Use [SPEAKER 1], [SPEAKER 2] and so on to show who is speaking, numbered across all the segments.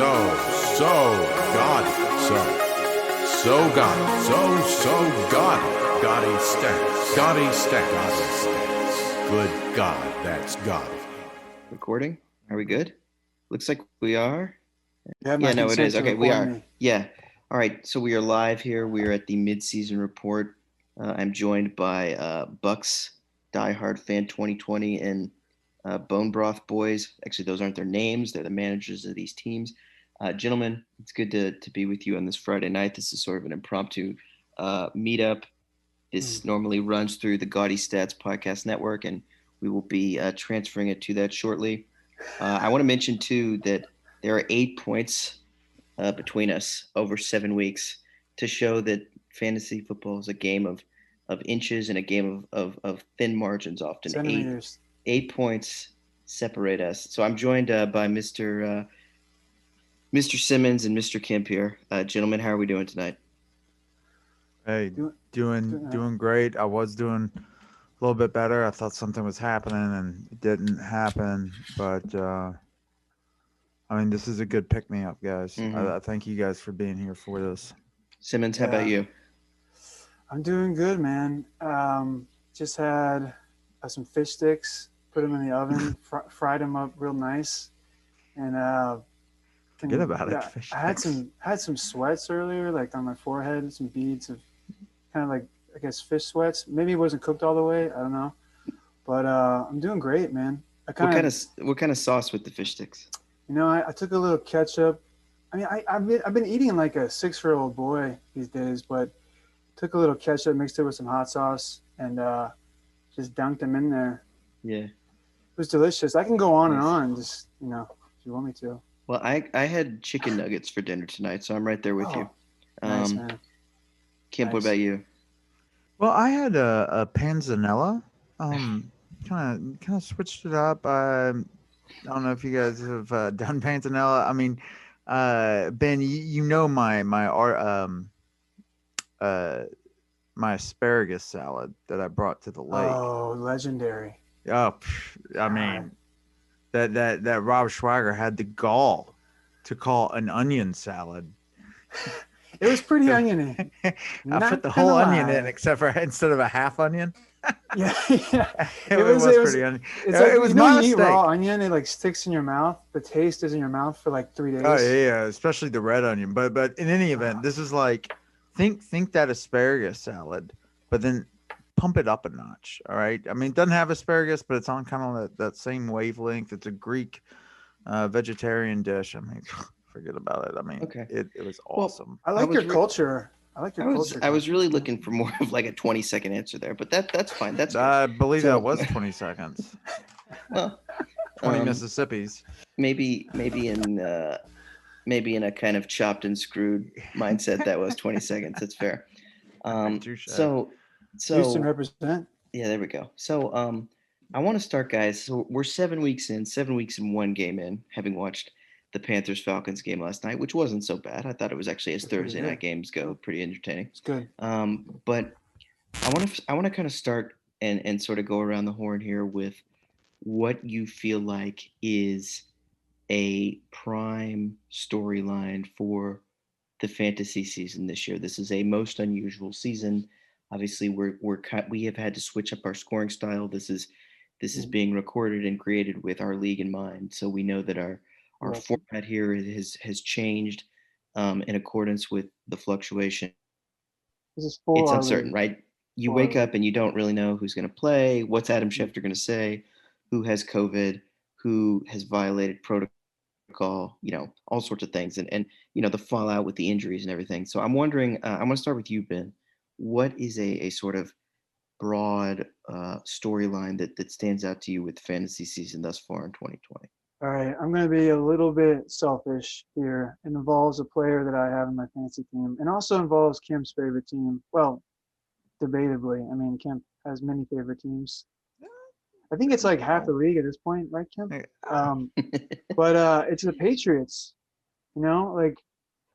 [SPEAKER 1] so Gaudy, so Gaudy, so Gaudy, Gaudy stats, Gaudy stats. Good God, that's Gaudy.
[SPEAKER 2] Recording? Are we good? Looks like we are.
[SPEAKER 3] You have my
[SPEAKER 2] Yeah, no, it
[SPEAKER 3] consent
[SPEAKER 2] is.
[SPEAKER 3] to
[SPEAKER 2] Okay, we
[SPEAKER 3] record
[SPEAKER 2] are.
[SPEAKER 3] me.
[SPEAKER 2] Yeah. All right, so we are live here. We are at the Midseason report. I'm joined by Bucs diehard fan 2020 and Bone Broth Boys. Actually, those aren't their names. They're the managers of these teams. Gentlemen, it's good to be with you on this Friday night. This is sort of an impromptu meetup. This normally runs through the Gaudy Stats Podcast Network, and we will be transferring it to that shortly. I want to mention, too, that there are 8 points between us over 7 weeks to show that fantasy football is a game of inches and a game of thin margins often.
[SPEAKER 3] Centimeters.
[SPEAKER 2] 8 points separate us. So I'm joined by Mr. Simmons and Mr. Kemp here. Gentlemen, how are we doing tonight?
[SPEAKER 4] Hey, doing great. I was doing a little bit better. I thought something was happening and it didn't happen. But, I mean, this is a good pick-me-up, guys. I thank you guys for being here for this.
[SPEAKER 2] Simmons, how about you?
[SPEAKER 3] I'm doing good, man. Just had some fish sticks, put them in the oven, fried them up real nice. And
[SPEAKER 4] forget about it.
[SPEAKER 3] I had some sweats earlier, like on my forehead, some beads of kind of like, I guess, fish sweats. Maybe it wasn't cooked all the way. I don't know. But I'm doing great, man.
[SPEAKER 2] What kind of sauce with the fish sticks?
[SPEAKER 3] You know, I took a little ketchup. I mean, I've been eating like a 6-year-old boy these days, but took a little ketchup, mixed it with some hot sauce, and just dunked them in there.
[SPEAKER 2] Yeah.
[SPEAKER 3] It was delicious. I can go on and on, just, if you want me to.
[SPEAKER 2] Well, I had chicken nuggets for dinner tonight, so I'm right there with you.
[SPEAKER 3] Nice, man.
[SPEAKER 2] Kemp, what about you?
[SPEAKER 4] Well, I had a panzanella. Kind of switched it up. I don't know if you guys have done panzanella. I mean, Ben, you know my asparagus salad that I brought to the lake.
[SPEAKER 3] Oh, legendary.
[SPEAKER 4] Oh, I mean, that Rob Schweiger had the gall to call an onion salad.
[SPEAKER 3] It was pretty oniony.
[SPEAKER 4] I put the whole onion in, instead of a half onion.
[SPEAKER 3] Yeah.
[SPEAKER 4] It was pretty onion.
[SPEAKER 3] It's like,
[SPEAKER 4] it was my
[SPEAKER 3] you eat
[SPEAKER 4] mistake.
[SPEAKER 3] raw onion, it like sticks in your mouth. The taste is in your mouth for like 3 days.
[SPEAKER 4] Oh yeah, especially the red onion. But in any event, this is like think that asparagus salad, but then pump it up a notch. All right. I mean, it doesn't have asparagus, but it's on kind of that same wavelength. It's a Greek vegetarian dish. I mean, forget about it. I mean,
[SPEAKER 2] okay.
[SPEAKER 4] It was awesome.
[SPEAKER 3] Well, I like your culture.
[SPEAKER 2] I was really looking for more of like a 20-second answer there, but that's fine. That's good.
[SPEAKER 4] I believe that was 20 seconds.
[SPEAKER 2] Well,
[SPEAKER 4] 20 Mississippis.
[SPEAKER 2] Maybe in a kind of chopped and screwed mindset that was 20 seconds. That's fair. So
[SPEAKER 3] Houston represent.
[SPEAKER 2] Yeah, there we go. So I want to start, guys. So we're 7 weeks in, 7 weeks and one game in, having watched the Panthers-Falcons game last night, which wasn't so bad. I thought it was actually, as Thursday night games go, pretty entertaining.
[SPEAKER 3] It's good.
[SPEAKER 2] But I want to kind of start and sort of go around the horn here with what you feel like is a prime storyline for the fantasy season this year. This is a most unusual season. Obviously, we have had to switch up our scoring style. This is being recorded and created with our league in mind. So we know that our format here has changed in accordance with the fluctuation.
[SPEAKER 3] It's
[SPEAKER 2] uncertain, right? You wake up and you don't really know who's going to play. What's Adam Schefter going to say? Who has COVID? Who has violated protocol? All sorts of things, and the fallout with the injuries and everything. So I'm wondering. I'm going to start with you, Ben. What is a sort of broad storyline that stands out to you with the fantasy season thus far in 2020?
[SPEAKER 3] All right, I'm going to be a little bit selfish here. It involves a player that I have in my fantasy team, and also involves Kemp's favorite team. Well, debatably. I mean, Kemp has many favorite teams. I think it's like half the league at this point, right, Kemp? But it's the Patriots. Like,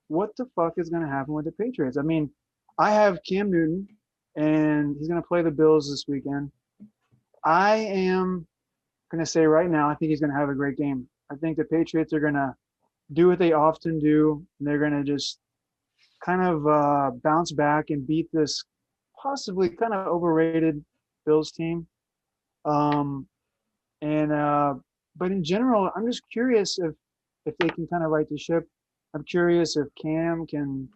[SPEAKER 3] what the fuck is going to happen with the Patriots? I mean, I have Cam Newton, and he's going to play the Bills this weekend. I am going to say right now, I think he's going to have a great game. I think the Patriots are going to do what they often do, and they're going to just kind of bounce back and beat this possibly kind of overrated Bills team. Um, and but in general, I'm just curious if they can kind of right the ship. I'm curious if Cam can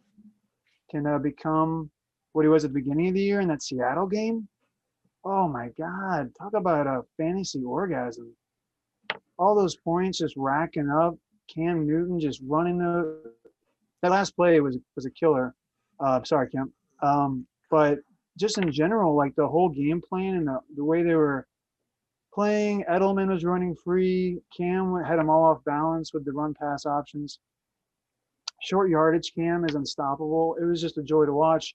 [SPEAKER 3] become what he was at the beginning of the year in that Seattle game. Oh my God, talk about a fantasy orgasm. All those points just racking up. Cam Newton just running that last play was a killer. Sorry, Cam. But just in general, like the whole game plan and the way they were playing, Edelman was running free. Cam had them all off balance with the run pass options. Short yardage Cam is unstoppable. It was just a joy to watch.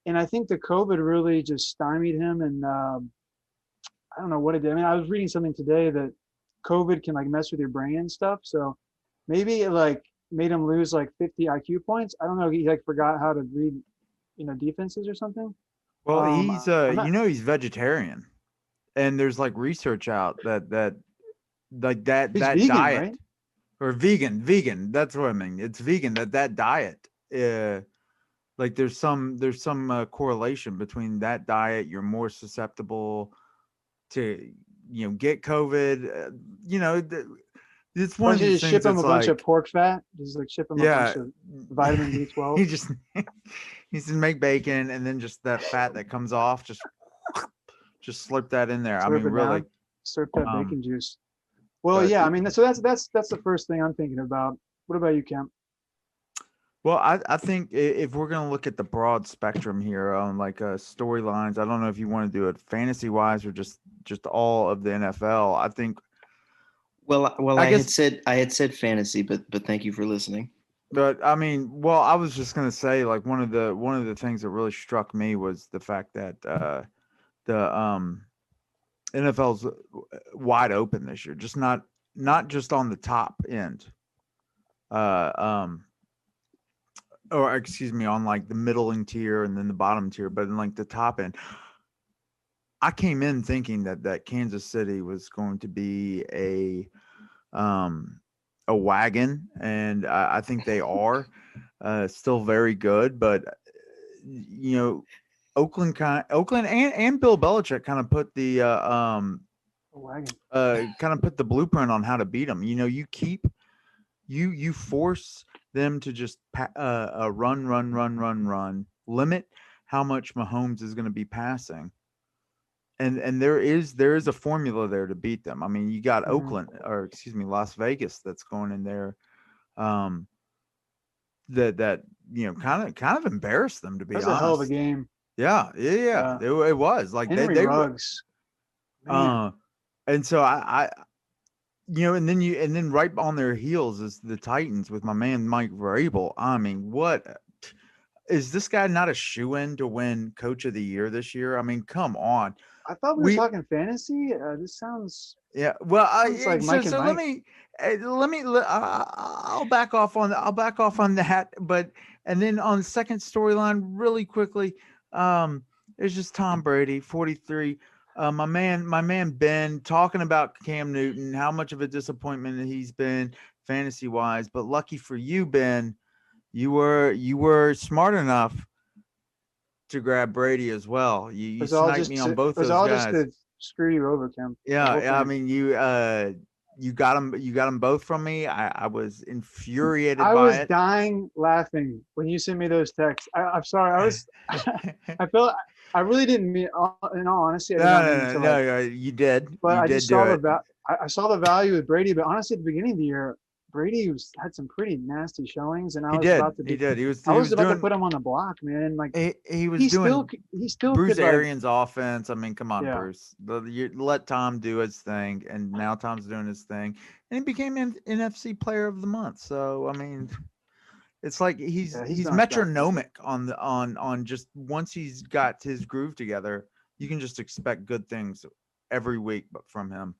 [SPEAKER 3] And I think the COVID really just stymied him. And I don't know what it did. I mean, I was reading something today that COVID can like mess with your brain and stuff. So maybe it like made him lose like 50 IQ points. I don't know. He like forgot how to read, defenses or something.
[SPEAKER 4] Well, he's
[SPEAKER 3] I'm not.
[SPEAKER 4] he's vegetarian, and there's like research out that like
[SPEAKER 3] He's
[SPEAKER 4] that
[SPEAKER 3] vegan,
[SPEAKER 4] diet
[SPEAKER 3] right?
[SPEAKER 4] or vegan. That's what I mean. It's vegan. That diet. Like there's some correlation between that diet. You're more susceptible to get COVID. It's
[SPEAKER 3] Why
[SPEAKER 4] one
[SPEAKER 3] don't
[SPEAKER 4] of
[SPEAKER 3] you
[SPEAKER 4] these
[SPEAKER 3] just ship
[SPEAKER 4] things
[SPEAKER 3] him
[SPEAKER 4] that's
[SPEAKER 3] a bunch of
[SPEAKER 4] like,
[SPEAKER 3] pork fat? Just like ship him a
[SPEAKER 4] yeah,
[SPEAKER 3] bunch of vitamin
[SPEAKER 4] he
[SPEAKER 3] B12.
[SPEAKER 4] just he's to make bacon and then just that fat that comes off, just slip that in there. I
[SPEAKER 3] Slurp
[SPEAKER 4] mean,
[SPEAKER 3] it
[SPEAKER 4] really.
[SPEAKER 3] down. Slurp that
[SPEAKER 4] Um,
[SPEAKER 3] bacon juice. Well,
[SPEAKER 4] but
[SPEAKER 3] yeah. I mean, so that's the first thing I'm thinking about. What about you, Kemp?
[SPEAKER 4] well, I think if we're gonna look at the broad spectrum here on like storylines, I don't know if you want to do it fantasy wise or just all of the NFL. I think
[SPEAKER 2] Well,
[SPEAKER 4] I
[SPEAKER 2] I
[SPEAKER 4] guess,
[SPEAKER 2] had said fantasy, but thank you for listening.
[SPEAKER 4] but I mean, well, I was just gonna say like one of the things that really struck me was the fact that the NFL's wide open this year, just not just on the top end, uh, um, or excuse me, on like the middling tier and then the bottom tier, but in like the top end. I came in thinking that Kansas City was going to be um, a wagon, and I think they are still very good. But you know, Oakland and Bill Belichick kind of put the
[SPEAKER 3] A wagon.
[SPEAKER 4] kind of put the blueprint on how to beat them. You force them to just run, limit how much Mahomes is going to be passing, and there is a formula there to beat them. I mean, you got
[SPEAKER 3] Mhm.
[SPEAKER 4] Oakland, or excuse me, Las Vegas, that's going in there, um, that kind of embarrassed them, to
[SPEAKER 3] That
[SPEAKER 4] be
[SPEAKER 3] was a hell of a
[SPEAKER 4] honest.
[SPEAKER 3] game.
[SPEAKER 4] Yeah.
[SPEAKER 3] Yeah.
[SPEAKER 4] It was like
[SPEAKER 3] Henry
[SPEAKER 4] they were,
[SPEAKER 3] Ruggs, man.
[SPEAKER 4] uh, and so and then right on their heels is the Titans with my man Mike Vrabel. I mean, what is this guy not a shoe-in to win Coach of the Year this year? I mean, come on.
[SPEAKER 3] I thought we were
[SPEAKER 4] We
[SPEAKER 3] talking fantasy. This
[SPEAKER 4] Yeah, well,
[SPEAKER 3] sounds like
[SPEAKER 4] so
[SPEAKER 3] Mike and
[SPEAKER 4] so let
[SPEAKER 3] Mike.
[SPEAKER 4] me I'll back off on that, but and then on the second storyline, really quickly, it's just Tom Brady, 43. My man Ben talking about Cam Newton, how much of a disappointment he's been fantasy wise, but lucky for you, Ben, you were smart enough to grab Brady as well.
[SPEAKER 3] It
[SPEAKER 4] You
[SPEAKER 3] was all
[SPEAKER 4] sniped me
[SPEAKER 3] just
[SPEAKER 4] on
[SPEAKER 3] it
[SPEAKER 4] both
[SPEAKER 3] was
[SPEAKER 4] those
[SPEAKER 3] all just
[SPEAKER 4] guys.
[SPEAKER 3] to screw you over, Kim. The
[SPEAKER 4] Yeah,
[SPEAKER 3] whole
[SPEAKER 4] yeah. I
[SPEAKER 3] thing.
[SPEAKER 4] mean, you got them both from me. I was infuriated
[SPEAKER 3] I
[SPEAKER 4] by
[SPEAKER 3] was
[SPEAKER 4] it.
[SPEAKER 3] dying laughing when you sent me those texts. I'm sorry. I was. I felt. I really didn't mean. In all honesty, I did not mean to like.
[SPEAKER 4] You did.
[SPEAKER 3] But
[SPEAKER 4] You
[SPEAKER 3] I
[SPEAKER 4] did
[SPEAKER 3] just
[SPEAKER 4] do
[SPEAKER 3] saw
[SPEAKER 4] it.
[SPEAKER 3] I saw the value with Brady. But honestly, at the beginning of the year, Brady had some pretty nasty showings, and
[SPEAKER 4] He did. He did.
[SPEAKER 3] I
[SPEAKER 4] He
[SPEAKER 3] was
[SPEAKER 4] was
[SPEAKER 3] about to
[SPEAKER 4] doing
[SPEAKER 3] put him on the block, man. Like
[SPEAKER 4] he was
[SPEAKER 3] he still
[SPEAKER 4] doing
[SPEAKER 3] he still
[SPEAKER 4] Bruce
[SPEAKER 3] could like
[SPEAKER 4] Arians offense. I mean, come on,
[SPEAKER 3] yeah.
[SPEAKER 4] Bruce. You let Tom do his thing, and now Tom's doing his thing, and he became NFC Player of the Month. So I mean, it's like he's
[SPEAKER 3] Yeah, he's
[SPEAKER 4] he's
[SPEAKER 3] bounced back.
[SPEAKER 4] metronomic on just once he's got his groove together, you can just expect good things every week, but from him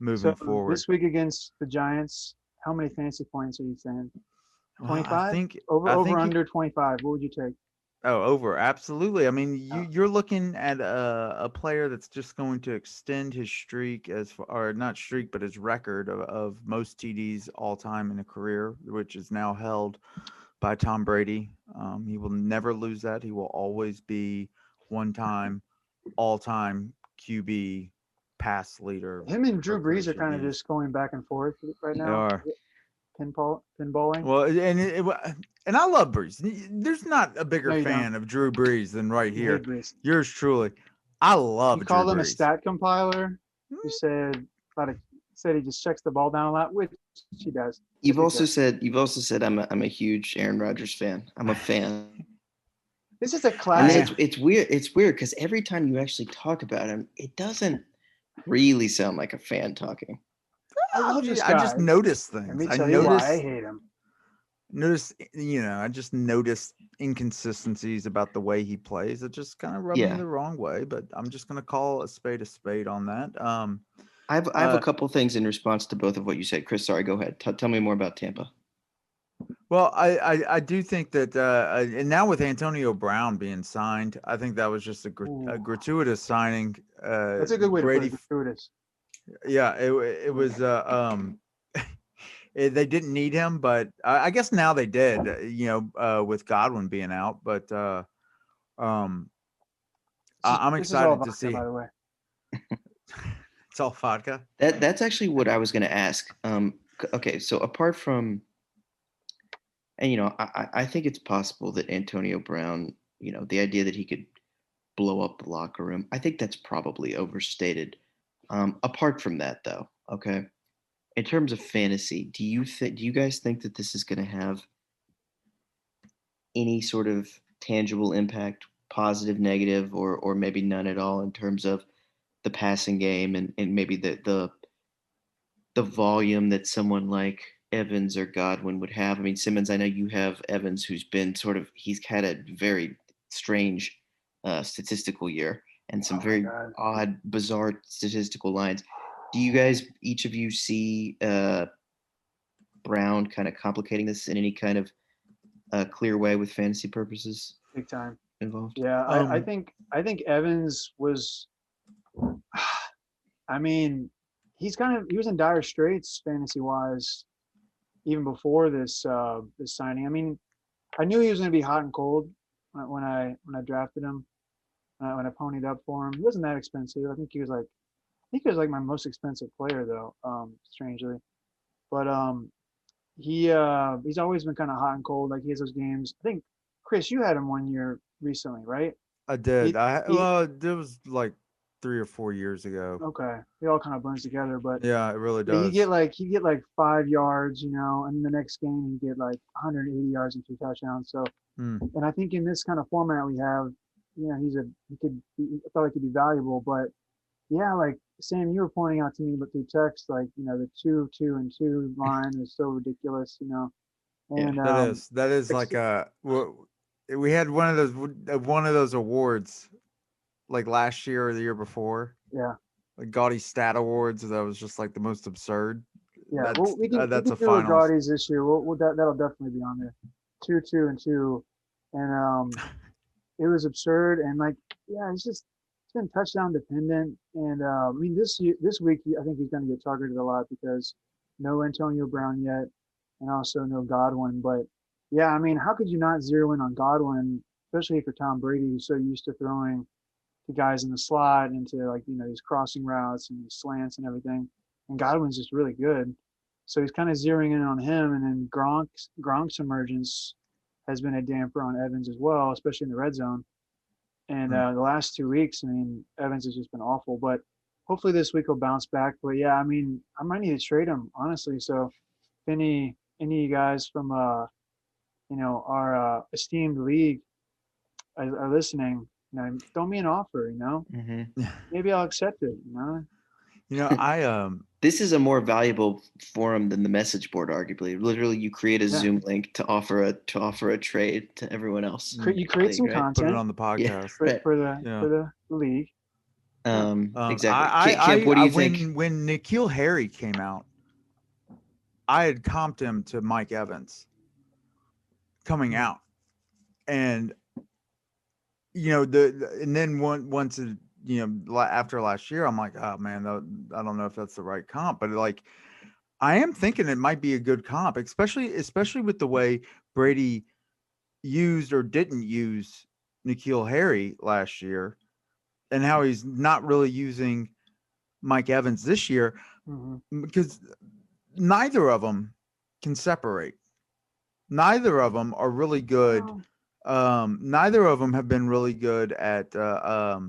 [SPEAKER 4] moving
[SPEAKER 3] So
[SPEAKER 4] forward.
[SPEAKER 3] this week against the Giants, how many fantasy points are you saying?
[SPEAKER 4] Well,
[SPEAKER 3] 25?
[SPEAKER 4] I
[SPEAKER 3] Over
[SPEAKER 4] think he
[SPEAKER 3] under 25. What would you take?
[SPEAKER 4] Oh, over. Absolutely. I mean,
[SPEAKER 3] Oh.
[SPEAKER 4] you're looking at a player that's just going to extend his streak as far, or not streak, but his record of most TDs all time in a career, which is now held by Tom Brady. He will never lose that. He will always be one time, all time QB pass leader
[SPEAKER 3] Him and
[SPEAKER 4] for
[SPEAKER 3] Drew
[SPEAKER 4] career
[SPEAKER 3] Brees are kind of
[SPEAKER 4] TDs.
[SPEAKER 3] just going back and forth right
[SPEAKER 4] They
[SPEAKER 3] now,
[SPEAKER 4] are.
[SPEAKER 3] pinballing.
[SPEAKER 4] Well, and I love Brees. There's not a
[SPEAKER 3] No,
[SPEAKER 4] bigger
[SPEAKER 3] you don't.
[SPEAKER 4] fan of Drew Brees than right
[SPEAKER 3] You hate
[SPEAKER 4] here.
[SPEAKER 3] Brees.
[SPEAKER 4] Yours truly. I
[SPEAKER 3] You
[SPEAKER 4] love Drew
[SPEAKER 3] called him a
[SPEAKER 4] Brees.
[SPEAKER 3] stat compiler.
[SPEAKER 4] Hmm?
[SPEAKER 3] You said he just checks the ball down a lot, which he does.
[SPEAKER 2] You've
[SPEAKER 3] Which he
[SPEAKER 2] also
[SPEAKER 3] does.
[SPEAKER 2] said I'm a huge Aaron Rodgers fan. I'm a fan.
[SPEAKER 3] This is a
[SPEAKER 2] And then
[SPEAKER 3] classic.
[SPEAKER 2] it's weird. It's weird because every time you actually talk about him, it doesn't really sound like a fan talking.
[SPEAKER 3] I love this
[SPEAKER 4] I just
[SPEAKER 3] guy.
[SPEAKER 4] notice
[SPEAKER 3] Let
[SPEAKER 4] things.
[SPEAKER 3] me
[SPEAKER 4] I
[SPEAKER 3] tell you why I
[SPEAKER 4] notice,
[SPEAKER 3] hate him.
[SPEAKER 4] I just notice inconsistencies about the way he plays. It just kind of rubbed me
[SPEAKER 2] Yeah.
[SPEAKER 4] the wrong way, but I'm just going to call a spade on that.
[SPEAKER 2] I have a couple things in response to both of what you said, Chris. Sorry, go ahead. Tell me more about Tampa.
[SPEAKER 4] Well, I do think that, and now with Antonio Brown being signed, I think that was just a
[SPEAKER 3] Ooh.
[SPEAKER 4] gratuitous signing.
[SPEAKER 3] That's a good way to
[SPEAKER 4] Brady,
[SPEAKER 3] put it. Gratuitous.
[SPEAKER 4] yeah, it was. They didn't need him, but I guess now they did. With Godwin being out, but I'm
[SPEAKER 3] This is all
[SPEAKER 4] excited to
[SPEAKER 3] vodka,
[SPEAKER 4] see.
[SPEAKER 3] by the way.
[SPEAKER 4] It's all vodka.
[SPEAKER 2] That's actually what I was going to ask. Okay, so apart from, and I think it's possible that Antonio Brown, the idea that he could blow up the locker room, I think that's probably overstated. Apart from that, though, okay, in terms of fantasy, do you guys think that this is going to have any sort of tangible impact, positive, negative, or maybe none at all in terms of the passing game and maybe the volume that someone like Evans or Godwin would have? I mean, Simmons, I know you have Evans, who's been he's had a very strange statistical year and some
[SPEAKER 3] Oh my
[SPEAKER 2] very
[SPEAKER 3] God.
[SPEAKER 2] odd, bizarre statistical lines. Do you guys, each of you, see Brown kind of complicating this in any kind of clear way with fantasy purposes
[SPEAKER 3] Big time.
[SPEAKER 2] involved?
[SPEAKER 3] Yeah,
[SPEAKER 4] Um,
[SPEAKER 3] I think Evans was. I mean, he was in dire straits fantasy wise even before this signing. I mean, I knew he was going to be hot and cold when I drafted him, when I ponied up for him. He wasn't that expensive. I think he was like my most expensive player though, strangely. But he's always been kind of hot and cold. Like he has those games. I think Chris, you had him 1 year recently, right?
[SPEAKER 4] I did.
[SPEAKER 3] He he
[SPEAKER 4] It was like 3 or 4 years ago.
[SPEAKER 3] okay. It all kind of blends together, but
[SPEAKER 4] Yeah, it really
[SPEAKER 3] yeah,
[SPEAKER 4] does.
[SPEAKER 3] he'd get like 5 yards, and the next game he'd get like 180 yards and 2 touchdowns. So,
[SPEAKER 4] Hmm.
[SPEAKER 3] and I think in this kind of format we have, I felt like he'd be valuable, but yeah, like Sam, you were pointing out to me, but through text, like the 2, 2, and 2 line is so ridiculous,
[SPEAKER 2] Yeah.
[SPEAKER 3] and
[SPEAKER 4] That is like we had one of those awards like last year or the year before,
[SPEAKER 3] yeah,
[SPEAKER 4] like Gaudy Stat Awards. That was just like the most absurd.
[SPEAKER 3] yeah. Well, we
[SPEAKER 4] That's
[SPEAKER 3] can
[SPEAKER 4] a
[SPEAKER 3] do a
[SPEAKER 4] finals.
[SPEAKER 3] Gaudi's this year. That'll definitely be on there. 2, 2, and 2, and it was absurd and like yeah, it's been touchdown dependent and I mean this week I think he's going to get targeted a lot because no Antonio Brown yet and also no Godwin, but yeah, I mean how could you not zero in on Godwin, especially for Tom Brady who's so used to throwing to guys in the slot into like these crossing routes and these slants and everything, and Godwin's just really good, so he's kind of zeroing in on him, and then Gronk's emergence has been a damper on Evans as well, especially in the red zone. And
[SPEAKER 4] Hmm.
[SPEAKER 3] the last 2 weeks, I mean, Evans has just been awful. But hopefully this week he'll bounce back. But yeah, I mean, I might need to trade him honestly. So if any of you guys from our esteemed league are listening, throw me an offer.
[SPEAKER 2] Mm-hmm.
[SPEAKER 3] Maybe I'll accept it.
[SPEAKER 4] I
[SPEAKER 2] This is a more valuable forum than the message board, arguably. Literally, you create a
[SPEAKER 3] Yeah,
[SPEAKER 2] Zoom link to offer a trade to everyone else.
[SPEAKER 3] you create
[SPEAKER 2] League,
[SPEAKER 3] some
[SPEAKER 2] right?
[SPEAKER 4] put it
[SPEAKER 3] content
[SPEAKER 4] on the
[SPEAKER 2] Yeah,
[SPEAKER 4] podcast.
[SPEAKER 3] for
[SPEAKER 2] right.
[SPEAKER 3] for the
[SPEAKER 4] Yeah.
[SPEAKER 3] for the league. Yeah.
[SPEAKER 2] Exactly. Camp, what do you think?
[SPEAKER 4] When N'Keal Harry came out, I had comped him to Mike Evans coming
[SPEAKER 3] Mm.
[SPEAKER 4] out, and and then once it, after last year, I'm like, oh man, I don't know if that's the right comp, but like I am thinking it might be a good comp, especially with the way Brady used or didn't use N'Keal Harry last year, and how he's not really using Mike Evans this year,
[SPEAKER 3] Hmm.
[SPEAKER 4] because neither of them can separate. Neither of them are really good. Neither of them have been really good at uh,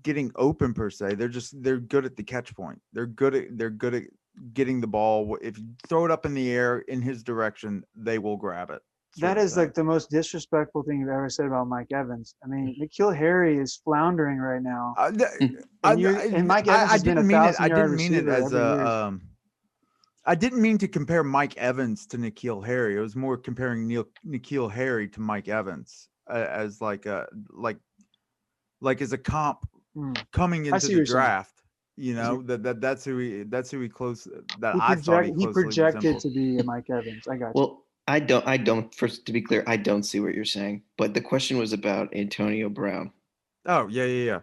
[SPEAKER 4] getting open per se. They're good at the catch point. They're good at getting the ball. If you throw it up in the air in his direction, they will grab it.
[SPEAKER 3] That
[SPEAKER 4] Sort of
[SPEAKER 3] is
[SPEAKER 4] thing.
[SPEAKER 3] like the most disrespectful thing you've ever said about Mike Evans. I mean, N'Keal Harry is floundering right now,
[SPEAKER 4] I,
[SPEAKER 3] and Mike Evans
[SPEAKER 4] I
[SPEAKER 3] has been a
[SPEAKER 4] didn't mean it.
[SPEAKER 3] 1,000-yard
[SPEAKER 4] I didn't mean it
[SPEAKER 3] receiver
[SPEAKER 4] as
[SPEAKER 3] every year.
[SPEAKER 4] I didn't mean to compare Mike Evans to N'Keal Harry. It was more comparing N'Keal Harry to Mike Evans as like as a comp
[SPEAKER 3] Hmm.
[SPEAKER 4] coming
[SPEAKER 3] I
[SPEAKER 4] into
[SPEAKER 3] see
[SPEAKER 4] the
[SPEAKER 3] what you're saying.
[SPEAKER 4] draft. That's who he close that
[SPEAKER 3] He
[SPEAKER 4] I thought
[SPEAKER 3] project
[SPEAKER 4] he
[SPEAKER 3] he
[SPEAKER 4] closely
[SPEAKER 3] projected
[SPEAKER 4] resembled.
[SPEAKER 3] to be a Mike Evans. I got you.
[SPEAKER 2] Well, I don't. First, to be clear, I don't see what you're saying. But the question was about Antonio Brown.
[SPEAKER 4] Oh yeah.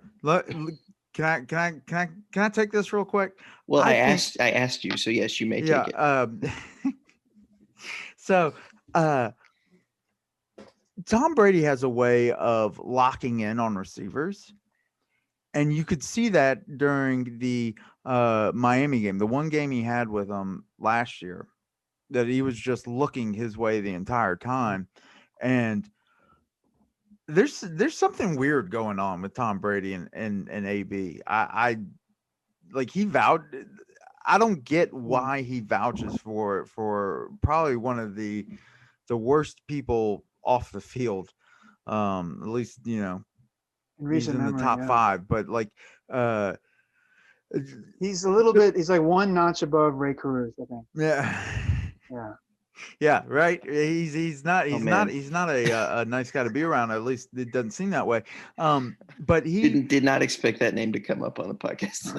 [SPEAKER 4] Can I take this real quick?
[SPEAKER 2] Well,
[SPEAKER 4] I think
[SPEAKER 2] I asked you, so yes, you may
[SPEAKER 4] yeah.
[SPEAKER 2] take it.
[SPEAKER 4] So Tom Brady has a way of locking in on receivers, and you could see that during the Miami game, the one game he had with them last year, that he was just looking his way the entire time. And there's something weird going on with Tom Brady and AB. I like he vowed. I don't get why he vouches for probably one of the worst people off the field. At least
[SPEAKER 3] In
[SPEAKER 4] he's
[SPEAKER 3] recent
[SPEAKER 4] in the
[SPEAKER 3] memory,
[SPEAKER 4] top
[SPEAKER 3] yeah.
[SPEAKER 4] five, but like
[SPEAKER 3] He's a little bit. He's like one notch above Ray Caruth, I think.
[SPEAKER 4] yeah.
[SPEAKER 3] Yeah.
[SPEAKER 4] Yeah, right. He's not
[SPEAKER 2] Oh man,
[SPEAKER 4] a nice guy to be around. At least it doesn't seem that way. But he
[SPEAKER 2] did not expect that name to come up on the podcast.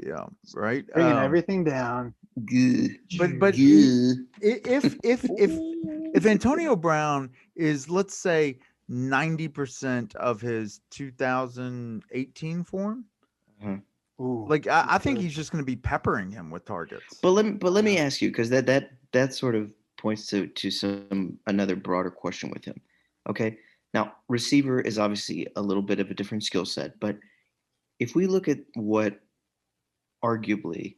[SPEAKER 4] yeah, right.
[SPEAKER 3] Bringing everything down.
[SPEAKER 2] Good.
[SPEAKER 4] But
[SPEAKER 2] Good.
[SPEAKER 4] if Antonio Brown is, let's say, 90% of his 2018 form,
[SPEAKER 2] Uh-huh.
[SPEAKER 3] Ooh.
[SPEAKER 4] like I think he's just going to be peppering him with targets.
[SPEAKER 2] But let me ask you, because that sort of points to some another broader question with him. Okay, now receiver is obviously a little bit of a different skill set, but if we look at what arguably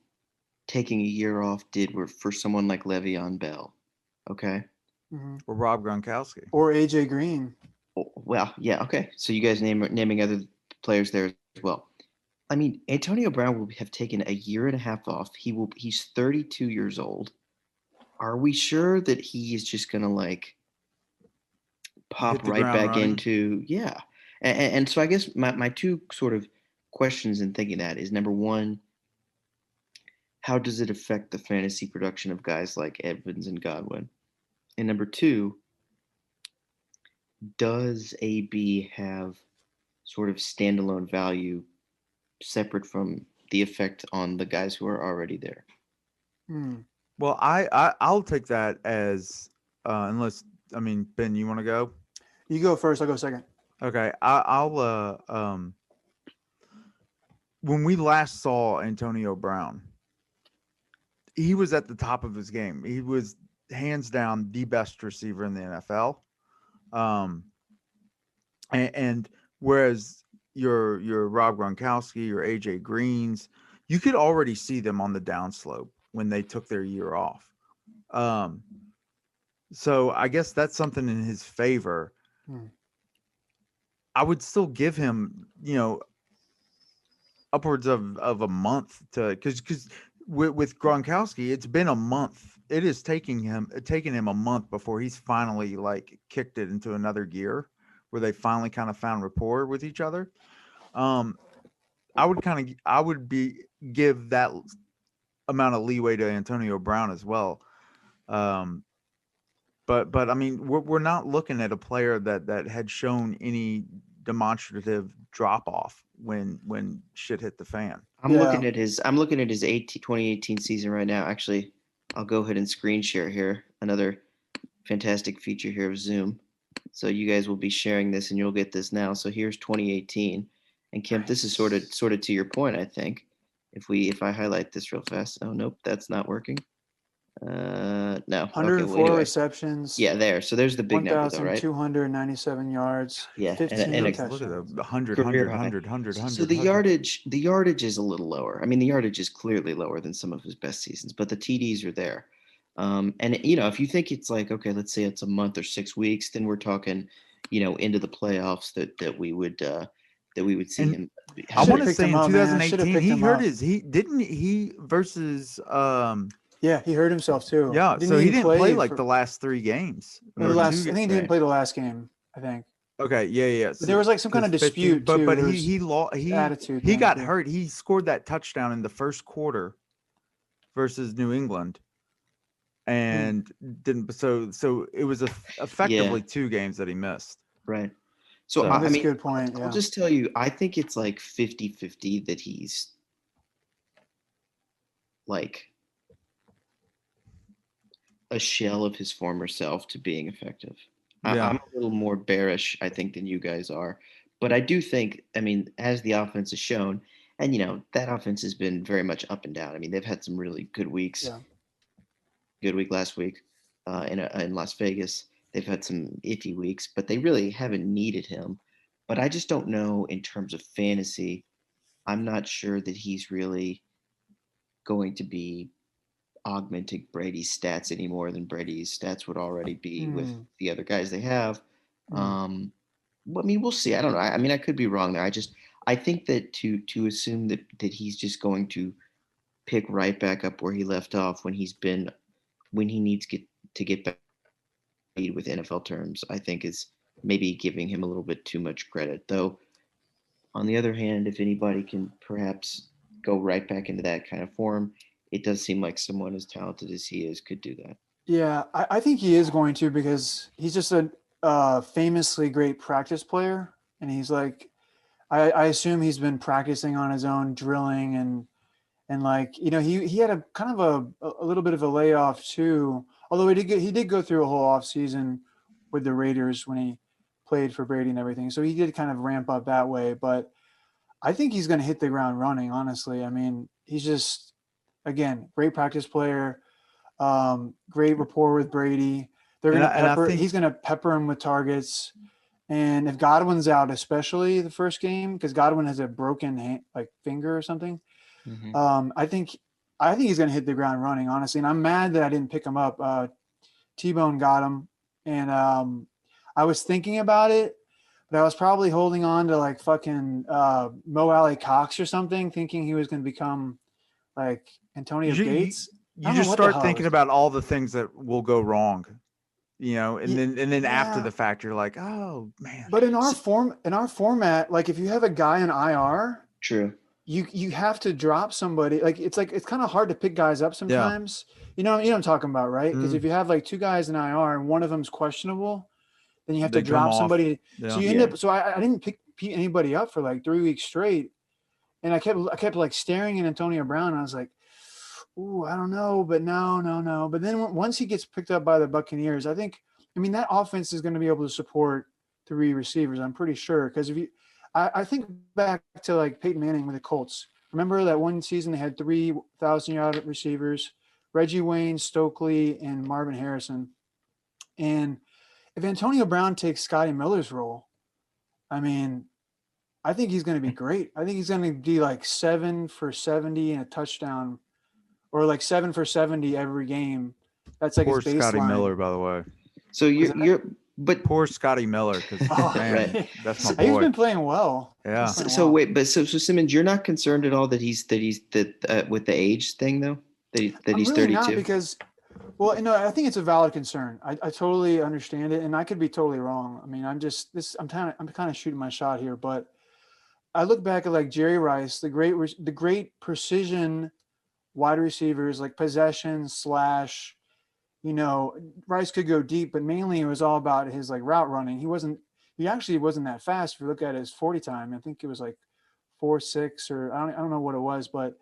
[SPEAKER 2] taking a year off did for someone like Le'Veon Bell, okay.
[SPEAKER 3] Mhm.
[SPEAKER 4] Or Rob Gronkowski.
[SPEAKER 3] Or AJ Green.
[SPEAKER 2] Oh, well, yeah, okay. So you guys naming other players there as well. I mean, Antonio Brown will have taken a year and a half off. He's 32 years old. Are we sure that he is just gonna like pop
[SPEAKER 4] Hit the
[SPEAKER 2] right
[SPEAKER 4] ground
[SPEAKER 2] back
[SPEAKER 4] running.
[SPEAKER 2] into yeah? And so I guess my two sort of questions in thinking that is number one, how does it affect the fantasy production of guys like Evans and Godwin? And number two, does AB have sort of standalone value separate from the effect on the guys who are already there?
[SPEAKER 3] Hmm.
[SPEAKER 4] Well, I'll take that as unless Ben, you want to go?
[SPEAKER 3] You go first. I'll go second.
[SPEAKER 4] Okay, I'll when we last saw Antonio Brown, he was at the top of his game. He was hands down the best receiver in the NFL. And whereas your Rob Gronkowski, your AJ Greens, you could already see them on the downslope when they took their year off. So I guess that's something in his favor.
[SPEAKER 3] Hmm.
[SPEAKER 4] I would still give him, upwards of a month to because with Gronkowski, it's been a month. It is taking him a month before he's finally like kicked it into another gear where they finally kind of found rapport with each other. I would give that amount of leeway to Antonio Brown as well. But I mean, we're not looking at a player that had shown any demonstrative drop off when shit hit the fan.
[SPEAKER 2] I'm looking at his 2018 season right now. Actually, I'll go ahead and screen share here. Another fantastic feature here of Zoom. So you guys will be sharing this, and you'll get this now. So here's 2018, and Kemp, this is sort of to your point, I think. If I highlight this real fast, oh nope, that's not working. No. Okay. Well,
[SPEAKER 3] 104
[SPEAKER 2] anyway,
[SPEAKER 3] receptions.
[SPEAKER 2] yeah, there. So there's the big number, though, right?
[SPEAKER 3] 1,297 yards.
[SPEAKER 2] Yeah,
[SPEAKER 3] 15
[SPEAKER 2] and
[SPEAKER 4] Look
[SPEAKER 3] touchdowns.
[SPEAKER 4] at the 100,
[SPEAKER 2] career
[SPEAKER 4] 100,
[SPEAKER 2] high.
[SPEAKER 4] 100, 100,
[SPEAKER 2] So
[SPEAKER 4] 100,
[SPEAKER 2] the
[SPEAKER 4] 100.
[SPEAKER 2] yardage is a little lower. I mean, the yardage is clearly lower than some of his best seasons, but the TDs are there. And if you think it's like, okay, let's say it's a month or 6 weeks, then we're talking, into the playoffs that we would see
[SPEAKER 4] And
[SPEAKER 2] him.
[SPEAKER 4] I
[SPEAKER 3] Should've
[SPEAKER 4] want to
[SPEAKER 3] picked
[SPEAKER 4] say
[SPEAKER 3] him
[SPEAKER 4] in
[SPEAKER 3] up, man. I should've
[SPEAKER 4] 2018
[SPEAKER 3] picked
[SPEAKER 4] he
[SPEAKER 3] him
[SPEAKER 4] hurt
[SPEAKER 3] up.
[SPEAKER 4] he versus
[SPEAKER 3] Yeah, he hurt himself too.
[SPEAKER 4] yeah, so he didn't play like the last 3 games
[SPEAKER 3] the
[SPEAKER 4] or
[SPEAKER 3] last.
[SPEAKER 4] 2
[SPEAKER 3] I think he didn't play the last game. I think.
[SPEAKER 4] Okay, yeah.
[SPEAKER 3] But there was like some kind of
[SPEAKER 4] 'Cause 15
[SPEAKER 3] dispute too.
[SPEAKER 4] but
[SPEAKER 3] There was
[SPEAKER 4] he
[SPEAKER 3] attitude
[SPEAKER 4] he
[SPEAKER 3] thing,
[SPEAKER 4] got
[SPEAKER 3] too.
[SPEAKER 4] hurt. He scored that touchdown in the first quarter versus New England and didn't so it was effectively 2 games that he missed.
[SPEAKER 2] Right. So,
[SPEAKER 4] So-
[SPEAKER 2] I
[SPEAKER 3] That's a
[SPEAKER 2] mean,
[SPEAKER 3] good point.
[SPEAKER 2] I'll
[SPEAKER 3] Yeah.
[SPEAKER 2] just tell you, I think it's like 50-50 that he's like a shell of his former self to being effective.
[SPEAKER 4] Yeah.
[SPEAKER 2] I'm a little more bearish, I think, than you guys are. But I do think, I mean, as the offense has shown, and that offense has been very much up and down. I mean, they've had some really good weeks.
[SPEAKER 3] Yeah.
[SPEAKER 2] Good week last week in Las Vegas. They've had some iffy weeks, but they really haven't needed him. But I just don't know in terms of fantasy. I'm not sure that he's really going to be augmenting Brady's stats any more than Brady's stats would already be with the other guys they have. Well, I mean, we'll see. I don't know. I mean, I could be wrong there. I think that to assume that he's just going to pick right back up where he left off when he needs to get back with NFL terms, I think is maybe giving him a little bit too much credit. Though, on the other hand, if anybody can perhaps go right back into that kind of form, it does seem like someone as talented as he is could do that.
[SPEAKER 3] Yeah, I think he is going to because he's just a famously great practice player, and he's like, I assume he's been practicing on his own, drilling and like he had a kind of a little bit of a layoff too. Although he did go through a whole off season with the Raiders when he played for Brady and everything, so he did kind of ramp up that way. But I think he's going to hit the ground running. Honestly, I mean, he's just again great practice player. Great rapport with Brady. They're
[SPEAKER 4] And
[SPEAKER 3] gonna
[SPEAKER 4] I- and I
[SPEAKER 3] pepper.
[SPEAKER 4] think-
[SPEAKER 3] He's gonna pepper him with targets. And if Godwin's out, especially the first game, because Godwin has a broken finger or something, I think he's gonna hit the ground running. Honestly, and I'm mad that I didn't pick him up. T-Bone got him, and I was thinking about it, but I was probably holding on to like fucking Mo Alley Cox or something, thinking he was gonna become like Antonio Gates.
[SPEAKER 4] You just start thinking about all the things that will go wrong, and then after the fact, you're like, oh man.
[SPEAKER 3] But in our format, like if you have a guy in IR,
[SPEAKER 2] true,
[SPEAKER 3] you have to drop somebody. It's kind of hard to pick guys up sometimes. You know what I'm talking about, right? Because if you have like 2 guys in IR and one of them's questionable, then you have to drop somebody.
[SPEAKER 4] Yeah.
[SPEAKER 3] So you end up. So I didn't pick anybody up for like 3 weeks straight, and I kept like staring at Antonio Brown. And I was like, ooh, I don't know, but no. But then once he gets picked up by the Buccaneers, I mean, that offense is going to be able to support 3 receivers. I'm pretty sure. Because I think back to like Peyton Manning with the Colts. Remember that one season they had 3,000-yard receivers, Reggie Wayne, Stokely, and Marvin Harrison. And if Antonio Brown takes Scotty Miller's role, I mean, I think he's going to be great. I think he's going to be like 7 for 70 and a touchdown, or like 7 for 70 every game. That's like
[SPEAKER 4] Poor
[SPEAKER 3] his baseline.
[SPEAKER 4] Scotty Miller, by the way.
[SPEAKER 2] So but
[SPEAKER 4] poor Scotty Miller, because
[SPEAKER 2] right.
[SPEAKER 4] That's my boy.
[SPEAKER 3] He's been playing well.
[SPEAKER 4] Yeah.
[SPEAKER 2] So wait, but so Simmons, you're not concerned at all that he's with the age thing though, that he's
[SPEAKER 3] I'm really
[SPEAKER 2] 32.
[SPEAKER 3] not, because, well, I think it's a valid concern. I totally understand it, and I could be totally wrong. I mean, I'm kind of shooting my shot here, but I look back at like Jerry Rice, the great precision wide receivers, like possession slash. Rice could go deep, but mainly it was all about his like route running. He actually wasn't that fast. If you look at his 40 time, I think it was like 4.6 or I don't know what it was, but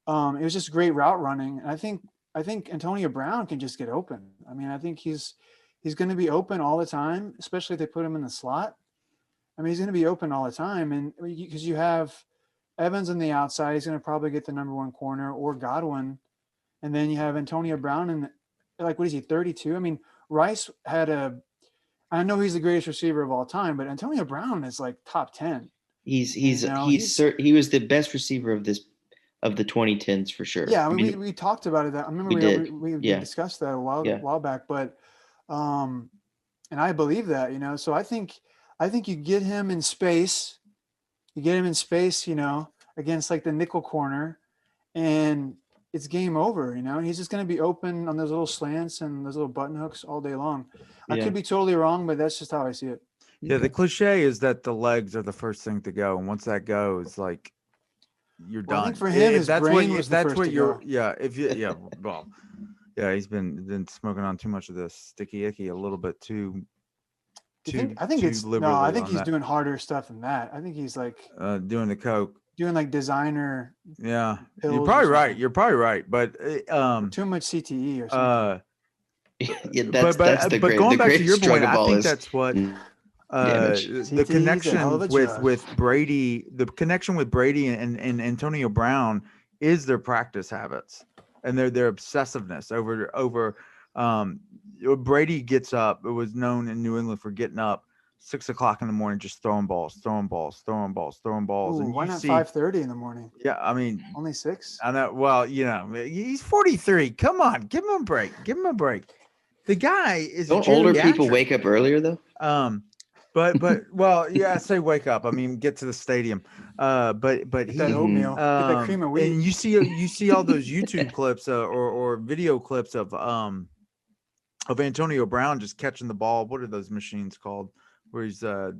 [SPEAKER 3] it was just great route running. And I think Antonio Brown can just get open. I mean, I think he's he's going to be open all the time, especially if they put him in the slot. I mean, he's going to be open all the time, and because you have Evans on the outside, he's going to probably get the number one corner, or Godwin, and then you have Antonio Brown, and like, what is he, 32? I mean, Rice had I know he's the greatest receiver of all time, but Antonio Brown is like top 10.
[SPEAKER 2] He was the best receiver of the 2010s for sure.
[SPEAKER 3] Yeah, I mean, we talked about it. I remember we discussed that a while back, but and I believe that, so I think you get him in space, against like the nickel corner, and it's game over, he's just going to be open on those little slants and those little button hooks all day long. I could be totally wrong, but that's just how I see it.
[SPEAKER 4] Yeah, the cliche is that the legs are the first thing to go, and once that goes, like, you're done.
[SPEAKER 3] I think for him, his brain was the first to go.
[SPEAKER 4] He's been smoking on too much of this sticky icky, a little bit too.
[SPEAKER 3] I think he's doing harder stuff than that. I think he's like
[SPEAKER 4] doing the coke,
[SPEAKER 3] doing like designer.
[SPEAKER 4] Yeah, you're probably right. But
[SPEAKER 3] too much CTE or something.
[SPEAKER 2] That's the
[SPEAKER 4] going back to your
[SPEAKER 2] point,
[SPEAKER 4] I think that's what the connection with Brady, and Antonio Brown is their practice habits and their obsessiveness over. Brady gets up. It was known in New England for getting up 6 o'clock in the morning, just throwing balls.
[SPEAKER 3] Ooh,
[SPEAKER 4] And
[SPEAKER 3] why not 5:30 in the morning?
[SPEAKER 4] Yeah, I mean,
[SPEAKER 3] only 6.
[SPEAKER 4] I know. Well, he's 43. Come on, give him a break. The guy is.
[SPEAKER 2] Don't older people wake up earlier though?
[SPEAKER 4] But well, yeah, I say wake up. I mean, get to the stadium. But
[SPEAKER 3] get that oatmeal, get that cream of wheat.
[SPEAKER 4] And you see all those YouTube clips or video clips of Antonio Brown just catching the ball. What are those machines called? Where he's where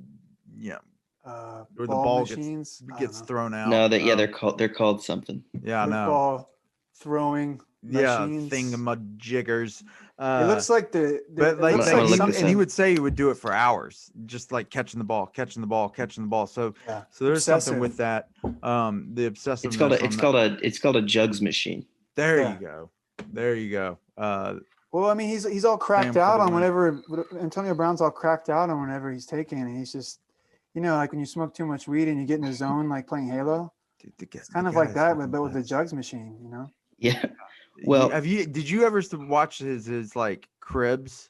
[SPEAKER 4] the ball gets thrown out.
[SPEAKER 2] No, they're called something.
[SPEAKER 4] Yeah, I know.
[SPEAKER 3] Ball throwing. Machines.
[SPEAKER 4] Thingamajiggers.
[SPEAKER 3] It looks like
[SPEAKER 4] and he would say he would do it for hours, just like catching the ball. So there's something with that. The obsessive.
[SPEAKER 2] It's called a jugs machine.
[SPEAKER 4] There you go.
[SPEAKER 3] Well, I mean, he's all cracked out on whenever Antonio Brown's all cracked out on whenever he's taking, and he's just, like when you smoke too much weed and you get in the zone, like playing Halo. It's kind of like that, but with the jugs machine,
[SPEAKER 2] Yeah. Well,
[SPEAKER 4] did you ever watch his like cribs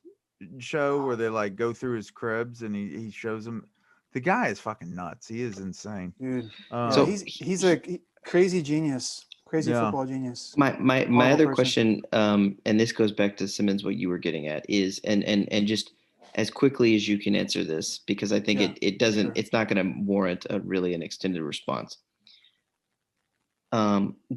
[SPEAKER 4] show where they like go through his cribs and he shows them? The guy is fucking nuts. He is insane,
[SPEAKER 3] dude. So he's a crazy genius, football genius.
[SPEAKER 2] My other question, and this goes back to Simmons, what you were getting at is, and just as quickly as you can answer this, because I think it's not going to warrant an extended response.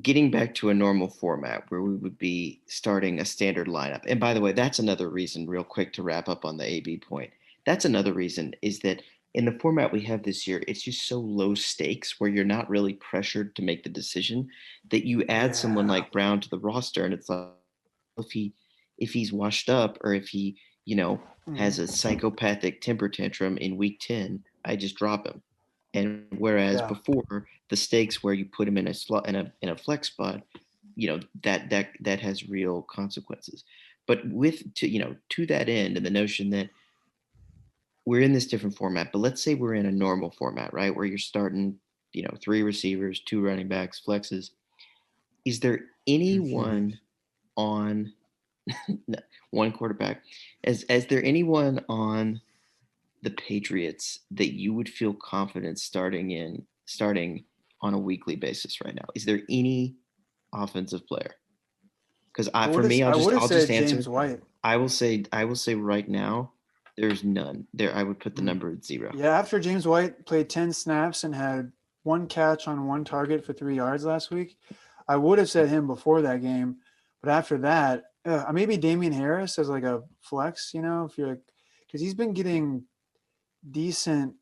[SPEAKER 2] Getting back to a normal format where we would be starting a standard lineup. And by the way, that's another reason, real quick, to wrap up on the AB point. That's another reason is that in the format we have this year, it's just so low stakes where you're not really pressured to make the decision that you add someone like Brown to the roster. And it's like, if he's washed up or if he, has a psychopathic temper tantrum in week 10, I just drop him. And whereas before the stakes where you put him in a slot in a flex spot, that has real consequences. But to that end, and the notion that we're in this different format, but let's say we're in a normal format, right, where you're starting, 3 receivers, 2 running backs, flexes. Is there anyone on one quarterback? Is there anyone on the Patriots that you would feel confident starting on a weekly basis right now? Is there any offensive player? Because I'll just answer
[SPEAKER 3] James White.
[SPEAKER 2] I will say right now there's none. There I would put the number at 0.
[SPEAKER 3] Yeah, after James White played 10 snaps and had 1 catch on 1 target for 3 yards last week, I would have said him before that game. But after that, maybe Damian Harris as like a flex, if you're because he's been getting decent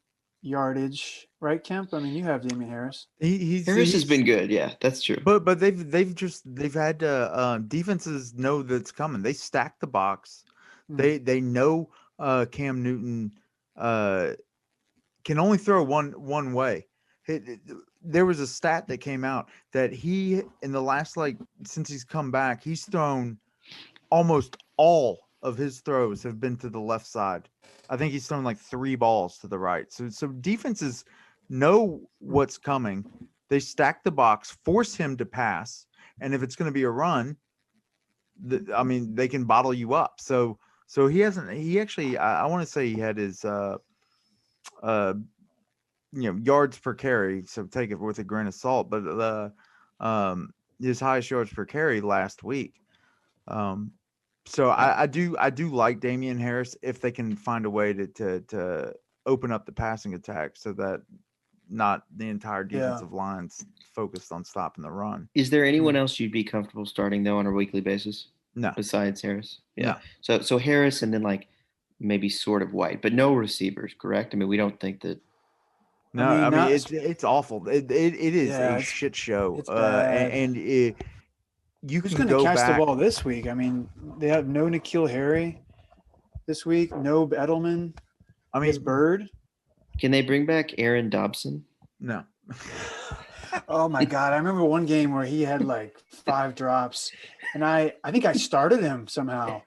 [SPEAKER 3] yardage, right, Kemp? I mean, you have Damian Harris.
[SPEAKER 2] Harris has been good, yeah, that's true.
[SPEAKER 4] But they've had defenses know that's coming. They stack the box. They know Cam Newton can only throw one way. There was a stat that came out that he in the last since he's come back, he's thrown almost all of his throws have been to the left side. I think he's thrown like 3 balls to the right. So defenses know what's coming. They stack the box, force him to pass, and if it's going to be a run, I mean, they can bottle you up. So he hasn't. He actually, I want to say he had his uh yards per carry. So take it with a grain of salt. But his highest yards per carry last week. So I do like Damian Harris if they can find a way to open up the passing attack so that not the entire defensive line's focused on stopping the run.
[SPEAKER 2] Is there anyone else you'd be comfortable starting though on a weekly basis?
[SPEAKER 4] No.
[SPEAKER 2] Besides Harris? Yeah.
[SPEAKER 4] No.
[SPEAKER 2] So Harris and then like maybe sort of White, but no receivers, correct? I mean, we don't think that.
[SPEAKER 4] No, I mean it's awful. It is a shit show.
[SPEAKER 3] It's bad.
[SPEAKER 4] And you
[SPEAKER 3] Who's
[SPEAKER 4] can
[SPEAKER 3] going to
[SPEAKER 4] go
[SPEAKER 3] catch
[SPEAKER 4] back.
[SPEAKER 3] the ball this week? I mean, they have no N'Keal Harry this week, no Edelman.
[SPEAKER 4] I mean,
[SPEAKER 3] Bird.
[SPEAKER 2] Can they bring back Aaron Dobson?
[SPEAKER 4] No.
[SPEAKER 3] Oh my God! I remember one game where he had like 5 drops, and I think I started him somehow.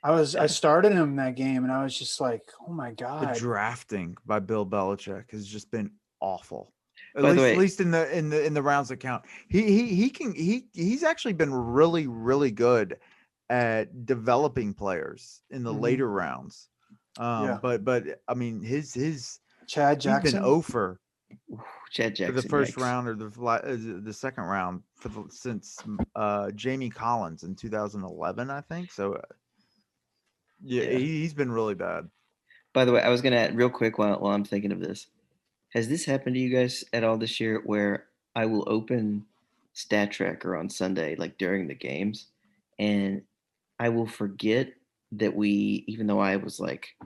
[SPEAKER 3] I started him that game, and I was just like, oh my God!
[SPEAKER 4] The drafting by Bill Belichick has just been awful. At least in the rounds that count. He's actually been really good at developing players in the later rounds. But I mean his
[SPEAKER 3] Chad Jackson.
[SPEAKER 4] He's been over
[SPEAKER 2] Chad Jackson
[SPEAKER 4] for the first round or the second round since Jamie Collins in 2011, I think. So he's been really bad.
[SPEAKER 2] By the way, I was gonna add real quick while I'm thinking of this. Has this happened to you guys at all this year where I will open Stat Tracker on Sunday, like during the games, and I will forget that even though I was like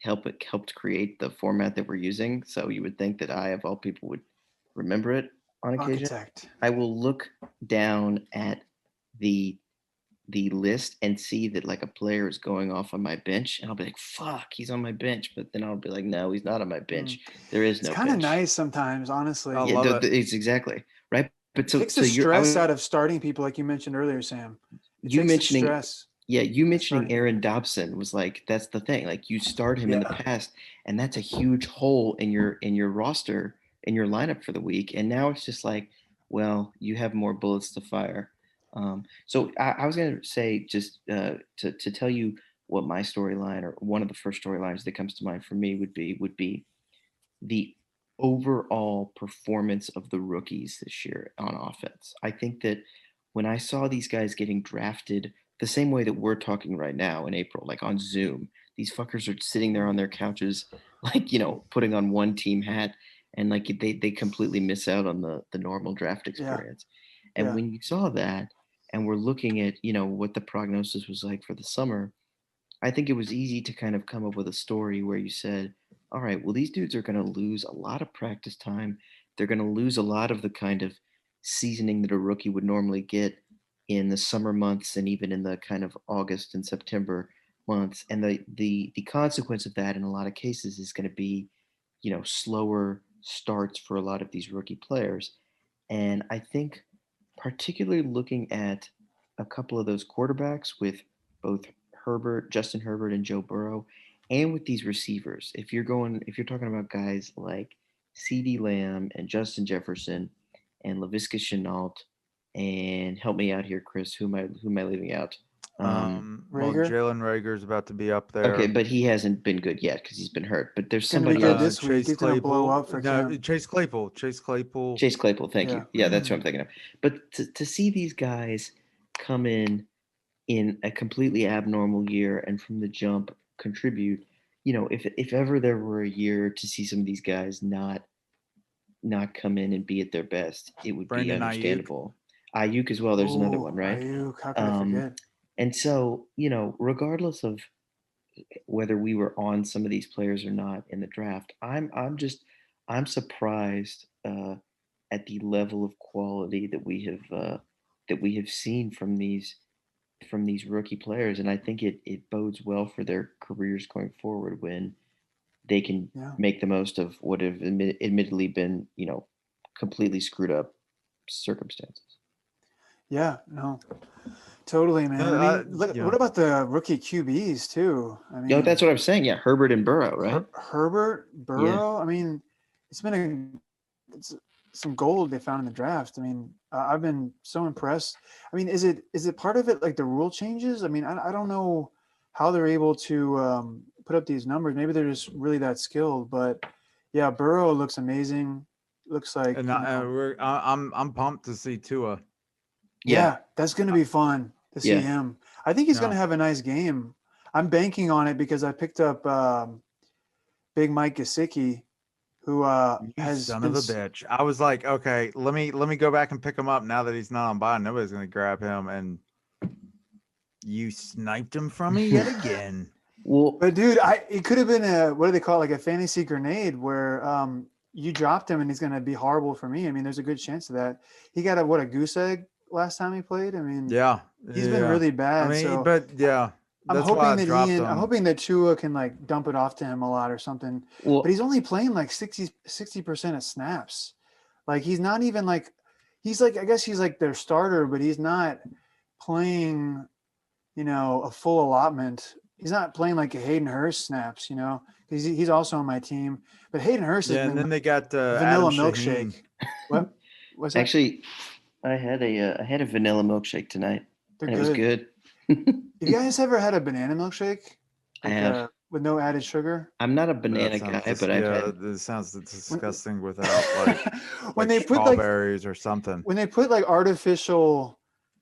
[SPEAKER 2] helped create the format that we're using, so you would think that I, of all people, would remember it on occasion.
[SPEAKER 3] Architect.
[SPEAKER 2] I will look down at the list and see that like a player is going off on my bench, and I'll be like, "Fuck, he's on my bench," but then I'll be like, "No, he's not on my bench. There is no."
[SPEAKER 3] It's kind of nice sometimes, honestly.
[SPEAKER 4] I love it.
[SPEAKER 2] It's exactly right. But
[SPEAKER 3] it takes the stress out of starting people, like you mentioned earlier, Sam.
[SPEAKER 2] You mentioning
[SPEAKER 3] stress.
[SPEAKER 2] Yeah, you mentioning Aaron Dobson was like, that's the thing. Like you start him in the past, and that's a huge hole in your roster, in your lineup for the week. And now it's just like, well, you have more bullets to fire. So I was gonna say just to tell you what my storyline, or one of the first storylines that comes to mind for me would be the overall performance of the rookies this year on offense. I think that when I saw these guys getting drafted the same way that we're talking right now in April, like on Zoom, these fuckers are sitting there on their couches, like, putting on one team hat, and like they completely miss out on the normal draft experience. And when you saw that, and we're looking at, what the prognosis was like for the summer, I think it was easy to kind of come up with a story where you said, all right, well, these dudes are going to lose a lot of practice time. They're going to lose a lot of the kind of seasoning that a rookie would normally get in the summer months and even in the kind of August and September months. And the consequence of that in a lot of cases is going to be, slower starts for a lot of these rookie players. And I think particularly looking at a couple of those quarterbacks with both Justin Herbert and Joe Burrow, and with these receivers, if you're talking about guys like CeeDee Lamb and Justin Jefferson and Laviska Shenault, and help me out here, Chris, who am I leaving out?
[SPEAKER 4] Well, Jalen Rager's about to be up there.
[SPEAKER 2] Okay, but he hasn't been good yet because he's been hurt. But there's
[SPEAKER 3] somebody
[SPEAKER 2] somebody
[SPEAKER 3] good this week. He's going to blow up for
[SPEAKER 4] Chase Claypool. Chase Claypool.
[SPEAKER 2] Thank you. Yeah, that's what I'm thinking of. But to see these guys come in a completely abnormal year and from the jump contribute, if ever there were a year to see some of these guys not come in and be at their best, it would be understandable. Ayuk as well. There's another one, right?
[SPEAKER 3] Ayuk, how can I forget?
[SPEAKER 2] And so, regardless of whether we were on some of these players or not in the draft, I'm surprised at the level of quality that we have seen from these rookie players, and I think it bodes well for their careers going forward when they can make the most of what have admittedly been, completely screwed up circumstances.
[SPEAKER 3] Yeah, no, Totally, man. I mean,
[SPEAKER 4] Yeah.
[SPEAKER 3] what about the rookie QBs too? I
[SPEAKER 2] Yo,
[SPEAKER 3] mean,
[SPEAKER 2] that's what I'm saying. Yeah, Herbert and Burrow, right?
[SPEAKER 3] Herbert,
[SPEAKER 2] Yeah.
[SPEAKER 3] Burrow. I mean, it's some gold they found in the draft. I mean, I've been so impressed. I mean, is it part of it like the rule changes? I mean, I don't know how they're able to put up these numbers. Maybe they're just really that skilled. But yeah, Burrow looks amazing. Looks like
[SPEAKER 4] And I'm pumped to see Tua.
[SPEAKER 3] yeah, that's gonna be fun to see
[SPEAKER 2] Yeah.
[SPEAKER 3] him. I think he's
[SPEAKER 4] Yeah.
[SPEAKER 3] gonna have a nice game. I'm banking on it because I picked up Big Mike Gesicki, who
[SPEAKER 4] You
[SPEAKER 3] has
[SPEAKER 4] son
[SPEAKER 3] been
[SPEAKER 4] of a bitch. I was like, okay, let me go back and pick him up now that he's not on bye. Nobody's gonna grab him, and you sniped him from me yet again.
[SPEAKER 2] Well,
[SPEAKER 3] But dude, it could have been a what do they call it, like a fantasy grenade where you dropped him and he's gonna be horrible for me. I mean, there's a good chance of that. He got a goose egg last time he played. I mean,
[SPEAKER 4] Yeah,
[SPEAKER 3] he's been
[SPEAKER 4] yeah.
[SPEAKER 3] really
[SPEAKER 4] I
[SPEAKER 3] bad.
[SPEAKER 4] mean,
[SPEAKER 3] So
[SPEAKER 4] but yeah,
[SPEAKER 3] I'm
[SPEAKER 4] that's why
[SPEAKER 3] hoping
[SPEAKER 4] I
[SPEAKER 3] that
[SPEAKER 4] dropped
[SPEAKER 3] I'm
[SPEAKER 4] him.
[SPEAKER 3] hoping that Tua can like dump it off to him a lot or something.
[SPEAKER 2] well,
[SPEAKER 3] But he's only playing like 60% of snaps. Like he's not even like he's like I guess he's like their starter, but he's not playing, a full allotment. He's not playing like a Hayden Hurst snaps, he's also on my team. But Hayden Hurst has
[SPEAKER 4] Yeah, and
[SPEAKER 3] been
[SPEAKER 4] then they got
[SPEAKER 3] vanilla
[SPEAKER 4] Adam Shaheen.
[SPEAKER 3] milkshake. What? What's that?
[SPEAKER 2] actually, I had a vanilla milkshake tonight,
[SPEAKER 3] They're
[SPEAKER 2] and it was good.
[SPEAKER 3] Have you guys ever had a banana milkshake?
[SPEAKER 2] I have.
[SPEAKER 3] With no added sugar?
[SPEAKER 2] I'm not a
[SPEAKER 4] That
[SPEAKER 2] banana
[SPEAKER 4] sounds
[SPEAKER 2] guy, but I've had.
[SPEAKER 4] it sounds
[SPEAKER 3] When,
[SPEAKER 4] disgusting without like
[SPEAKER 3] when
[SPEAKER 4] like
[SPEAKER 3] they put like
[SPEAKER 4] strawberries or something.
[SPEAKER 3] when they put like artificial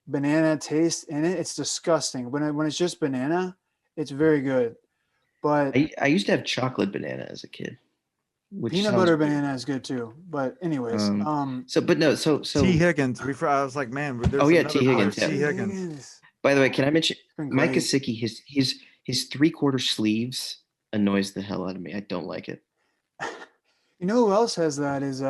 [SPEAKER 3] banana taste in it, it's disgusting. When it's just banana, it's very good. But
[SPEAKER 2] I used to have chocolate banana as a kid, which
[SPEAKER 3] peanut
[SPEAKER 2] sounds
[SPEAKER 3] butter
[SPEAKER 2] weird.
[SPEAKER 3] banana is good too. But anyways,
[SPEAKER 2] So, but no, so
[SPEAKER 4] T Higgins. Before I was like, man, there's
[SPEAKER 2] Oh, yeah,
[SPEAKER 4] another
[SPEAKER 2] T.
[SPEAKER 4] player,
[SPEAKER 2] Higgins, yeah.
[SPEAKER 4] T Higgins.
[SPEAKER 2] by the way, can I mention
[SPEAKER 3] It's been
[SPEAKER 2] Mike
[SPEAKER 3] great.
[SPEAKER 2] Gesicki? His 3/4 sleeves annoys the hell out of me. I don't like it.
[SPEAKER 3] You know who else has that is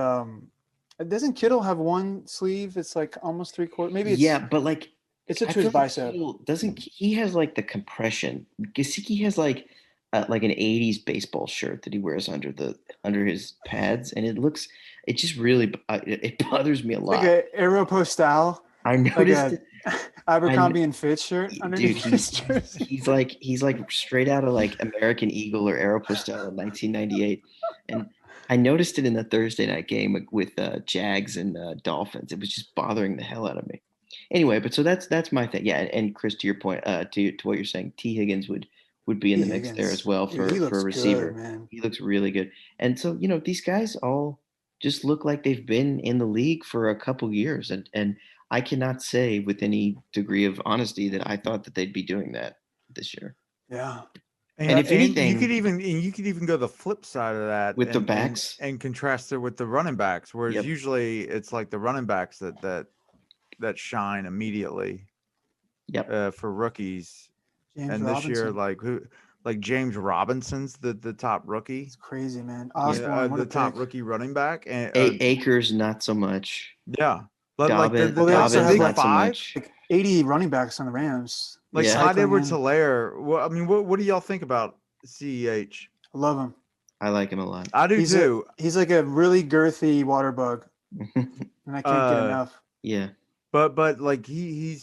[SPEAKER 3] doesn't Kittle have one sleeve? It's like almost 3/4. Maybe it's
[SPEAKER 2] Yeah, but like
[SPEAKER 3] it's a
[SPEAKER 2] I
[SPEAKER 3] to his
[SPEAKER 2] feel like
[SPEAKER 3] bicep.
[SPEAKER 2] Kittle doesn't he has like the compression. Gesicki has like an '80s baseball shirt that he wears under his pads, and it just really it bothers me a
[SPEAKER 3] It's
[SPEAKER 2] lot.
[SPEAKER 3] like a Aeropostale,
[SPEAKER 2] I
[SPEAKER 3] like
[SPEAKER 2] noticed
[SPEAKER 3] a Abercrombie and Fitch shirt
[SPEAKER 2] dude,
[SPEAKER 3] underneath his jersey.
[SPEAKER 2] he's like straight out of like American Eagle or Aeropostale in 1998, and I noticed it in the Thursday night game with Jags and Dolphins. It was just bothering the hell out of me. Anyway, but so that's my thing. Yeah, and Chris, to your point, to what you're saying, T Higgins would be in the mix there as well
[SPEAKER 3] Dude, he
[SPEAKER 2] for
[SPEAKER 3] looks
[SPEAKER 2] a receiver.
[SPEAKER 3] good, man.
[SPEAKER 2] He looks really good, and so these guys all just look like they've been in the league for a couple years, and I cannot say with any degree of honesty that I thought that they'd be doing that this year.
[SPEAKER 3] Yeah.
[SPEAKER 2] And if anything,
[SPEAKER 4] you could even go the flip side of that
[SPEAKER 2] with the backs,
[SPEAKER 4] and contrast it with the running backs, whereas
[SPEAKER 2] Yep.
[SPEAKER 4] usually it's like the running backs that shine immediately
[SPEAKER 2] yep,
[SPEAKER 4] for rookies.
[SPEAKER 3] James
[SPEAKER 4] And
[SPEAKER 3] Robinson.
[SPEAKER 4] this year, like James Robinson's the top rookie.
[SPEAKER 3] It's crazy, man.
[SPEAKER 4] Yeah,
[SPEAKER 3] Osborne, what
[SPEAKER 4] the
[SPEAKER 3] a
[SPEAKER 4] top
[SPEAKER 3] pick.
[SPEAKER 4] rookie running back, and
[SPEAKER 2] Akers not so much.
[SPEAKER 4] yeah, but like
[SPEAKER 2] Dobbins,
[SPEAKER 3] Well, they also have
[SPEAKER 4] big
[SPEAKER 2] not so
[SPEAKER 4] five,
[SPEAKER 2] much.
[SPEAKER 3] Like 80 running backs on the Rams.
[SPEAKER 4] like
[SPEAKER 2] Yeah.
[SPEAKER 4] Clyde
[SPEAKER 3] Cycling
[SPEAKER 4] Edwards
[SPEAKER 3] in.
[SPEAKER 4] Hilaire. Well, I mean, what do y'all think about CEH?
[SPEAKER 3] I love him.
[SPEAKER 2] I like him a lot.
[SPEAKER 4] I do too.
[SPEAKER 3] He's like a really girthy water bug, and I can't get enough.
[SPEAKER 2] Yeah.
[SPEAKER 4] But like he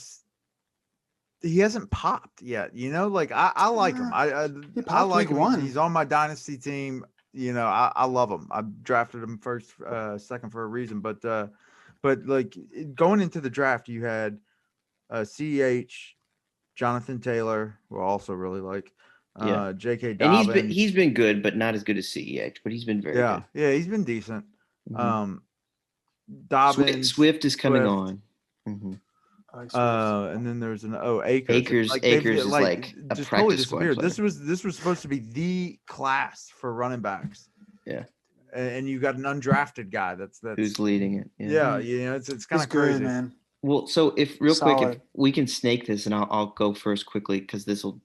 [SPEAKER 4] hasn't popped yet, like I like him.
[SPEAKER 3] He
[SPEAKER 4] I
[SPEAKER 3] popped
[SPEAKER 4] like
[SPEAKER 3] week
[SPEAKER 4] him.
[SPEAKER 3] 1.
[SPEAKER 4] He's on my dynasty team. I love him. I drafted him first, second for a reason. But like going into the draft, you had CEH, Jonathan Taylor, who I also really like,
[SPEAKER 2] Yeah.
[SPEAKER 4] J.K.
[SPEAKER 2] And
[SPEAKER 4] Dobbins.
[SPEAKER 2] he's been good, but not as good as CEH. But he's been very good.
[SPEAKER 4] Yeah, he's been decent.
[SPEAKER 2] Mhm.
[SPEAKER 4] Dobbins,
[SPEAKER 2] Swift is coming
[SPEAKER 4] Swift.
[SPEAKER 2] on. hmm
[SPEAKER 3] I like Swift.
[SPEAKER 4] And then there's Akers.
[SPEAKER 2] Akers is like a
[SPEAKER 4] just totally
[SPEAKER 2] practice squad
[SPEAKER 4] disappeared.
[SPEAKER 2] player.
[SPEAKER 4] This was supposed to be the class for running backs.
[SPEAKER 2] Yeah.
[SPEAKER 4] And you got an undrafted guy that's
[SPEAKER 2] Who's leading it?
[SPEAKER 4] yeah, it's kind
[SPEAKER 3] He's
[SPEAKER 4] of crazy.
[SPEAKER 3] good, man.
[SPEAKER 2] Well, so if
[SPEAKER 3] Solid.
[SPEAKER 2] we can snake this, and I'll go first quickly because this will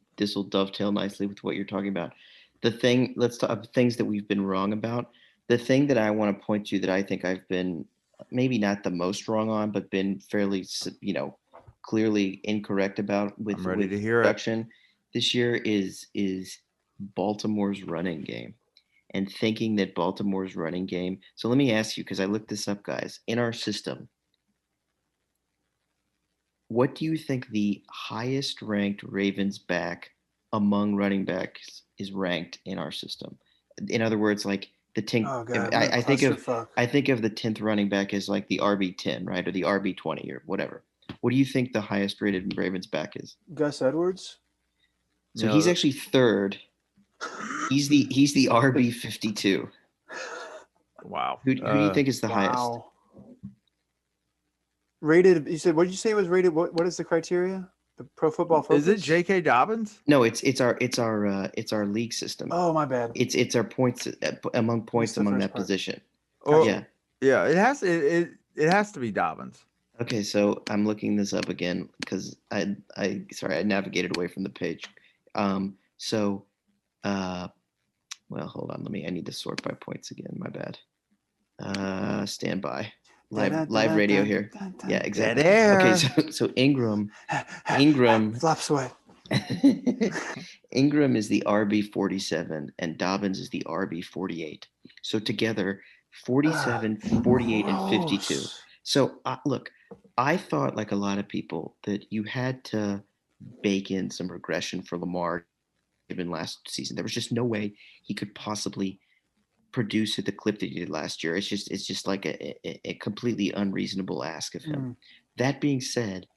[SPEAKER 2] dovetail nicely with what you're talking about. Let's talk of things that we've been wrong about. The thing that I want to point to that I think I've been maybe not the most wrong on, but been fairly clearly incorrect about with
[SPEAKER 4] I'm ready to hear it.
[SPEAKER 2] production this year is Baltimore's running game. And thinking that Baltimore's running game. So let me ask you, because I looked this up, guys. In our system, what do you think the highest ranked Ravens back among running backs is ranked in our system? In other words, like the 10,
[SPEAKER 3] Oh god,
[SPEAKER 2] I,
[SPEAKER 3] what a
[SPEAKER 2] I think of
[SPEAKER 3] clusterfuck.
[SPEAKER 2] I think of the 10th running back as like the RB10, right? Or the RB20 or whatever. What do you think the highest rated Ravens back is?
[SPEAKER 3] Gus Edwards.
[SPEAKER 2] So he's actually third. He's the RB52.
[SPEAKER 4] Wow.
[SPEAKER 2] Who do you think is the highest?
[SPEAKER 3] Wow. Rated. You said what did you say was rated? What is the criteria? The Pro Football Focus.
[SPEAKER 4] Is it J.K. Dobbins?
[SPEAKER 2] No, it's our league system.
[SPEAKER 3] Oh my bad.
[SPEAKER 2] It's our points among points
[SPEAKER 3] the
[SPEAKER 2] among
[SPEAKER 3] first
[SPEAKER 2] that
[SPEAKER 3] part.
[SPEAKER 2] position.
[SPEAKER 4] Or,
[SPEAKER 2] Yeah.
[SPEAKER 4] Yeah, it has to be Dobbins.
[SPEAKER 2] Okay, so I'm looking this up again because I navigated away from the page. So well, hold on, I need to sort by points again. My bad. Stand by. Live radio here. Yeah, exactly.
[SPEAKER 4] Dead air.
[SPEAKER 2] Okay, so Ingram
[SPEAKER 3] Flop sweat.
[SPEAKER 2] Ingram is the RB47 and Dobbins is the RB48. So together 47, 48, and 52.
[SPEAKER 3] Gross.
[SPEAKER 2] So look, I thought like a lot of people that you had to bake in some regression for Lamar given last season. There was just no way he could possibly produce at the clip that he did last year. It's just like a completely unreasonable ask of him. That being said,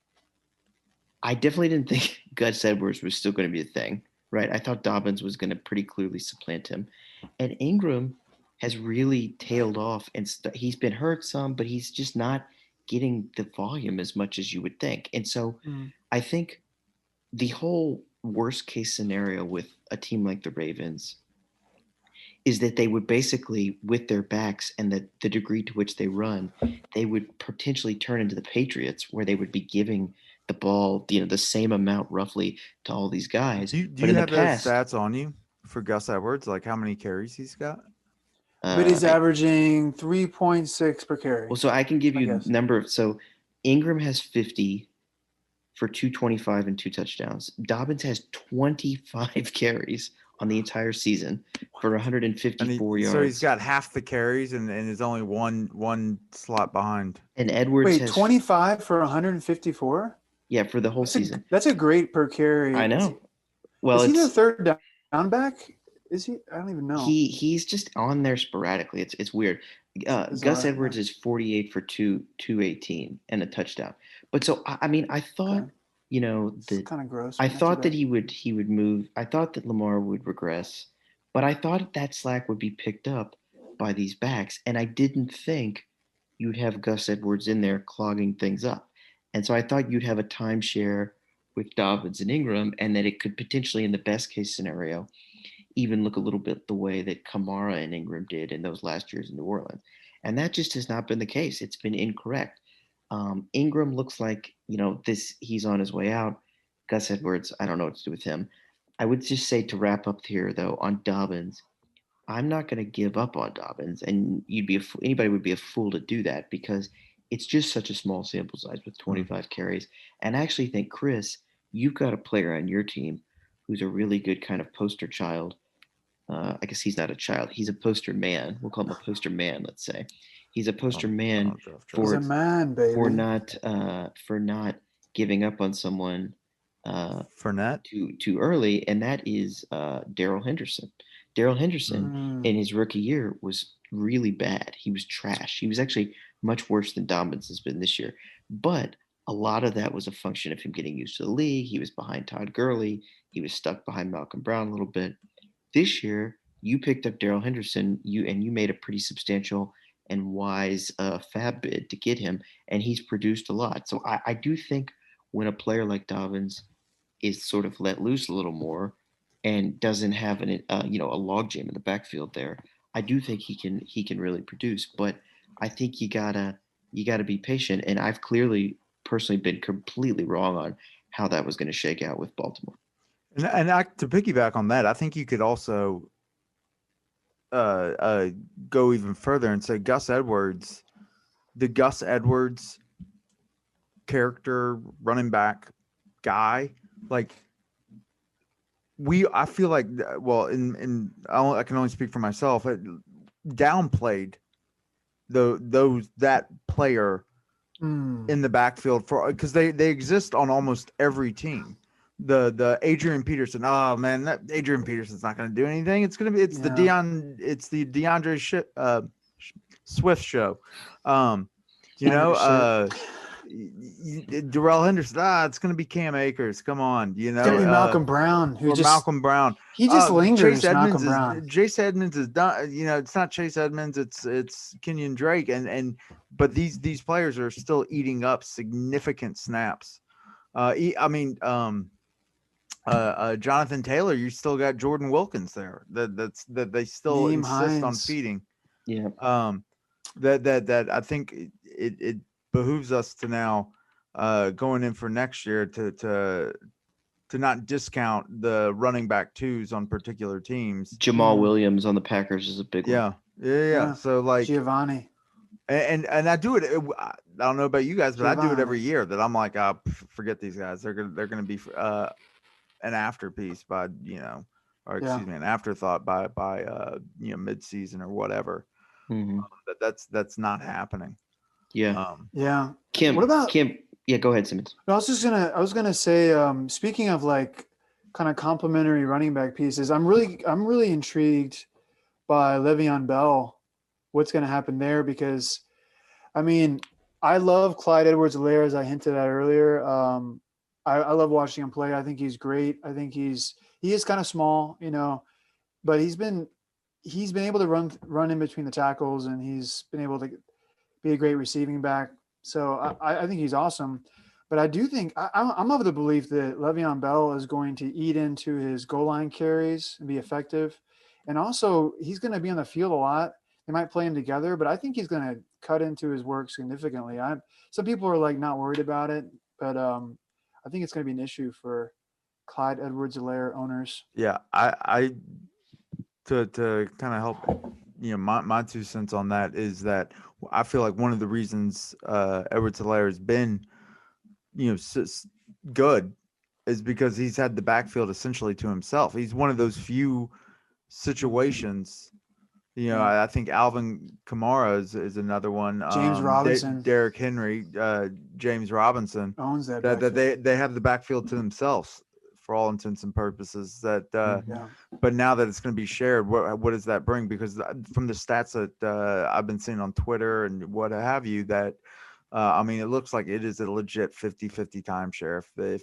[SPEAKER 2] I definitely didn't think Gus Edwards was still going to be a thing, right? I thought Dobbins was going to pretty clearly supplant him. And Ingram has really tailed off, and he's been hurt some, but he's just not getting the volume as much as you would think. And so I think the whole worst case scenario with a team like the Ravens is that they would basically, with their backs and the degree to which they run, they would potentially turn into the Patriots, where they would be giving the ball, the same amount roughly to all these guys.
[SPEAKER 4] Do you have those stats on you for Gus Edwards? Like how many carries he's got?
[SPEAKER 3] But he's averaging 3.6 per carry.
[SPEAKER 2] Well, so I can give you number. So Ingram has 50 for 225 and 2 touchdowns. Dobbins has 25 carries on the entire season for 154 yards.
[SPEAKER 4] So he's got half the carries and is only one slot behind.
[SPEAKER 2] And Edwards has
[SPEAKER 3] 25 for 154?
[SPEAKER 2] Yeah, for the whole season.
[SPEAKER 3] That's a great per carry.
[SPEAKER 2] I know. Well,
[SPEAKER 3] is he the third down back? Is he? I don't even know.
[SPEAKER 2] He's just on there sporadically. It's weird. Gus Edwards is 48 for 218 and a touchdown. But so I thought that
[SPEAKER 3] kind of gross.
[SPEAKER 2] I thought that he would move. I thought that Lamar would regress, but I thought that slack would be picked up by these backs, and I didn't think you'd have Gus Edwards in there clogging things up. And so I thought you'd have a timeshare with Dobbins and Ingram, and that it could potentially, in the best case scenario, even look a little bit the way that Kamara and Ingram did in those last years in New Orleans. And that just has not been the case. It's been incorrect. Ingram looks like, he's on his way out. Gus Edwards, I don't know what to do with him. I would just say, to wrap up here, though, on Dobbins, I'm not going to give up on Dobbins, and anybody would be a fool to do that, because it's just such a small sample size with 25 carries. And I actually think, Chris, you've got a player on your team who's a really good kind of poster child. I guess he's not a child. He's a poster man. We'll call him a poster man, let's say. He's a poster man for not giving up on someone
[SPEAKER 4] Fournette
[SPEAKER 2] too early, and that is Darrell Henderson. Darrell Henderson in his rookie year was really bad. He was trash. He was actually much worse than Dobbins has been this year. But a lot of that was a function of him getting used to the league. He was behind Todd Gurley. He was stuck behind Malcolm Brown a little bit. This year, you picked up Darrell Henderson, you made a pretty substantial and wise fab bid to get him, and he's produced a lot. So I do think when a player like Dobbins is sort of let loose a little more and doesn't have a logjam in the backfield there, I do think he can really produce. But I think you gotta be patient, and I've clearly personally been completely wrong on how that was going to shake out with Baltimore.
[SPEAKER 4] And to piggyback on that, I think you could also go even further and say Gus Edwards, the Gus Edwards character, running back guy, like I feel like, well, I can only speak for myself, it downplayed that player in the backfield because they exist on almost every team. The Adrian Peterson. Oh man, that Adrian Peterson's not going to do anything. It's the DeAndre Swift show. Darrell Henderson. It's going to be Cam Akers. Come on,
[SPEAKER 3] It's gonna be Malcolm Brown,
[SPEAKER 4] or Malcolm Brown.
[SPEAKER 3] He just lingers.
[SPEAKER 4] Chase Edmonds
[SPEAKER 3] Malcolm Brown.
[SPEAKER 4] Chase Edmonds is done. It's not Chase Edmonds. It's Kenyon Drake, but these players are still eating up significant snaps. Jonathan Taylor. You still got Jordan Wilkins there. That they still insist on feeding.
[SPEAKER 2] Yeah.
[SPEAKER 4] That I think it behooves us to now going in for next year to not discount the running back twos on particular teams.
[SPEAKER 2] Jamal Williams on the Packers is a big one.
[SPEAKER 4] Yeah. So like
[SPEAKER 3] Giovanni.
[SPEAKER 4] And I do it. I don't know about you guys, but I do it every year. That I'm like, forget these guys. They're gonna be an afterpiece by an afterthought by midseason or whatever.
[SPEAKER 2] Mm-hmm.
[SPEAKER 4] That's not happening.
[SPEAKER 2] Yeah.
[SPEAKER 3] Kim. What about
[SPEAKER 2] Kim? Yeah, go ahead, Simmons.
[SPEAKER 3] I was gonna say, speaking of like kind of complementary running back pieces, I'm really intrigued by Le'Veon Bell. What's going to happen there? Because, I mean, I love Clyde Edwards-Helaire, as I hinted at earlier. I love watching him play. I think he's great. I think he is kind of small, but he's been able to run in between the tackles, and he's been able to be a great receiving back. So I think he's awesome. But I do think I'm of the belief that Le'Veon Bell is going to eat into his goal line carries and be effective. And also, he's going to be on the field a lot. They might play him together, but I think he's going to cut into his work significantly. Some people are like not worried about it, but I think it's going to be an issue for Clyde Edwards-Helaire owners.
[SPEAKER 4] Yeah, I to kind of help, my 2 cents on that is that I feel like one of the reasons Edwards-Helaire has been, good is because he's had the backfield essentially to himself. He's one of those few situations. I think Alvin Kamara is another one.
[SPEAKER 3] James Robinson,
[SPEAKER 4] Derrick Henry, James Robinson
[SPEAKER 3] owns that
[SPEAKER 4] they have the backfield to themselves for all intents and purposes. But now that it's going to be shared, what does that bring? Because from the stats that I've been seeing on Twitter and what have you, that it looks like it is a legit 50-50 timeshare. If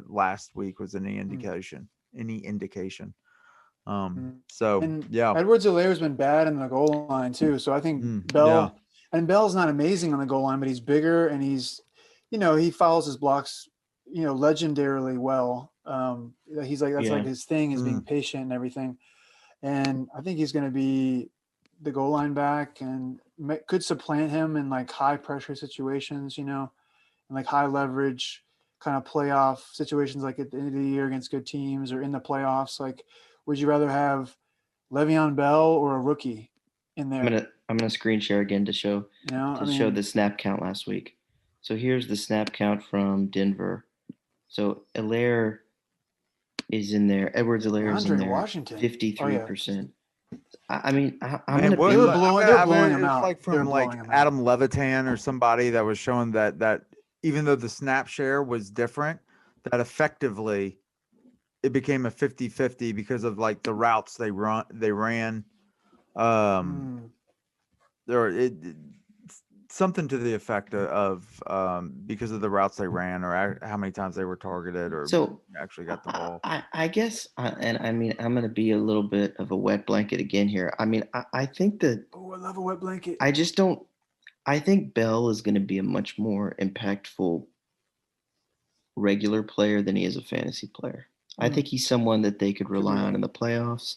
[SPEAKER 4] last week was any indication.
[SPEAKER 3] Edwards-Helaire has been bad in the goal line too. So I think Bell's not amazing on the goal line, but he's bigger and he's, he follows his blocks, legendarily well. He's like, that's like his thing is being patient and everything. And I think he's going to be the goal line back and could supplant him in like high pressure situations, and like high leverage kind of playoff situations, like at the end of the year against good teams or in the playoffs. Like, would you rather have Le'Veon Bell or a rookie in there?
[SPEAKER 2] I'm gonna screen share again to show show the snap count last week. So here's the snap count from Denver. So Helaire is in there. Edwards-Helaire is in there.
[SPEAKER 3] Washington,
[SPEAKER 2] 53%. I'm
[SPEAKER 3] they're blowing him out.
[SPEAKER 4] Like from Adam Levitan or somebody that was showing that even though the snap share was different, that effectively it became a 50-50 because of like the routes they ran. Something to the effect of because of the routes they ran or how many times they were targeted or actually got the ball.
[SPEAKER 2] I guess, I'm going to be a little bit of a wet blanket again here. I think that.
[SPEAKER 3] Oh, I love a wet blanket.
[SPEAKER 2] I think Bell is going to be a much more impactful regular player than he is a fantasy player. I think he's someone that they could rely on in the playoffs.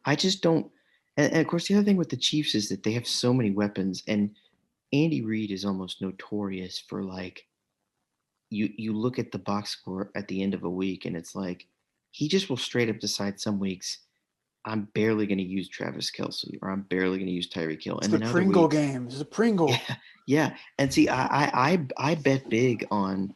[SPEAKER 2] I just don't. And of course, the other thing with the Chiefs is that they have so many weapons, and Andy Reid is almost notorious for like, you look at the box score at the end of a week, and it's like he just will straight up decide some weeks, I'm barely going to use Travis Kelce or I'm barely going to use Tyreek Hill.
[SPEAKER 3] And then the Pringle game. It's a Pringle.
[SPEAKER 2] Yeah. And see, I bet big on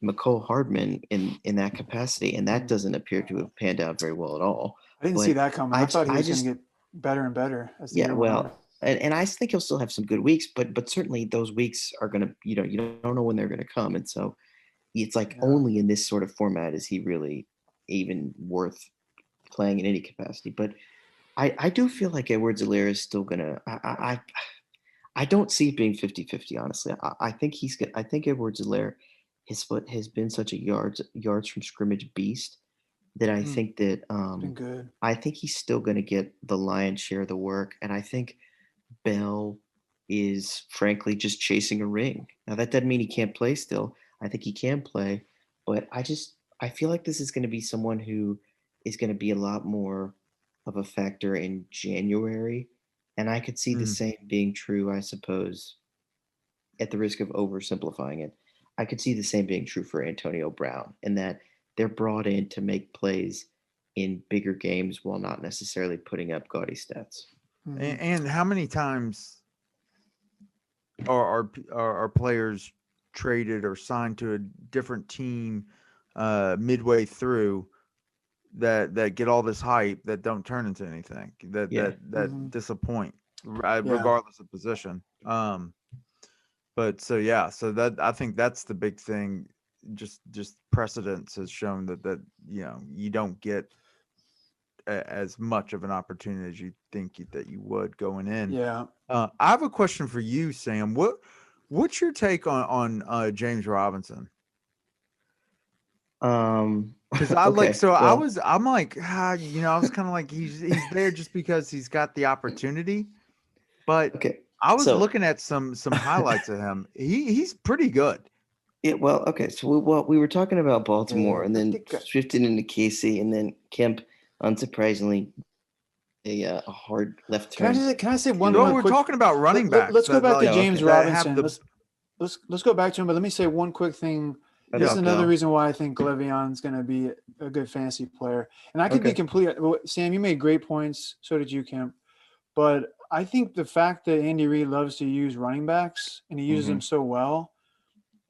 [SPEAKER 2] McCole Hardman in that capacity, and that doesn't appear to have panned out very well at all.
[SPEAKER 3] I didn't see that coming. I thought he was going to get better and better as the year went on.
[SPEAKER 2] and I think he'll still have some good weeks, but certainly those weeks are gonna, you don't know when they're gonna come, and so it's like
[SPEAKER 3] Yeah.
[SPEAKER 2] only in this sort of format is he really even worth playing in any capacity. But I do feel like Edwards-Helaire is still gonna. I don't see it being 50-50, honestly. I think I think Edwards-Helaire has been such a yards from scrimmage beast that I
[SPEAKER 3] Mm,
[SPEAKER 2] think that
[SPEAKER 3] it's been good.
[SPEAKER 2] I think he's still going to get the lion's share of the work, and I think Bell is frankly just chasing a ring. Now that doesn't mean he can't play still. I think he can play, but I feel like this is going to be someone who is going to be a lot more of a factor in January, and I could see the
[SPEAKER 4] Mm.
[SPEAKER 2] same being true, I suppose, at the risk of oversimplifying it. I could see the same being true for Antonio Brown, in that they're brought in to make plays in bigger games while not necessarily putting up gaudy stats.
[SPEAKER 3] Mhm.
[SPEAKER 4] And how many times are players traded or signed to a different team midway through that get all this hype that don't turn into anything that
[SPEAKER 2] Yeah.
[SPEAKER 3] Mhm.
[SPEAKER 4] disappoint
[SPEAKER 3] Yeah.
[SPEAKER 4] regardless of position. But so yeah, so that I think that's the big thing. Just precedence has shown that you don't get as much of an opportunity as you think that you would going in.
[SPEAKER 3] Yeah.
[SPEAKER 4] I have a question for you, Sam. What's your take on James Robinson? Because I like,
[SPEAKER 2] Okay.
[SPEAKER 4] so
[SPEAKER 2] Well,
[SPEAKER 4] I'm like, I was kind of like, he's there just because he's got the opportunity. But
[SPEAKER 2] okay.
[SPEAKER 4] I was
[SPEAKER 2] So,
[SPEAKER 4] looking at some highlights of him. He's pretty good.
[SPEAKER 2] yeah, well, okay. So we were talking about Baltimore and then
[SPEAKER 3] Pretty good.
[SPEAKER 2] shifting into Casey and then Kemp, unsurprisingly, a hard left turn.
[SPEAKER 3] Can I say one
[SPEAKER 4] Well,
[SPEAKER 3] one
[SPEAKER 2] To,
[SPEAKER 4] we're
[SPEAKER 3] quick?
[SPEAKER 4] talking about running backs
[SPEAKER 3] Let's go
[SPEAKER 4] that
[SPEAKER 3] back to
[SPEAKER 4] like
[SPEAKER 2] no,
[SPEAKER 3] James
[SPEAKER 2] okay.
[SPEAKER 4] that have
[SPEAKER 3] Robinson.
[SPEAKER 4] the
[SPEAKER 3] Let's go back to him. But let me say one quick thing. This
[SPEAKER 2] Okay.
[SPEAKER 3] is
[SPEAKER 4] yeah.
[SPEAKER 3] another
[SPEAKER 2] Go.
[SPEAKER 3] reason why I think Le'Veon's going to be a good fantasy player. And I could be
[SPEAKER 2] Okay.
[SPEAKER 3] complete. Well, Sam, you made great points. So did you, Kemp. But I think the fact that Andy Reid loves to use running backs and he uses
[SPEAKER 2] Mhm.
[SPEAKER 3] them so well,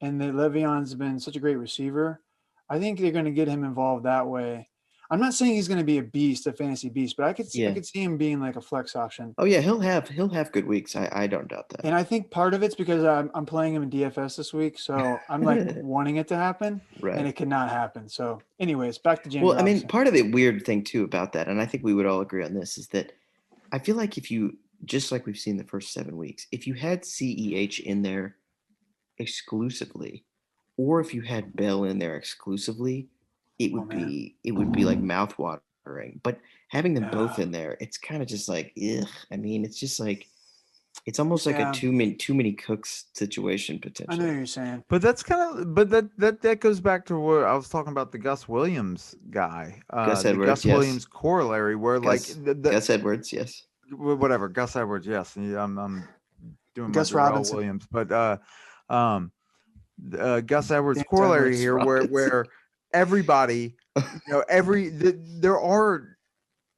[SPEAKER 3] and that Le'Veon's been such a great receiver, I think they're going to get him involved that way. I'm not saying he's going to be a beast, a fantasy beast, but I
[SPEAKER 2] Yeah.
[SPEAKER 3] could see him being like a flex option.
[SPEAKER 2] Oh yeah, he'll have good weeks. I don't doubt that.
[SPEAKER 3] And I think part of it's because I'm playing him in DFS this week, so I'm like wanting it to happen, and
[SPEAKER 2] Right.
[SPEAKER 3] it cannot happen. So, anyways, back to James
[SPEAKER 2] Well, I mean,
[SPEAKER 3] Robinson.
[SPEAKER 2] part of the weird thing too about that, and I think we would all agree on this, is that I feel like if you, just like we've seen the first 7 weeks, if you had CEH in there exclusively, or if you had Bell in there exclusively,
[SPEAKER 3] Oh man,
[SPEAKER 2] it would be like mouth watering. But having them both
[SPEAKER 3] yeah,
[SPEAKER 2] in there, it's kind of just like, ugh. I mean, it's just like it's almost like a
[SPEAKER 3] yeah,
[SPEAKER 2] too many cooks situation
[SPEAKER 3] I know what
[SPEAKER 2] potentially.
[SPEAKER 3] you're saying.
[SPEAKER 4] But that's kind of, but that goes back to where I was talking about the Gus Williams guy,
[SPEAKER 2] Gus
[SPEAKER 4] the
[SPEAKER 2] Edwards,
[SPEAKER 4] Gus
[SPEAKER 2] yes.
[SPEAKER 4] Williams corollary, where like
[SPEAKER 2] Gus Edwards, yes.
[SPEAKER 4] whatever Gus Edwards, yes, yeah, I'm doing my
[SPEAKER 3] Gus
[SPEAKER 4] Darrell
[SPEAKER 3] Robinson,
[SPEAKER 4] Williams, but um, Gus Edwards
[SPEAKER 3] James
[SPEAKER 4] corollary
[SPEAKER 3] Edwards.
[SPEAKER 4] here,
[SPEAKER 2] Robinson.
[SPEAKER 4] where everybody, there are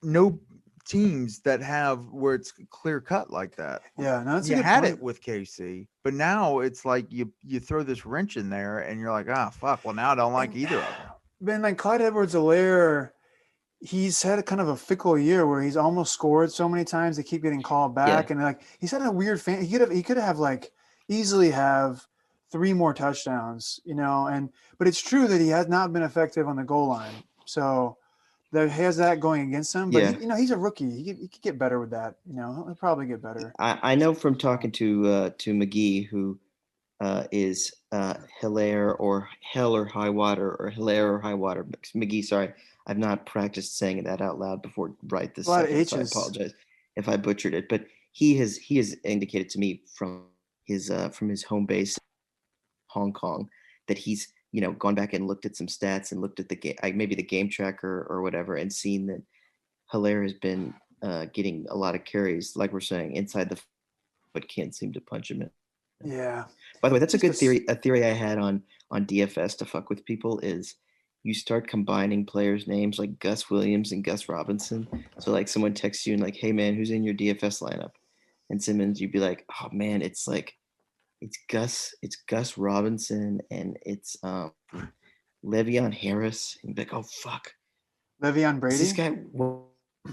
[SPEAKER 4] no teams that have where it's clear cut like that.
[SPEAKER 3] Yeah, no, that's a
[SPEAKER 4] You
[SPEAKER 3] good
[SPEAKER 4] had
[SPEAKER 3] point.
[SPEAKER 4] it with KC, but now it's like you throw this wrench in there and you're like, ah, fuck. Well, now I don't like
[SPEAKER 3] And,
[SPEAKER 4] either of them.
[SPEAKER 3] man, like Clyde Edwards-Helaire, he's had a kind of a fickle year where he's almost scored so many times they keep getting called back,
[SPEAKER 2] Yeah.
[SPEAKER 3] and like he's had a weird fan. He could have like easily have 3 more touchdowns, and but it's true that he has not been effective on the goal line. So there has that going against him. But
[SPEAKER 2] Yeah.
[SPEAKER 3] he's a rookie. He could get better with that. He'll probably get better.
[SPEAKER 2] I know from talking to McGee, who is Hilaire or Hell or High Water or Hilaire or High Water. McGee, sorry, I've not practiced saying that out loud before right this
[SPEAKER 3] A lot of
[SPEAKER 2] second, so I
[SPEAKER 3] H's.
[SPEAKER 2] apologize if I butchered it. But he has indicated to me from his home base, Hong Kong, that he's gone back and looked at some stats and looked at the game, maybe the game tracker or whatever, and seen that Hilaire has been getting a lot of carries, like we're saying, inside the, but can't seem to punch him in.
[SPEAKER 3] Yeah.
[SPEAKER 2] By the way, that's a
[SPEAKER 3] Just
[SPEAKER 2] good theory. A theory I had on DFS to fuck with people is you start combining players' names like Gus Williams and Gus Robinson. So like someone texts you and like, hey man, who's in your DFS lineup? And Simmons, you'd be like, oh man, it's Gus Robinson and it's Le'Veon Harris. And you'd be like, oh fuck,
[SPEAKER 3] Le'Veon
[SPEAKER 2] is this
[SPEAKER 3] Brady.
[SPEAKER 2] guy?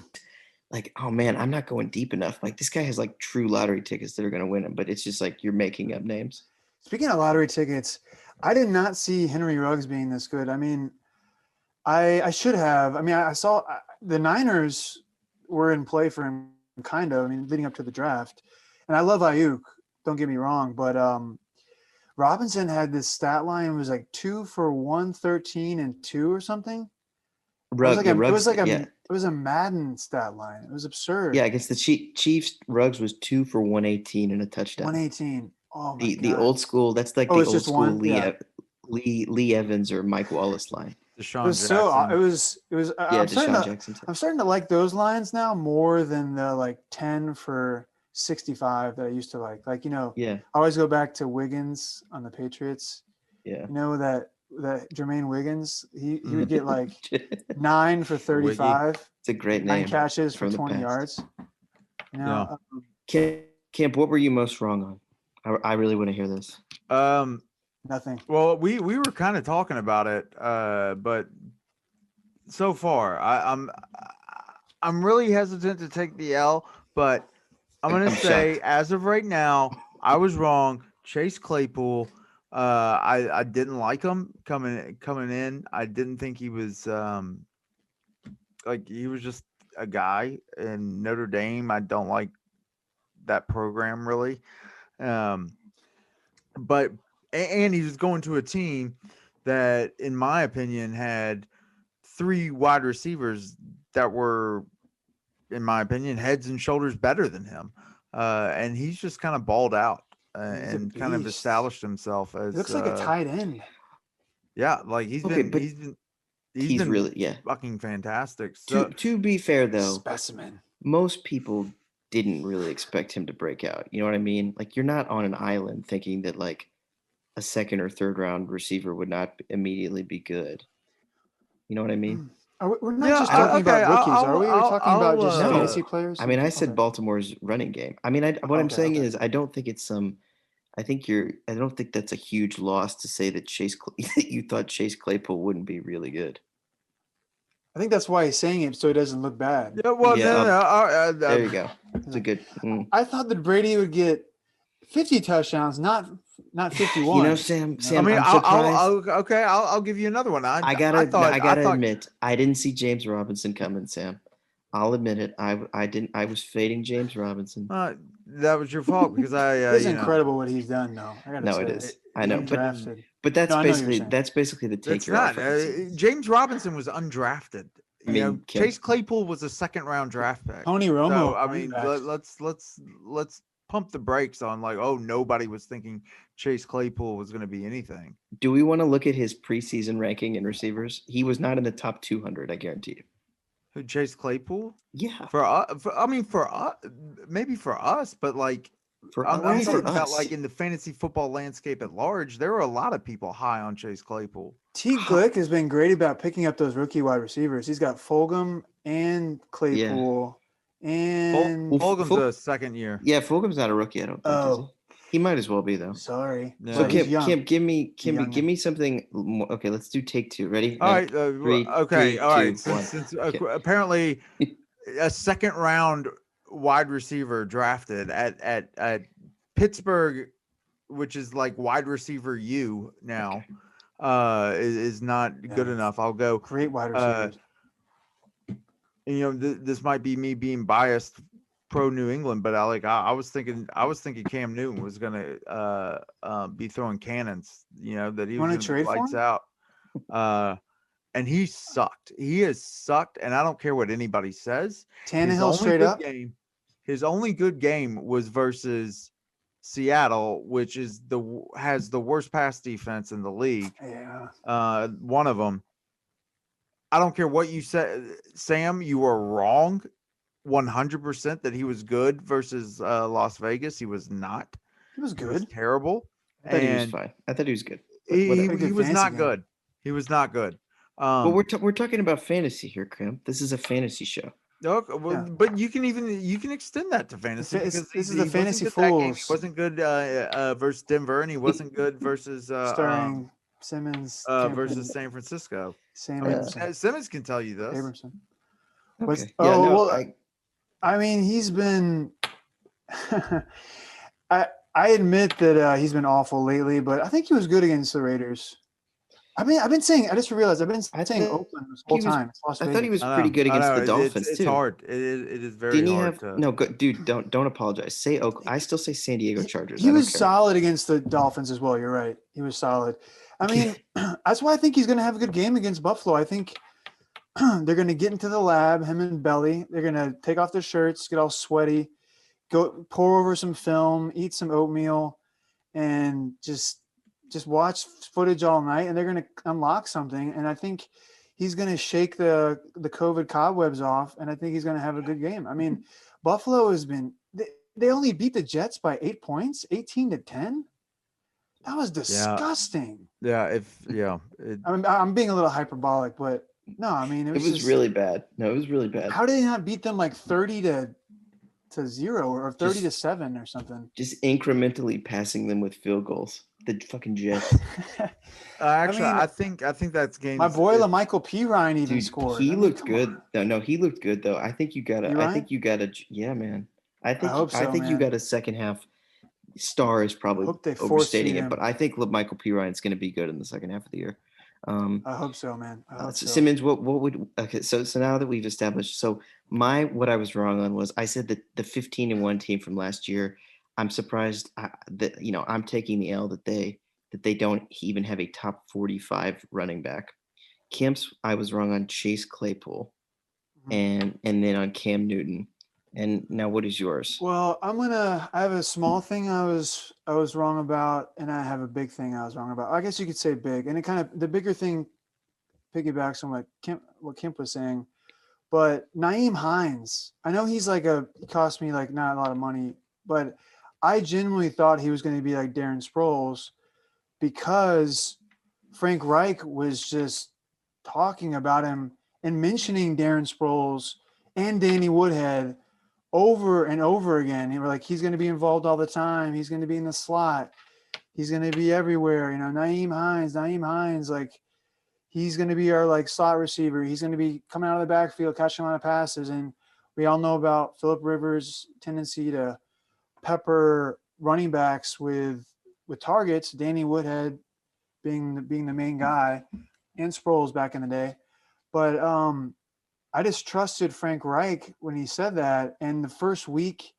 [SPEAKER 2] like, oh man, I'm not going deep enough. Like this guy has like true lottery tickets that are going to win him, but it's just like you're making up names.
[SPEAKER 3] Speaking of lottery tickets, I did not see Henry Ruggs being this good. I mean, I should have. I mean, I saw the Niners were in play for him, kind of. I mean, leading up to the draft, and I love Ayuk. Don't get me wrong, but Robinson had this stat line, it was like 2 for 113 and 2 or something. It was like it was a Madden stat line. It was absurd.
[SPEAKER 2] Yeah, against the Chiefs, Ruggs was 2 for 118 and a touchdown.
[SPEAKER 3] 118. Oh my god.
[SPEAKER 2] The old school. That's like the old school Lee Evans or Mike Wallace line.
[SPEAKER 3] Deshaun Jackson.
[SPEAKER 2] Deshaun Jackson.
[SPEAKER 3] I'm starting to like those lines now more than the like 10 for 65 that I used to like. Like, I always go back to Wiggins on the Patriots.
[SPEAKER 2] Yeah.
[SPEAKER 3] You know that Jermaine Wiggins, he would get like 9 for 35.
[SPEAKER 2] It's a great name.
[SPEAKER 3] 9 catches for 20 yards.
[SPEAKER 2] Camp, what were you most wrong on? I really want to hear this.
[SPEAKER 3] Nothing.
[SPEAKER 4] Well, we were kind of talking about it, but so far I'm really hesitant to take the L, but I'm gonna say shocked. As of right now, I was wrong. Chase Claypool, I didn't like him coming in. I didn't think he was he was just a guy in Notre Dame. I don't like that program really, but. And he was going to a team that, in my opinion, had 3 wide receivers that were, in my opinion, heads and shoulders better than him. And he's just kind of balled out and kind of established himself as.
[SPEAKER 3] He looks like a tight end.
[SPEAKER 4] Yeah, like he's been
[SPEAKER 2] really
[SPEAKER 4] fucking fantastic. So,
[SPEAKER 2] to be fair though,
[SPEAKER 3] specimen.
[SPEAKER 2] Most people didn't really expect him to break out. You know what I mean? Like you're not on an island thinking that like a second or third round receiver would not immediately be good. You know what I mean?
[SPEAKER 3] We're not just talking about rookies, are we? We're talking about just fantasy players.
[SPEAKER 2] I mean, I said Baltimore's running game. I mean, what I'm saying is, I don't think it's I don't think that's a huge loss to say that you thought Chase Claypool wouldn't be really good.
[SPEAKER 3] I think that's why he's saying it so it doesn't look bad.
[SPEAKER 4] Yeah, well,
[SPEAKER 2] there you go. It's a good.
[SPEAKER 3] I thought that Brady would get 50 touchdowns, not 51.
[SPEAKER 2] You know, Sam.
[SPEAKER 4] I mean, I'll give you another one. I gotta
[SPEAKER 2] admit, I didn't see James Robinson coming, Sam. I'll admit it. I didn't. I was fading James Robinson.
[SPEAKER 4] That was your fault because
[SPEAKER 3] it's incredible what he's done, though.
[SPEAKER 2] It is. I know, but that's basically the take.
[SPEAKER 4] James Robinson was undrafted. Chase Claypool was a 2nd round draft pick.
[SPEAKER 3] Tony Romo.
[SPEAKER 4] So, I mean, let's pump the brakes on nobody was thinking Chase Claypool was going to be anything.
[SPEAKER 2] Do we want to look at his preseason ranking in receivers? He was not in the top 200. I guarantee you.
[SPEAKER 4] Who, Chase Claypool?
[SPEAKER 2] Yeah.
[SPEAKER 4] For us, maybe for us, but I'm talking about in the fantasy football landscape at large, there were a lot of people high on Chase Claypool.
[SPEAKER 3] T. Glick has been great about picking up those rookie wide receivers. He's got Fulgham and Claypool.
[SPEAKER 2] Yeah.
[SPEAKER 3] And
[SPEAKER 4] Fulgham's a 2nd year.
[SPEAKER 2] Yeah, Fulgham's not a rookie, I don't think. He might as well be though.
[SPEAKER 3] Sorry.
[SPEAKER 2] Yeah. So Kim, give me something more. Okay, let's do take 2. Ready?
[SPEAKER 4] All right. 3, okay. 2, all right. Since apparently a 2nd round wide receiver drafted at Pittsburgh, which is like wide receiver U now, is not good enough. I'll go
[SPEAKER 3] great wide receivers.
[SPEAKER 4] This might be me being biased pro New England, but I was thinking Cam Newton was gonna be throwing cannons. That he was gonna lights out. And he sucked. He has sucked, and I don't care what anybody says.
[SPEAKER 3] Tannehill straight up.
[SPEAKER 4] His only good game was versus Seattle, which has the worst pass defense in the league.
[SPEAKER 3] Yeah.
[SPEAKER 4] One of them. I don't care what you said, Sam. You were wrong, 100% that he was good versus Las Vegas. He was not.
[SPEAKER 3] He was good.
[SPEAKER 4] He was terrible.
[SPEAKER 2] I thought he was fine. I thought he was good.
[SPEAKER 4] He was not good. He was not good.
[SPEAKER 2] But we're talking about fantasy here, Crim. This is a fantasy show.
[SPEAKER 4] Okay, but you can extend that to fantasy because
[SPEAKER 3] this is the fantasy fools.
[SPEAKER 4] He wasn't good versus Denver, and he wasn't good versus
[SPEAKER 3] starring Simmons
[SPEAKER 4] versus San Francisco. Simmons can tell you this.
[SPEAKER 3] Abramson.
[SPEAKER 2] Okay.
[SPEAKER 3] I mean, he's been. I admit that he's been awful lately, but I think he was good against the Raiders. I mean, I've been saying. I just realized I've been
[SPEAKER 2] I
[SPEAKER 3] saying
[SPEAKER 2] thought
[SPEAKER 3] Oakland this whole
[SPEAKER 2] he was.
[SPEAKER 3] time. It's Las
[SPEAKER 2] I thought he
[SPEAKER 3] Vegas.
[SPEAKER 2] was pretty good
[SPEAKER 4] I
[SPEAKER 2] against
[SPEAKER 4] know.
[SPEAKER 2] the Dolphins
[SPEAKER 4] It's
[SPEAKER 2] too.
[SPEAKER 4] hard. It is very
[SPEAKER 2] Didn't he
[SPEAKER 4] hard
[SPEAKER 2] have
[SPEAKER 4] to.
[SPEAKER 2] no? Go, dude, don't apologize. Say Oak. I still say San Diego Chargers.
[SPEAKER 3] He
[SPEAKER 2] I don't
[SPEAKER 3] was
[SPEAKER 2] care.
[SPEAKER 3] solid against the Dolphins as well. You're right. He was solid. I mean, that's why I think he's going to have a good game against Buffalo. I think they're going to get into the lab, him and Belly. They're going to take off their shirts, get all sweaty, go pour over some film, eat some oatmeal, and just watch footage all night. And they're going to unlock something. And I think he's going to shake the COVID cobwebs off. And I think he's going to have a good game. I mean, Buffalo has been. They only beat the Jets by 8 points, 18-10. That was disgusting. I'm being a little hyperbolic, but no, I mean
[SPEAKER 2] It was
[SPEAKER 3] just,
[SPEAKER 2] really bad. No, it was really bad.
[SPEAKER 3] How did they not beat them like 30-0 or 30-7 or something?
[SPEAKER 2] Just incrementally passing them with field goals. The fucking Jets.
[SPEAKER 4] Actually, I think that's game.
[SPEAKER 3] My boy LaMichael P. Ryan even scored.
[SPEAKER 2] He looked good. No, he looked good though. I think you gotta. Yeah, man. I think you got a second half. Star is probably overstating it, but I think Michael P. Ryan's going to be good in the second half of the year.
[SPEAKER 3] I hope so, man.
[SPEAKER 2] Simmons, what would so now that we've established, so what I was wrong on was I said that the 15-1 team from last year. I'm surprised that I'm taking the L that they don't even have a top 45 running back. Kemp's, I was wrong on Chase Claypool, and then on Cam Newton. And now what is yours?
[SPEAKER 3] Well, I have a small thing I was wrong about, and I have a big thing I was wrong about. I guess you could say big, and it kind of, the bigger thing piggybacks on what Kemp was saying. But Nyheim Hines, I know he's he cost me like not a lot of money, but I genuinely thought he was going to be like Darren Sproles, because Frank Reich was just talking about him and mentioning Darren Sproles and Danny Woodhead over and over again. They were like, he's going to be involved all the time. He's going to be in the slot. He's going to be everywhere. Nyheim Hines, like he's going to be our like slot receiver. He's going to be coming out of the backfield, catching a lot of passes. And we all know about Phillip Rivers' tendency to pepper running backs with targets. Danny Woodhead being the main guy, and Sproles back in the day. But I just trusted Frank Reich when he said that. And the first week,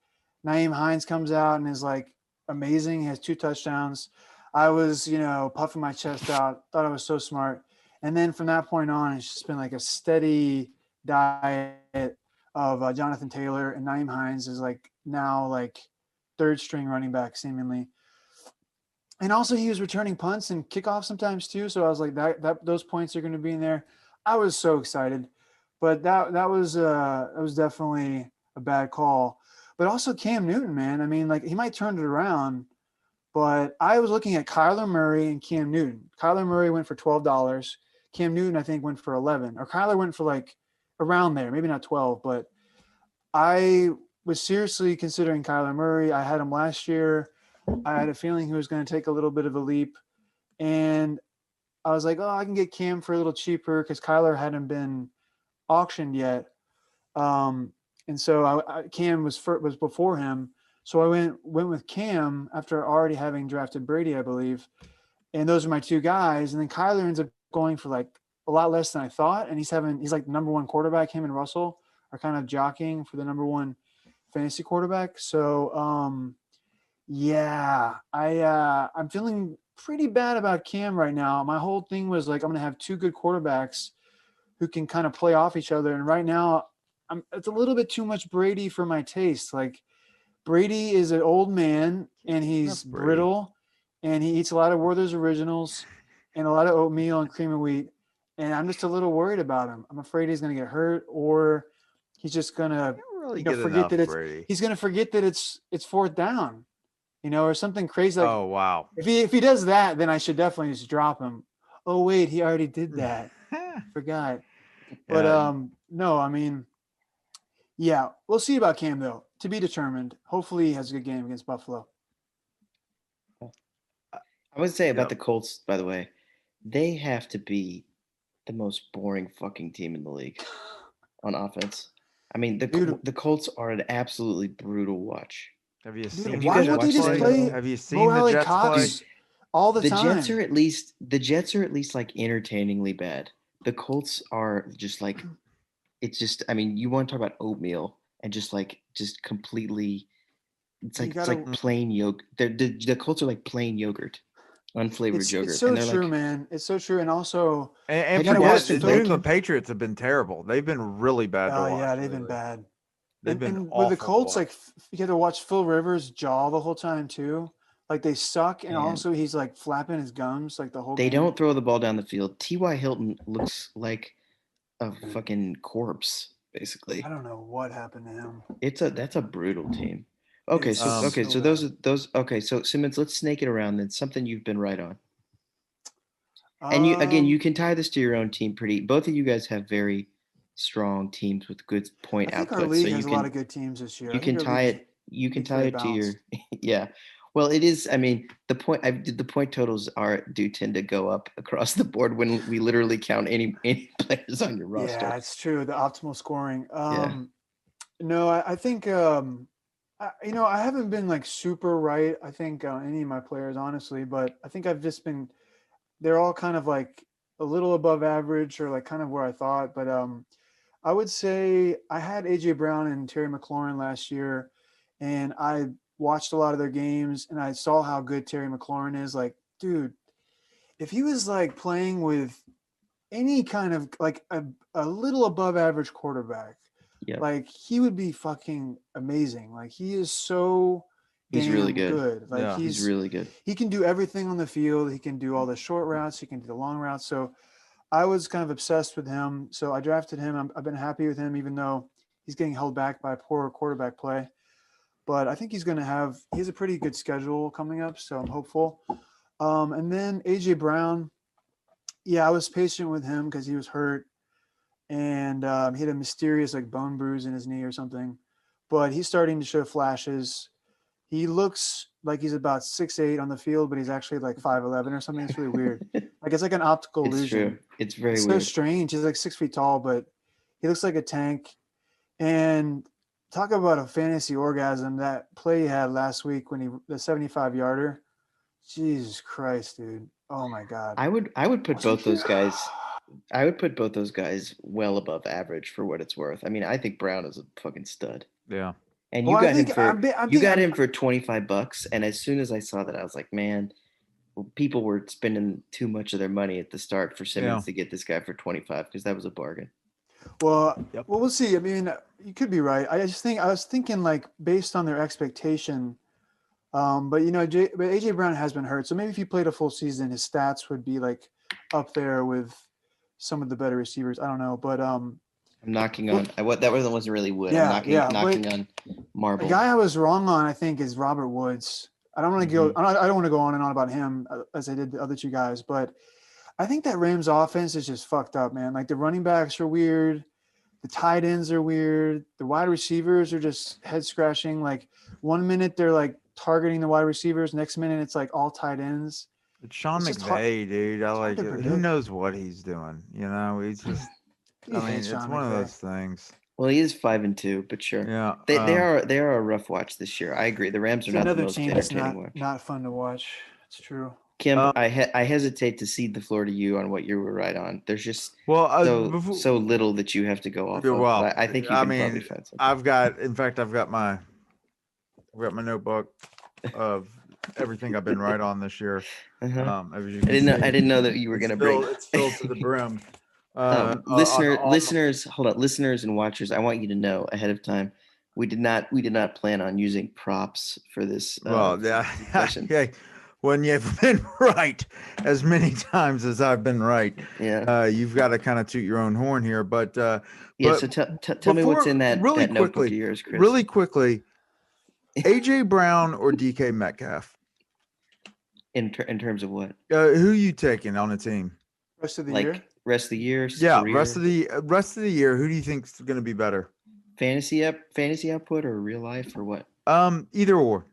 [SPEAKER 3] Nyheim Hines comes out and is like amazing. He has 2 touchdowns. I was, puffing my chest out, thought I was so smart. And then from that point on, it's just been like a steady diet of Jonathan Taylor, and Nyheim Hines is like now like 3rd string running back seemingly. And also he was returning punts and kickoffs sometimes too. So I was like that those points are going to be in there. I was so excited. But that was definitely a bad call. But also Cam Newton, man. I mean, like he might turn it around, but I was looking at Kyler Murray and Cam Newton. Kyler Murray went for $12. Cam Newton, I think, went for 11. Or Kyler went for like around there, maybe not 12. But I was seriously considering Kyler Murray. I had him last year. I had a feeling he was going to take a little bit of a leap, and I was like, oh, I can get Cam for a little cheaper because Kyler hadn't been auctioned yet, and so Cam was before him, so I went with Cam after already having drafted Brady, I believe, and those are my 2 guys. And then Kyler ends up going for like a lot less than I thought, and he's like the number 1 quarterback. Him and Russell are kind of jockeying for the number 1 fantasy quarterback. So yeah, I'm feeling pretty bad about Cam right now. My whole thing was like I'm gonna have 2 good quarterbacks who can kind of play off each other. And right now, it's a little bit too much Brady for my taste. Like Brady is an old man and he's brittle, and he eats a lot of Werther's Originals and a lot of oatmeal and cream of wheat. And I'm just a little worried about him. I'm afraid he's going to get hurt, or he's just going to forget that he's going to forget that it's 4th down, or something crazy. Like,
[SPEAKER 4] oh, wow.
[SPEAKER 3] If he does that, then I should definitely just drop him. Oh, wait, he already did that. Forgot. But no, I mean, yeah, we'll see about Cam though. To be determined. Hopefully he has a good game against Buffalo.
[SPEAKER 2] I would say about the Colts, by the way, they have to be the most boring fucking team in the league on offense. I mean,
[SPEAKER 3] Dude.
[SPEAKER 2] the Colts are an absolutely brutal watch.
[SPEAKER 4] Have you
[SPEAKER 3] Dude,
[SPEAKER 4] seen
[SPEAKER 2] you
[SPEAKER 3] why
[SPEAKER 2] guys
[SPEAKER 3] don't they
[SPEAKER 2] watched
[SPEAKER 3] just
[SPEAKER 2] any of
[SPEAKER 3] play
[SPEAKER 2] them?
[SPEAKER 4] Have you
[SPEAKER 3] Mo
[SPEAKER 4] seen the
[SPEAKER 3] Alley
[SPEAKER 4] Jets play?
[SPEAKER 3] Cox all the
[SPEAKER 2] Jets
[SPEAKER 3] time?
[SPEAKER 2] are the Jets are at least like entertainingly bad. The Colts are just like it's just. I mean, you want to talk about oatmeal and just completely.
[SPEAKER 3] You
[SPEAKER 2] It's
[SPEAKER 3] gotta.
[SPEAKER 2] like plain yogurt. The Colts are like plain yogurt, unflavored
[SPEAKER 3] It's
[SPEAKER 2] yogurt,
[SPEAKER 3] so
[SPEAKER 2] and they're
[SPEAKER 3] true,
[SPEAKER 2] like,
[SPEAKER 3] man. It's so true. And also,
[SPEAKER 4] And
[SPEAKER 2] have
[SPEAKER 3] you
[SPEAKER 2] you
[SPEAKER 3] gotta watch
[SPEAKER 2] watched
[SPEAKER 4] forget,
[SPEAKER 3] the
[SPEAKER 2] the
[SPEAKER 4] the New
[SPEAKER 3] Phil.
[SPEAKER 4] England
[SPEAKER 2] Vikings?
[SPEAKER 4] Patriots have been terrible. They've been really bad to
[SPEAKER 3] Oh
[SPEAKER 4] watch
[SPEAKER 3] yeah, they've been
[SPEAKER 4] lately.
[SPEAKER 3] bad.
[SPEAKER 4] They've been
[SPEAKER 3] And with the
[SPEAKER 4] awful to
[SPEAKER 3] Colts, like
[SPEAKER 4] watch.
[SPEAKER 3] you get to watch Phil Rivers jaw the whole time too. Like they suck, and
[SPEAKER 2] And
[SPEAKER 3] also he's like flapping his gums like the whole
[SPEAKER 2] they
[SPEAKER 3] game.
[SPEAKER 2] don't throw the ball down the field. T.Y. Hilton looks like a fucking corpse,
[SPEAKER 3] I
[SPEAKER 2] basically.
[SPEAKER 3] don't know what happened to him.
[SPEAKER 2] That's a brutal team.
[SPEAKER 3] It's
[SPEAKER 2] Okay,
[SPEAKER 3] so
[SPEAKER 2] so those
[SPEAKER 3] bad.
[SPEAKER 2] are those. Okay, so Simmons, let's snake it around. Then something you've been right on, and you
[SPEAKER 3] Um,
[SPEAKER 2] can tie this to your own team. Pretty, both of you guys have very strong teams with good
[SPEAKER 3] I
[SPEAKER 2] point
[SPEAKER 3] think our
[SPEAKER 2] output. So
[SPEAKER 3] league has a lot of good teams this year. I think our league is
[SPEAKER 2] you can
[SPEAKER 3] league's
[SPEAKER 2] tie
[SPEAKER 3] very
[SPEAKER 2] it to your
[SPEAKER 3] balanced.
[SPEAKER 2] yeah. Well, it is. I mean, the point totals do tend to go up across the board when we literally count any players on your
[SPEAKER 3] Yeah,
[SPEAKER 2] roster.
[SPEAKER 3] it's true. The optimal scoring.
[SPEAKER 2] Yeah.
[SPEAKER 3] No, I think I haven't been like super right. I think any of my players, honestly, but I think I've just been. They're all kind of like a little above average or like kind of where I thought. But I would say I had AJ Brown and Terry McLaurin last year, and I watched a lot of their games, and I saw how good Terry McLaurin is. Like, dude, if he was like playing with any kind of like a little above average quarterback,
[SPEAKER 2] Yep.
[SPEAKER 3] like he would be fucking amazing. Like he is so
[SPEAKER 2] He's really
[SPEAKER 3] damn
[SPEAKER 2] good.
[SPEAKER 3] good. Like
[SPEAKER 4] Yeah.
[SPEAKER 2] He's really good.
[SPEAKER 3] he can do everything on the field. He can do all the short routes. He can do the long routes. So I was kind of obsessed with him. So I drafted him. I've been happy with him, even though he's getting held back by poor quarterback play. But I think he has a pretty good schedule coming up. So I'm hopeful. And then AJ Brown, yeah, I was patient with him because he was hurt and he had a mysterious like bone bruise in his knee or something. But he's starting to show flashes. He looks like he's about 6'8" on the field, but he's actually like 5'11" or something. It's really weird. Like it's like an optical
[SPEAKER 2] It's
[SPEAKER 3] illusion.
[SPEAKER 2] true. It's very
[SPEAKER 3] It's so
[SPEAKER 2] weird.
[SPEAKER 3] strange. He's like 6 feet tall, but he looks like a tank. And talk about a fantasy orgasm. That play he had last week when the 75-yarder. Jesus Christ, dude. Oh my God.
[SPEAKER 2] I would put
[SPEAKER 3] Was he
[SPEAKER 2] both those
[SPEAKER 3] here?
[SPEAKER 2] guys. I would put both those guys well above average for what it's worth. I mean, I think Brown is a fucking stud.
[SPEAKER 4] Yeah.
[SPEAKER 2] And
[SPEAKER 3] Well, I think I'm
[SPEAKER 2] you
[SPEAKER 3] being
[SPEAKER 2] got him for $25, and as soon as I saw that, I was like, man, people were spending too much of their money at the start for
[SPEAKER 4] Yeah.
[SPEAKER 2] Simmons to get this guy for 25 because that was a bargain.
[SPEAKER 3] well.
[SPEAKER 4] Yep.
[SPEAKER 3] Well, we'll see. I mean, you could be right. I was thinking like based on their expectation. But but AJ Brown has been hurt, so maybe if he played a full season, his stats would be like up there with some of the better receivers. I don't know, but
[SPEAKER 2] I'm knocking
[SPEAKER 3] well,
[SPEAKER 2] on what that wasn't really wood. I'm
[SPEAKER 3] yeah.
[SPEAKER 2] knocking
[SPEAKER 3] But
[SPEAKER 2] on
[SPEAKER 3] the
[SPEAKER 2] marble.
[SPEAKER 3] guy I was wrong on, I think, is Robert Woods. I don't want to go.
[SPEAKER 2] Mhm.
[SPEAKER 3] I don't want to go on and on about him as I did the other two guys, but I think that Rams offense is just fucked up, man. Like the running backs are weird, the tight ends are weird, the wide receivers are just head scratching. Like 1 minute they're like targeting the wide receivers, next minute it's like all tight ends.
[SPEAKER 4] It's Sean
[SPEAKER 3] It's just hard.
[SPEAKER 4] McVay, dude. I
[SPEAKER 3] It's hard
[SPEAKER 4] like
[SPEAKER 3] to
[SPEAKER 4] it. Who
[SPEAKER 3] predict.
[SPEAKER 4] knows what he's doing? He's just.
[SPEAKER 3] He
[SPEAKER 4] I
[SPEAKER 3] hates
[SPEAKER 4] mean, it's
[SPEAKER 3] Sean
[SPEAKER 4] one of
[SPEAKER 3] McVay.
[SPEAKER 4] those things.
[SPEAKER 2] Well, he is 5-2, but sure.
[SPEAKER 4] Yeah.
[SPEAKER 2] They are a rough watch this year. I agree. The Rams are
[SPEAKER 3] It's
[SPEAKER 2] not the
[SPEAKER 3] another
[SPEAKER 2] most
[SPEAKER 3] team that's
[SPEAKER 2] entertaining watch.
[SPEAKER 3] not fun to watch. It's true.
[SPEAKER 2] Kim,
[SPEAKER 4] Um,
[SPEAKER 2] I hesitate to cede the floor to you on what you were right on. There's just
[SPEAKER 4] well,
[SPEAKER 2] so little that you have to go off
[SPEAKER 4] yeah,
[SPEAKER 2] of.
[SPEAKER 4] well,
[SPEAKER 2] But I think you
[SPEAKER 4] I
[SPEAKER 2] can
[SPEAKER 4] mean,
[SPEAKER 2] probably find something.
[SPEAKER 4] I've got my notebook of everything I've been right on this year.
[SPEAKER 2] Uh-huh.
[SPEAKER 4] As you
[SPEAKER 2] I
[SPEAKER 4] can see,
[SPEAKER 2] didn't know that you were gonna bring.
[SPEAKER 4] it's filled to the brim. On
[SPEAKER 2] Listeners, hold on, listeners and watchers. I want you to know ahead of time, we did not plan on using props for this.
[SPEAKER 4] Well, yeah,
[SPEAKER 2] session.
[SPEAKER 4] yeah. When you've been right as many times as I've been right,
[SPEAKER 2] Yeah.
[SPEAKER 4] you've got to kind of toot your own horn here. But
[SPEAKER 2] Yeah.
[SPEAKER 4] but
[SPEAKER 2] So tell me what's in that
[SPEAKER 4] really
[SPEAKER 2] that notebook of
[SPEAKER 4] quickly,
[SPEAKER 2] yours, Chris.
[SPEAKER 4] really quickly, AJ Brown or DK Metcalf?
[SPEAKER 2] In terms of what?
[SPEAKER 4] Who you taking on the team?
[SPEAKER 3] Rest of the
[SPEAKER 2] Like
[SPEAKER 3] year.
[SPEAKER 2] rest of the year?
[SPEAKER 4] Yeah,
[SPEAKER 2] career?
[SPEAKER 4] rest of the year. Who do you think's going to be better?
[SPEAKER 2] fantasy output or real life or what?
[SPEAKER 4] Either or.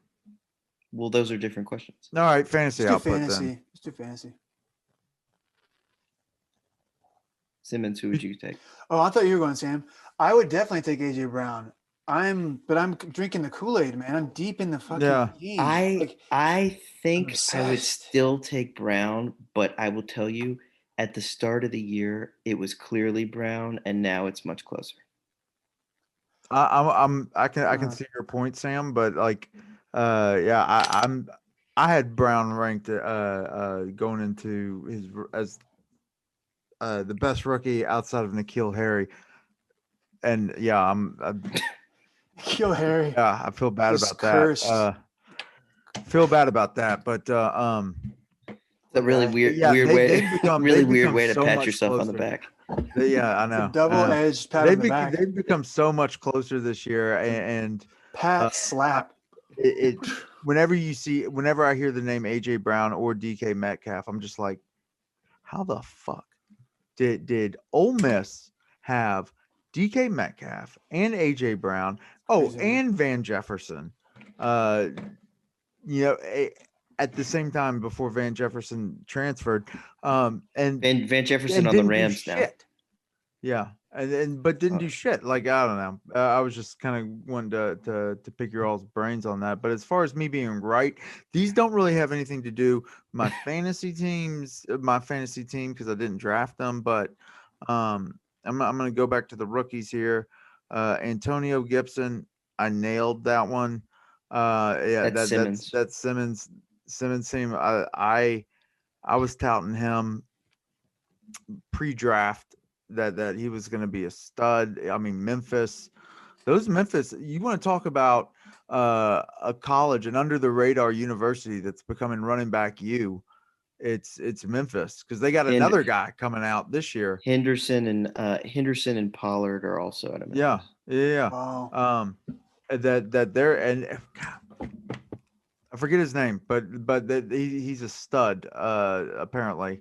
[SPEAKER 2] Well, those are different questions.
[SPEAKER 4] All right, fantasy
[SPEAKER 3] Let's do
[SPEAKER 4] output
[SPEAKER 3] fantasy.
[SPEAKER 4] then.
[SPEAKER 3] Let's do fantasy.
[SPEAKER 2] Simmons, who would you take?
[SPEAKER 3] Oh, I thought you were going Sam. I would definitely take AJ Brown. I'm drinking the Kool-Aid, man. I'm deep in the fucking game.
[SPEAKER 2] I think I would
[SPEAKER 3] obsessed.
[SPEAKER 2] still take Brown, but I will tell you, at the start of the year, it was clearly Brown, and now it's much closer.
[SPEAKER 4] I can see your point, Sam, but like, yeah, I had Brown ranked going into his as the best rookie outside of N'Keal Harry, and yeah,
[SPEAKER 3] Kill Harry.
[SPEAKER 4] yeah, I feel bad
[SPEAKER 3] Just
[SPEAKER 4] about
[SPEAKER 3] cursed.
[SPEAKER 4] that. Feel bad about that, but
[SPEAKER 2] It's a really weird,
[SPEAKER 4] yeah,
[SPEAKER 2] weird
[SPEAKER 4] they've
[SPEAKER 2] way,
[SPEAKER 4] become
[SPEAKER 2] really
[SPEAKER 4] they've
[SPEAKER 2] weird
[SPEAKER 4] become
[SPEAKER 2] way to
[SPEAKER 4] so
[SPEAKER 2] pat
[SPEAKER 4] much
[SPEAKER 2] yourself on the
[SPEAKER 4] closer.
[SPEAKER 2] back.
[SPEAKER 4] Yeah, I know.
[SPEAKER 3] It's a double-edged pat on the back.
[SPEAKER 4] They've become so much closer this year, and
[SPEAKER 3] Pat slap.
[SPEAKER 4] whenever I hear the name AJ Brown or DK Metcalf, I'm just like, how the fuck did Ole Miss have DK Metcalf and AJ Brown? Oh,
[SPEAKER 3] Crazy.
[SPEAKER 4] and Van Jefferson. At the same time before Van Jefferson transferred, and
[SPEAKER 2] Van Jefferson on the
[SPEAKER 4] didn't do
[SPEAKER 2] Rams now.
[SPEAKER 4] shit. Yeah, but didn't do shit. Like, I don't know. I was just kind of wanting to pick your all's brains on that. But as far as me being right, these don't really have anything to do with my fantasy team because I didn't draft them. But I'm gonna go back to the rookies here. Antonio Gibson, I nailed that one. Yeah,
[SPEAKER 2] That's Simmons.
[SPEAKER 4] that's Simmons team. I was touting him pre-draft that he was going to be a stud. I mean, Memphis, you want to talk about a college, an under the radar university that's becoming running back it's Memphis, because they got another guy coming out this year.
[SPEAKER 2] Henderson and Pollard are also at a Memphis.
[SPEAKER 4] Yeah.
[SPEAKER 3] Wow.
[SPEAKER 4] That they're, and God, I forget his name, but he's a stud apparently.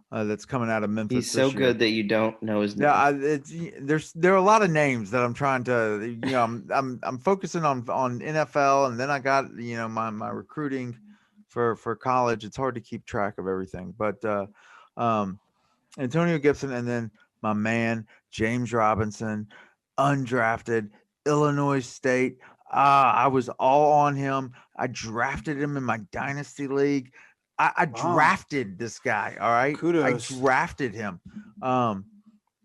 [SPEAKER 4] That's coming out of Memphis.
[SPEAKER 2] He's so good that you don't know his name.
[SPEAKER 4] Yeah, there are a lot of names that I'm trying to, I'm focusing on NFL, and then I got my recruiting for college. It's hard to keep track of everything, but Antonio Gibson, and then my man James Robinson, undrafted, Illinois State. I was all on him. I drafted him in my dynasty league. I drafted this guy. All right.
[SPEAKER 3] Kudos.
[SPEAKER 4] I drafted him.
[SPEAKER 2] Why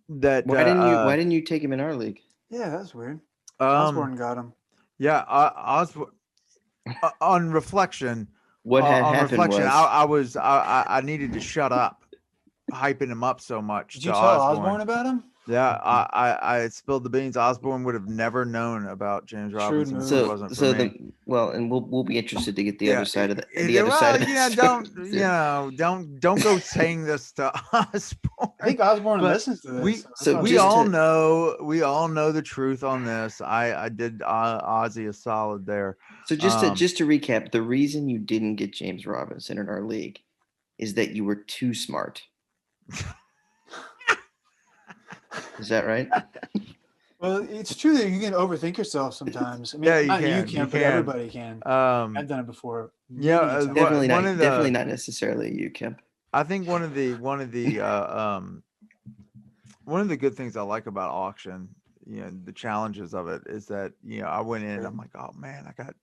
[SPEAKER 2] didn't you take him in our league?
[SPEAKER 3] Yeah, that's weird. Osborne got him.
[SPEAKER 4] Yeah. Osborne, on reflection,
[SPEAKER 2] what had happened was
[SPEAKER 4] I needed to shut up hyping him up so much.
[SPEAKER 3] Did you tell Osborne about him?
[SPEAKER 4] Yeah, I spilled the beans. Osborne would have never known about James Robinson if it wasn't for me.
[SPEAKER 2] And we'll be interested to get the other side of that.
[SPEAKER 4] Don't go saying this to Osborne.
[SPEAKER 3] I think Osborne listens to this.
[SPEAKER 4] We all know the truth on this. I did Ozzy a solid there.
[SPEAKER 2] So just to recap, the reason you didn't get James Robinson in our league is that you were too smart. Is that right?
[SPEAKER 3] Well, it's true that you can overthink yourself sometimes. I mean, you can, but everybody can. I've done it before.
[SPEAKER 4] Yeah,
[SPEAKER 2] definitely not necessarily you, Kemp.
[SPEAKER 4] I think one of the good things I like about auction, the challenges of it, is that I went in and I'm like, oh man, I got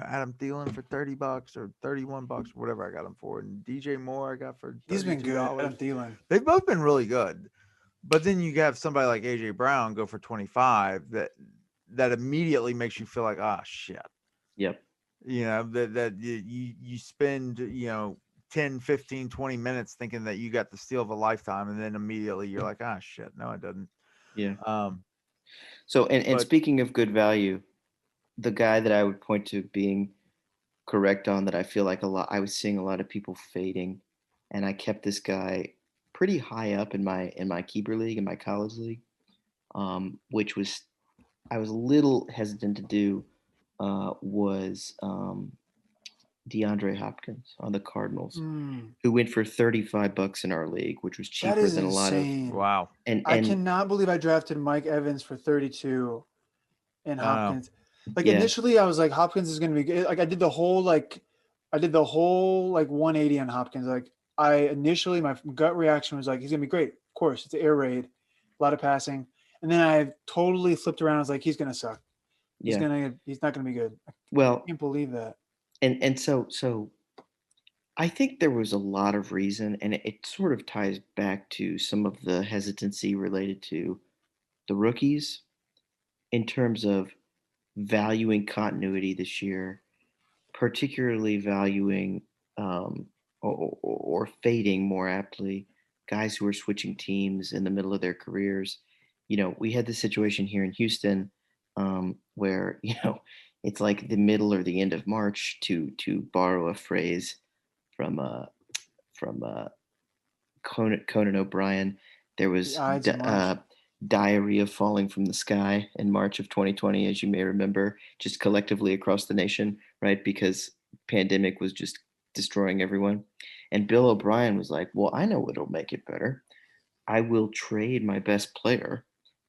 [SPEAKER 4] Adam Thielen for $30 or $31 or whatever I got him for, and DJ Moore I got for $32.
[SPEAKER 3] He's been good. Adam Thielen.
[SPEAKER 4] They've both been really good. But then you have somebody like AJ Brown go for 25 that immediately makes you feel like, shit.
[SPEAKER 2] Yep.
[SPEAKER 4] That you spend 10, 15, 20 minutes thinking that you got the steal of a lifetime, and then immediately you're like, shit, no, I didn't.
[SPEAKER 2] Yeah. So speaking of good value, the guy that I would point to being correct on that I feel like I was seeing a lot of people fading, and I kept this guy pretty high up in my keeper league, in my college league, which was I was a little hesitant to do, was DeAndre Hopkins on the Cardinals, who went for $35 in our league, which was cheaper than a lot of.
[SPEAKER 4] Wow.
[SPEAKER 3] And I cannot believe I drafted Mike Evans for 32 and Hopkins. Initially I was like, Hopkins is going to be good. Like I did the whole 180 on Hopkins. Like my gut reaction was like, he's going to be great. Of course, it's an air raid. a lot of passing. And then I totally flipped around. I was like, he's gonna suck. He's
[SPEAKER 2] Yeah.
[SPEAKER 3] not gonna be good. I
[SPEAKER 2] Well,
[SPEAKER 3] can't believe that.
[SPEAKER 2] and so I think there was a lot of reason, and it sort of ties back to some of the hesitancy related to the rookies in terms of valuing continuity this year, particularly valuing or fading more aptly guys who are switching teams in the middle of their careers. We had this situation here in Houston where it's like the middle or the end of March, to borrow a phrase from Conan O'Brien. There
[SPEAKER 3] The
[SPEAKER 2] was
[SPEAKER 3] Ides of March.
[SPEAKER 2] diarrhea falling from the sky in March of 2020, as you may remember, just collectively across the nation, right? Because pandemic was just destroying everyone. And Bill O'Brien was like, well, I know what'll make it better. I will trade my best player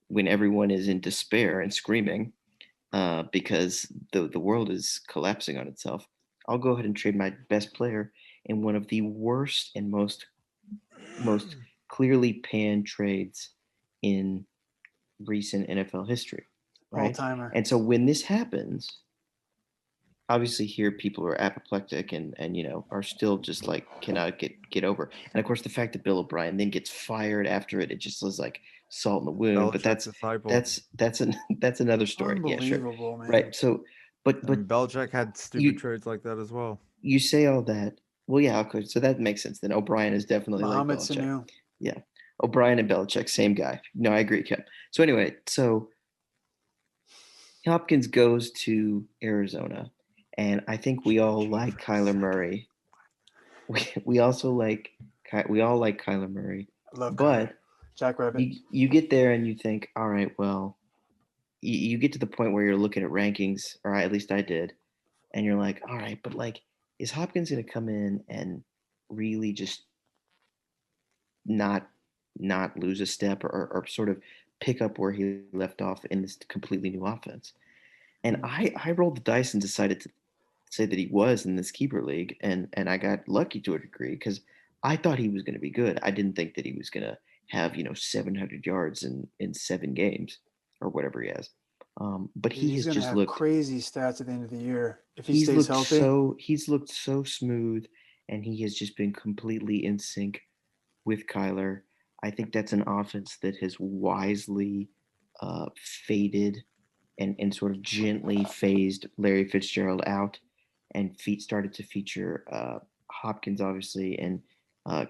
[SPEAKER 2] when everyone is in despair and screaming because the world is collapsing on itself. I'll go ahead and trade my best player in one of the worst and most clearly panned trades in recent NFL history,
[SPEAKER 3] All
[SPEAKER 2] right?
[SPEAKER 3] timer.
[SPEAKER 2] And so when this happens, obviously here people are apoplectic and are still just like cannot get over. And of course the fact that Bill O'Brien then gets fired after it just was like salt in the wound. But
[SPEAKER 4] Belichick's disciple.
[SPEAKER 2] that's another story. Yeah, sure.
[SPEAKER 3] Unbelievable, man.
[SPEAKER 2] Right. So but
[SPEAKER 4] I mean, Belichick had stupid
[SPEAKER 2] you
[SPEAKER 4] trades like that as well.
[SPEAKER 2] you say all that. Well, yeah, okay. So that makes sense. Then O'Brien is definitely like
[SPEAKER 3] Mohamed
[SPEAKER 2] Belichick.
[SPEAKER 3] Sanu.
[SPEAKER 2] Yeah. O'Brien and Belichick, same guy. No, I agree, Kev. So anyway, so Hopkins goes to Arizona, and I think we all like Kyler Murray. We also we all like Kyler Murray,
[SPEAKER 3] I love Kyler.
[SPEAKER 2] but
[SPEAKER 3] Jack Rabbit.
[SPEAKER 2] you get there and you think, all right, well, you get to the point where you're looking at rankings, or at least I did, and you're like, all right, but like, is Hopkins going to come in and really just not lose a step, or sort of pick up where he left off in this completely new offense? And I rolled the dice and decided to say that he was in this keeper league, and I got lucky to a degree because I thought he was going to be good. I didn't think that he was going to have 700 yards in 7 games or whatever he has. But he
[SPEAKER 3] He's
[SPEAKER 2] has
[SPEAKER 3] gonna
[SPEAKER 2] just
[SPEAKER 3] have
[SPEAKER 2] looked
[SPEAKER 3] crazy stats at the end of the year if he stays healthy.
[SPEAKER 2] he's looked so smooth, and he has just been completely in sync with Kyler. I think that's an offense that has wisely faded and sort of gently phased Larry Fitzgerald out, and feet started to feature Hopkins, obviously, and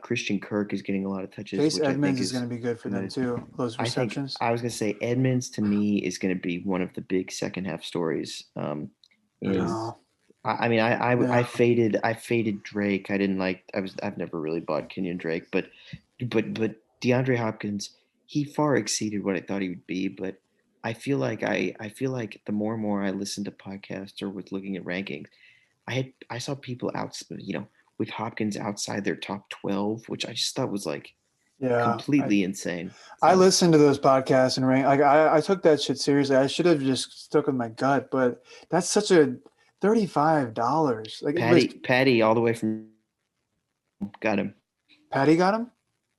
[SPEAKER 2] Christian Kirk is getting a lot of touches,
[SPEAKER 3] Chase
[SPEAKER 2] which I think
[SPEAKER 3] Edmonds is going to be good for them
[SPEAKER 2] good.
[SPEAKER 3] too. Those
[SPEAKER 2] I think
[SPEAKER 3] receptions.
[SPEAKER 2] I was going to say Edmonds to me is going to be one of the big second half stories.
[SPEAKER 3] No.
[SPEAKER 2] I mean, I
[SPEAKER 3] No.
[SPEAKER 2] faded Drake. I've never really bought Kenyon Drake, but DeAndre Hopkins, he far exceeded what I thought he would be. But I feel like the more and more I listen to podcasts or was looking at rankings, I saw people out, with Hopkins outside their top 12, which I just thought was like
[SPEAKER 3] Yeah.
[SPEAKER 2] completely insane.
[SPEAKER 3] I listened to those podcasts and rank. Like I took that shit seriously. I should have just stuck with my gut, but that's such a $35. Like
[SPEAKER 2] Patty all the way from got him.
[SPEAKER 3] Patty got him.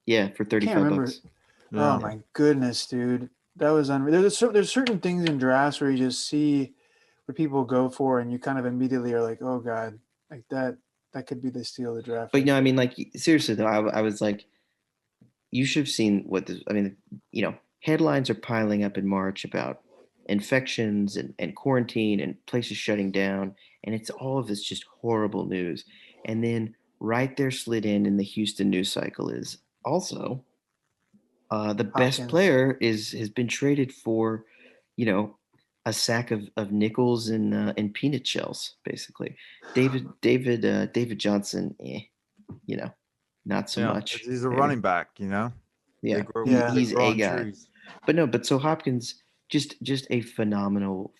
[SPEAKER 2] Yeah, for
[SPEAKER 3] I can't remember.
[SPEAKER 2] $35.
[SPEAKER 3] Oh my goodness, dude, that was unreal. There's certain things in drafts where you just see what people go for, and you kind of immediately are like, oh god, like that could be the steal of the draft.
[SPEAKER 2] But I mean, like seriously though, I was like, you should have seen what this. I mean, headlines are piling up in March about infections and quarantine and places shutting down, and it's all of this just horrible news. And then right there slid in the Houston news cycle is also the best
[SPEAKER 3] Hopkins.
[SPEAKER 2] player has been traded for, a sack of nickels and peanut shells, basically. David Johnson, not so much.
[SPEAKER 4] He's a running back,
[SPEAKER 2] Yeah,
[SPEAKER 4] he's
[SPEAKER 2] a guy. Trees. But so Hopkins, just a phenomenal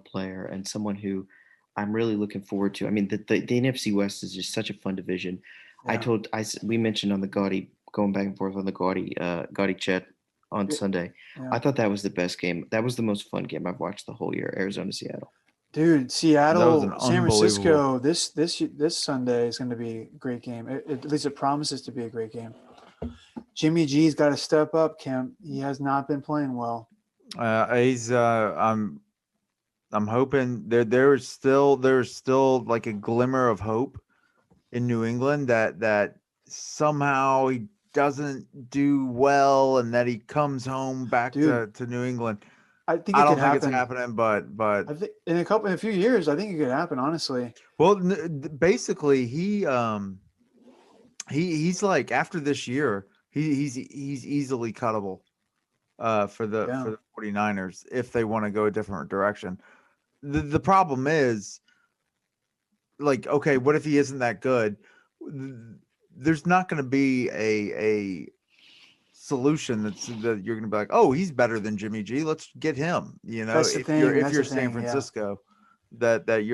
[SPEAKER 2] player, and someone who I'm really looking forward to. I mean, the NFC West is just such a fun division.
[SPEAKER 3] Yeah.
[SPEAKER 2] We mentioned on the Gaudy, going back and forth on the Gaudy chat on Sunday.
[SPEAKER 3] Yeah.
[SPEAKER 2] I thought that was the best game. That was the most fun game I've watched the whole year. Arizona, Seattle.
[SPEAKER 3] Dude, Seattle, San Francisco.
[SPEAKER 4] unbelievable.
[SPEAKER 3] This Sunday is going to be a great game. At least it promises to be a great game. Jimmy G's got to step up, Kemp. He has not been playing well.
[SPEAKER 4] I'm hoping there's still like a glimmer of hope in New England that somehow he doesn't do well and that he comes home back to New England.
[SPEAKER 3] I think
[SPEAKER 4] I
[SPEAKER 3] it
[SPEAKER 4] don't
[SPEAKER 3] could
[SPEAKER 4] think
[SPEAKER 3] happen.
[SPEAKER 4] it's happening, but
[SPEAKER 3] I think in a few years, I think it could happen. Honestly,
[SPEAKER 4] well, basically he's like after this year, he's easily cuttable for the 49ers if they want to go a different direction. The problem is, like, okay, what if he isn't that good? There's not going to be a solution that you're going to be like, oh, he's better than Jimmy G. Let's get him. You know,
[SPEAKER 3] that's the
[SPEAKER 4] if
[SPEAKER 3] thing.
[SPEAKER 4] you're San Francisco, that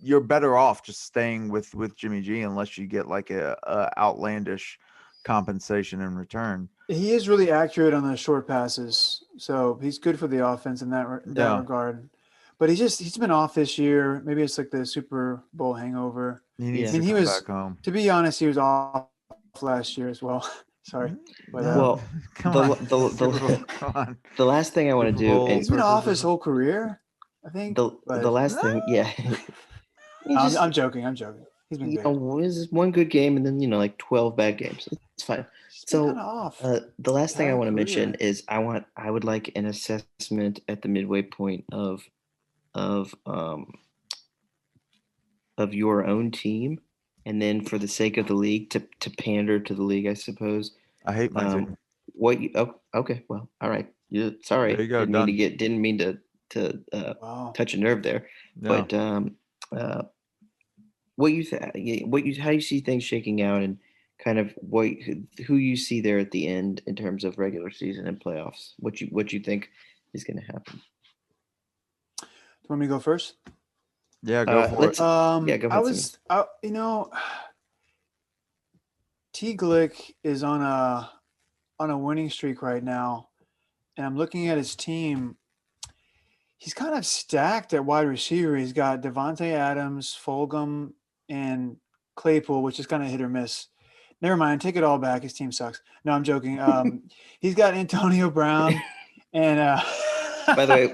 [SPEAKER 4] you're better off just staying with Jimmy G unless you get like a outlandish compensation in return.
[SPEAKER 3] He is really accurate on the short passes, so he's good for the offense in that regard. But he's been off this year. Maybe it's like the Super Bowl hangover.
[SPEAKER 4] He needs to come back home.
[SPEAKER 3] To be honest, he was off last year as well. Sorry, but
[SPEAKER 2] well, the last thing I want to do,
[SPEAKER 3] he's been off his whole career, I think.
[SPEAKER 2] The last thing, yeah.
[SPEAKER 3] I'm joking. He's been great.
[SPEAKER 2] It's one good game and then like 12 bad games. It's fine. So the last thing I want to mention is I would like an assessment at the midway point of your own team, and then for the sake of the league to pander to the league, I suppose.
[SPEAKER 4] I hate my team.
[SPEAKER 2] Okay, well, all right. Sorry,
[SPEAKER 4] there you go,
[SPEAKER 2] didn't mean to touch a nerve there, no. But how do you see things shaking out, and kind of who you see there at the end in terms of regular season and playoffs? What you think is going to happen?
[SPEAKER 3] Do you want me to go first?
[SPEAKER 4] Yeah, go for it.
[SPEAKER 2] Yeah, go ahead.
[SPEAKER 3] T. Glick is on a winning streak right now, and I'm looking at his team. He's kind of stacked at wide receiver. He's got Devontae Adams, Fulgham, and Claypool, which is kind of hit or miss. Never mind. Take it all back. His team sucks. No, I'm joking. He's got Antonio Brown, and
[SPEAKER 2] by the way,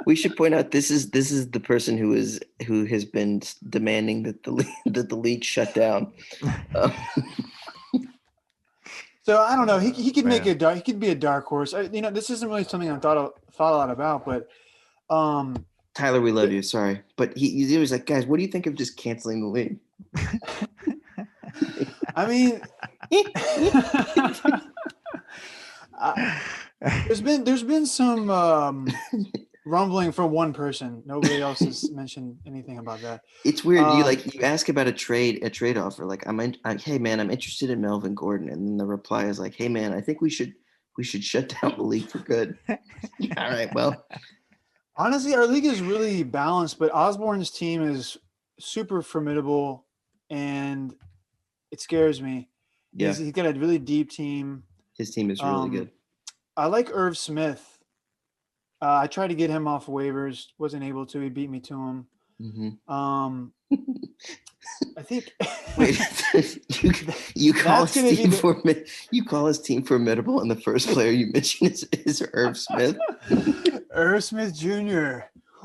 [SPEAKER 2] we should point out this is the person who has been demanding that the league shut down.
[SPEAKER 3] So I don't know. He could make he could be a dark horse. This isn't really something I've thought a lot about, but
[SPEAKER 2] Tyler, we love you. Sorry, but he was like, guys, what do you think of just canceling the league?
[SPEAKER 3] I mean, there's been some rumbling from one person. Nobody else has mentioned anything about that.
[SPEAKER 2] It's weird. You ask about a trade offer. Like, hey man, I'm interested in Melvin Gordon, and then the reply is like, hey man, I think we should shut down the league for good. All right, well.
[SPEAKER 3] Honestly, our league is really balanced, but Osborne's team is super formidable, and it scares me.
[SPEAKER 2] Yeah.
[SPEAKER 3] He's got a really deep team.
[SPEAKER 2] His team is really good.
[SPEAKER 3] I like Irv Smith. I tried to get him off waivers, wasn't able to. He beat me to him.
[SPEAKER 2] Mm-hmm.
[SPEAKER 3] I think.
[SPEAKER 2] Wait, you call his team formidable, and the first player you mention is Irv Smith.
[SPEAKER 3] Irv Smith Jr.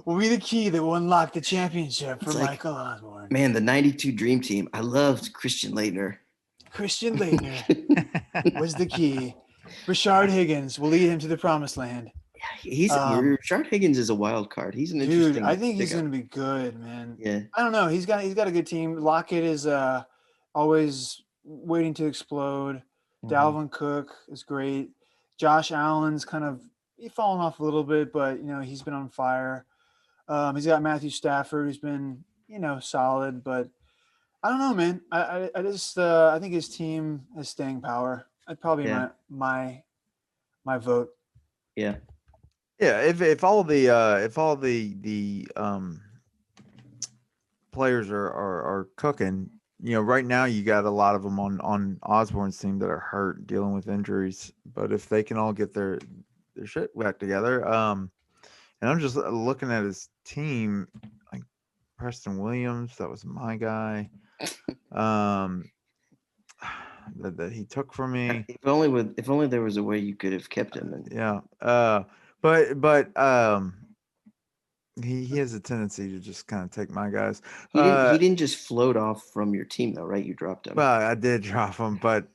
[SPEAKER 3] will be the key that will unlock the championship for Michael Osborne.
[SPEAKER 2] Man, the '92 Dream Team. I loved Christian Laettner.
[SPEAKER 3] Christian Laettner was the key. Rashard Higgins will lead him to the promised land.
[SPEAKER 2] Rashard Higgins is a wild card. He's an interesting.
[SPEAKER 3] I think he's going to be good, man.
[SPEAKER 2] Yeah.
[SPEAKER 3] I don't know. He's got a good team. Lockett is always waiting to explode. Mm-hmm. Dalvin Cook is great. Josh Allen's kind of fallen off a little bit, but he's been on fire. He's got Matthew Stafford, who's been solid, but I don't know, man. I think his team has staying power. I'd probably my vote.
[SPEAKER 2] Yeah.
[SPEAKER 4] Yeah, if all the players are cooking, right now you got a lot of them on Osborne's team that are hurt, dealing with injuries. But if they can all get their shit back together, and I'm just looking at his team, like Preston Williams, that was my guy. that he took from me.
[SPEAKER 2] If only there was a way you could have kept him. And
[SPEAKER 4] Yeah. But he has a tendency to just kind of take my guys.
[SPEAKER 2] he didn't just float off from your team though, right? You dropped him.
[SPEAKER 4] Well, I did drop him, but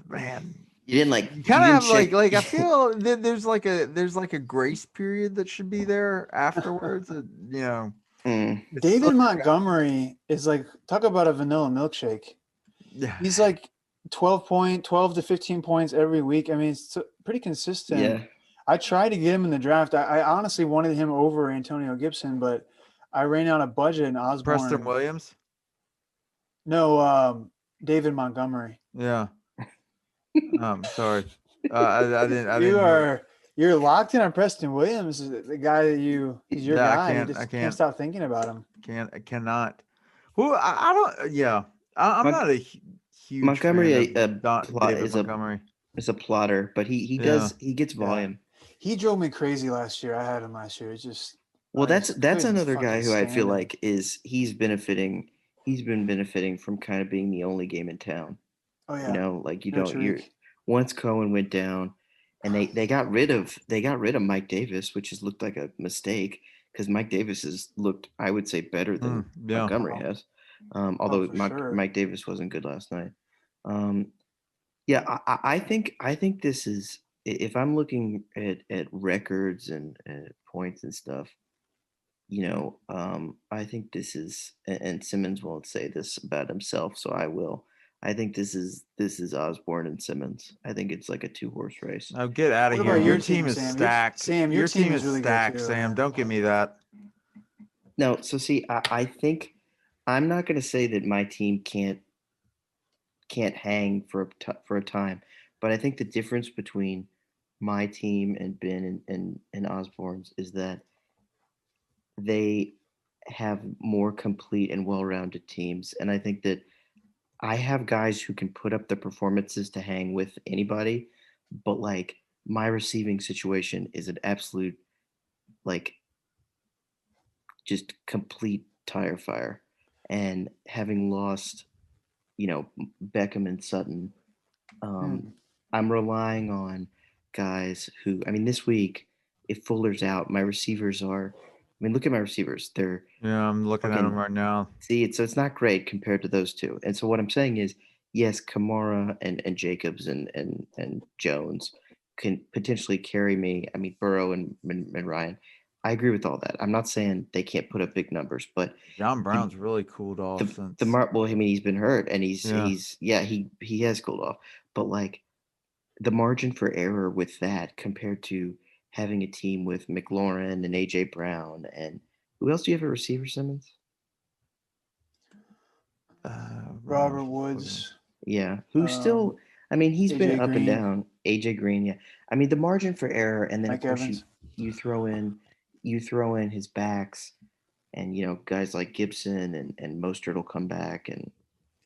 [SPEAKER 4] man,
[SPEAKER 2] You didn't like.
[SPEAKER 4] you
[SPEAKER 2] You
[SPEAKER 4] kind of
[SPEAKER 2] didn't
[SPEAKER 4] have
[SPEAKER 2] check.
[SPEAKER 4] like I feel that there's like a grace period that should be there afterwards.
[SPEAKER 2] Mm.
[SPEAKER 3] David Montgomery is like, talk about a vanilla milkshake.
[SPEAKER 4] Yeah.
[SPEAKER 3] He's like 12 to 15 points every week. I mean, it's pretty consistent.
[SPEAKER 2] Yeah.
[SPEAKER 3] I tried to get him in the draft. I honestly wanted him over Antonio Gibson, but I ran out of budget and Osborne.
[SPEAKER 4] Preston Williams.
[SPEAKER 3] No, David Montgomery.
[SPEAKER 4] Yeah. Sorry. I didn't.
[SPEAKER 3] You're locked in on Preston Williams, the guy that he's your
[SPEAKER 4] Yeah,
[SPEAKER 3] guy.
[SPEAKER 4] I
[SPEAKER 3] Can't stop thinking about him.
[SPEAKER 4] I cannot. Who I don't. Yeah, I'm not a huge
[SPEAKER 2] Montgomery.
[SPEAKER 4] fan of David Montgomery.
[SPEAKER 2] Is a plotter, but he gets volume.
[SPEAKER 3] He drove me crazy last year. I had him last year. It's just
[SPEAKER 2] that's another guy who I feel like he's been benefiting from kind of being the only game in town.
[SPEAKER 3] Oh yeah.
[SPEAKER 2] Like once Cohen went down, and they got rid of Mike Davis, which has looked like a mistake because Mike Davis has looked, I would say, better than Montgomery has. Although Mike Davis wasn't good last night. I think this is, if I'm looking at records and points and stuff, I think this is, and Simmons won't say this about himself, so I will. I think this is Osborne and Simmons. I think it's like a 2-horse race.
[SPEAKER 4] Oh, get out of here! Your team is stacked.
[SPEAKER 3] Sam,
[SPEAKER 4] your team is
[SPEAKER 3] really
[SPEAKER 4] stacked.
[SPEAKER 3] Too,
[SPEAKER 4] Sam, don't give me that.
[SPEAKER 2] No, so see, I think I'm not going to say that my team can't hang for a time, but I think the difference between my team and Ben and Osborne's is that they have more complete and well-rounded teams, and I think that I have guys who can put up the performances to hang with anybody, but like my receiving situation is an absolute, like, just complete tire fire. And having lost, Beckham and Sutton, I'm relying on guys who, I mean, this week, if Fuller's out, my receivers are, look at my receivers.
[SPEAKER 4] I'm looking at them right now.
[SPEAKER 2] See, so it's not great compared to those two. And so what I'm saying is, yes, Kamara and Jacobs and Jones can potentially carry me. I mean, Burrow and Ryan. I agree with all that. I'm not saying they can't put up big numbers, but
[SPEAKER 4] John Brown's really cooled off since
[SPEAKER 2] well, I mean, he's been hurt and he has cooled off. But like the margin for error with that compared to having a team with McLaurin and AJ Brown and who else do you have at receiver, Simmons?
[SPEAKER 3] Robert Woods.
[SPEAKER 2] Yeah, who's still? I mean, he's been up and down. AJ Green, yeah. I mean, the margin for error, and then
[SPEAKER 3] Mike
[SPEAKER 2] of course
[SPEAKER 3] Evans.
[SPEAKER 2] you throw in his backs, and guys like Gibson and Mostert will come back and.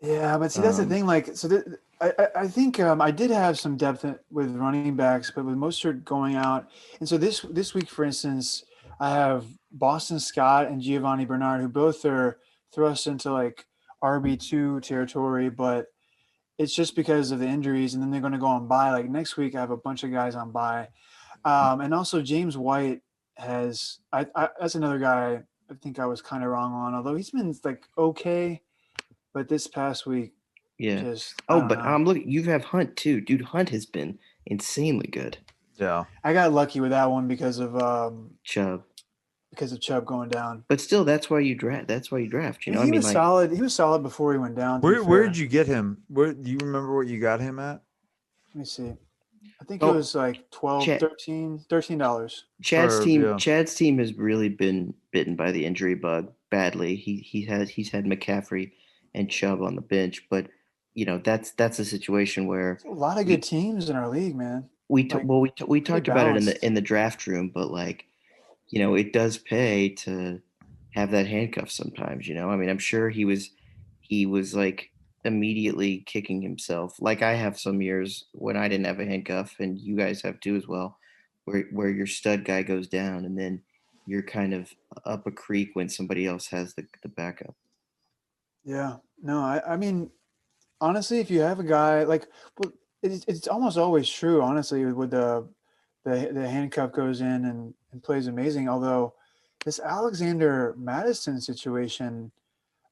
[SPEAKER 3] Yeah, but see, that's the thing. Like, so I think I did have some depth with running backs, but with Mostert going out, and so this week, for instance, I have Boston Scott and Giovanni Bernard, who both are thrust into like RB2 territory, but it's just because of the injuries, and then they're going to go on bye. Like next week, I have a bunch of guys on bye, and also James White has. That's another guy I think I was kind of wrong on, although he's been like okay, but this past week,
[SPEAKER 2] look, you have Hunt too, dude. Hunt has been insanely good.
[SPEAKER 4] Yeah,
[SPEAKER 3] I got lucky with that one because of
[SPEAKER 2] Chubb.
[SPEAKER 3] Because of Chubb going down.
[SPEAKER 2] But still, that's why you draft.
[SPEAKER 3] He was solid. He was solid before he went down.
[SPEAKER 4] Where did you get him? Where do you remember what you got him at?
[SPEAKER 3] Let me see. I think it was like $13.
[SPEAKER 2] Chad's team has really been bitten by the injury bug badly. He's had McCaffrey and Chubb on the bench, but that's a situation where
[SPEAKER 3] a lot of good teams in our league, man.
[SPEAKER 2] We talked about it in the draft room, but like, it does pay to have that handcuff sometimes. I mean, I'm sure he was like immediately kicking himself. Like I have some years when I didn't have a handcuff, and you guys have too as well, where your stud guy goes down, and then you're kind of up a creek when somebody else has the backup.
[SPEAKER 3] Yeah, no, I mean, honestly, if you have a guy like, well, it's almost always true. Honestly, with the handcuff goes in and plays amazing. Although this Alexander Madison situation,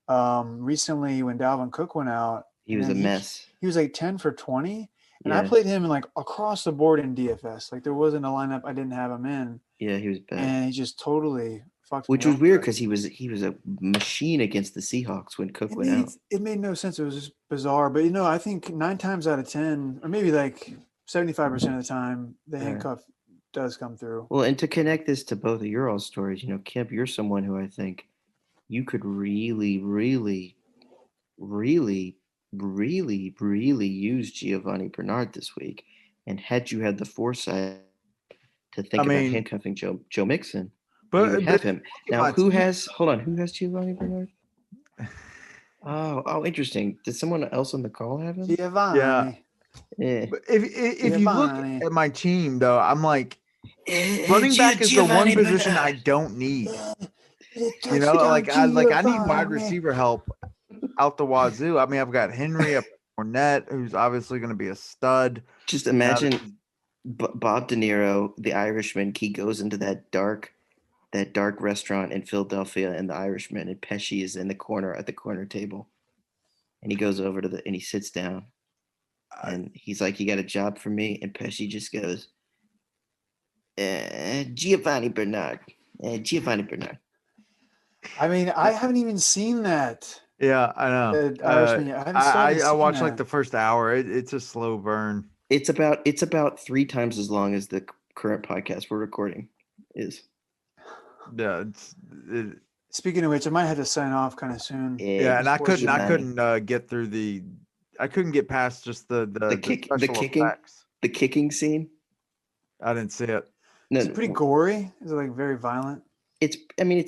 [SPEAKER 3] recently when Dalvin Cook went out,
[SPEAKER 2] He
[SPEAKER 3] and
[SPEAKER 2] was
[SPEAKER 3] then
[SPEAKER 2] a mess.
[SPEAKER 3] he was like 10 for 20, and I
[SPEAKER 2] Yeah,
[SPEAKER 3] played him in like across the board in DFS. Like there wasn't a lineup I didn't have him in,
[SPEAKER 2] yeah, he was bad.
[SPEAKER 3] and he just totally fucked me
[SPEAKER 2] Which was weird
[SPEAKER 3] over.
[SPEAKER 2] because he was a machine against the Seahawks when Cook
[SPEAKER 3] It
[SPEAKER 2] went
[SPEAKER 3] made
[SPEAKER 2] out.
[SPEAKER 3] it made no sense. It was just bizarre. But I think 9 times out of 10, or maybe like 75% of the time, the
[SPEAKER 2] Right.
[SPEAKER 3] handcuff does come through.
[SPEAKER 2] Well, and to connect this to both of your all stories, Kemp, you're someone who I think you could really, really, really, really, really use Giovanni Bernard this week. And had you had the foresight to
[SPEAKER 4] I
[SPEAKER 2] think about
[SPEAKER 4] mean,
[SPEAKER 2] handcuffing Joe Mixon, you would
[SPEAKER 4] but
[SPEAKER 2] have
[SPEAKER 4] if you
[SPEAKER 2] him.
[SPEAKER 4] look at
[SPEAKER 2] Now,
[SPEAKER 4] my team,
[SPEAKER 2] who has Giovanni Bernard? Oh, interesting. Did someone else on the call have him?
[SPEAKER 4] yeah.
[SPEAKER 3] Giovanni,
[SPEAKER 2] Yeah.
[SPEAKER 4] But if you look
[SPEAKER 3] Giovanni.
[SPEAKER 4] at my team though, I'm like running back is the one
[SPEAKER 2] Giovanni
[SPEAKER 4] position I
[SPEAKER 2] Bernard.
[SPEAKER 4] don't need.
[SPEAKER 3] Touchdown,
[SPEAKER 4] I need wide
[SPEAKER 3] Giovanni.
[SPEAKER 4] receiver help out the wazoo. I mean, I've got Henry, I've got Fournette, who's obviously going to be a stud.
[SPEAKER 2] Just
[SPEAKER 4] Now that
[SPEAKER 2] imagine Bob De Niro, the Irishman. He goes into that dark restaurant in Philadelphia, and the Irishman and Pesci is in the corner at the corner table, and he goes over and he sits down,
[SPEAKER 4] I,
[SPEAKER 2] and he's like, "You got a job for me?" And Pesci just goes, "Giovanni Bernard, Giovanni Bernard."
[SPEAKER 3] I mean, I haven't even seen that.
[SPEAKER 4] yeah, I know.
[SPEAKER 3] The Irishman yet. I haven't still haven't
[SPEAKER 4] I
[SPEAKER 3] seen
[SPEAKER 4] watched like
[SPEAKER 3] that.
[SPEAKER 4] the first hour. It's a slow burn.
[SPEAKER 2] It's about 3 times as long as the current podcast we're recording is.
[SPEAKER 4] Yeah,
[SPEAKER 3] Speaking of which, I might have to sign off kind of soon.
[SPEAKER 4] yeah, and I
[SPEAKER 2] Giovanni.
[SPEAKER 4] couldn't get through I couldn't get past just
[SPEAKER 2] The
[SPEAKER 4] the
[SPEAKER 2] kick, the
[SPEAKER 4] special
[SPEAKER 2] kicking,
[SPEAKER 4] effects.
[SPEAKER 2] the kicking scene.
[SPEAKER 4] I didn't see it.
[SPEAKER 2] No,
[SPEAKER 3] Is it pretty
[SPEAKER 2] no,
[SPEAKER 3] gory? Is it like very violent?
[SPEAKER 2] it's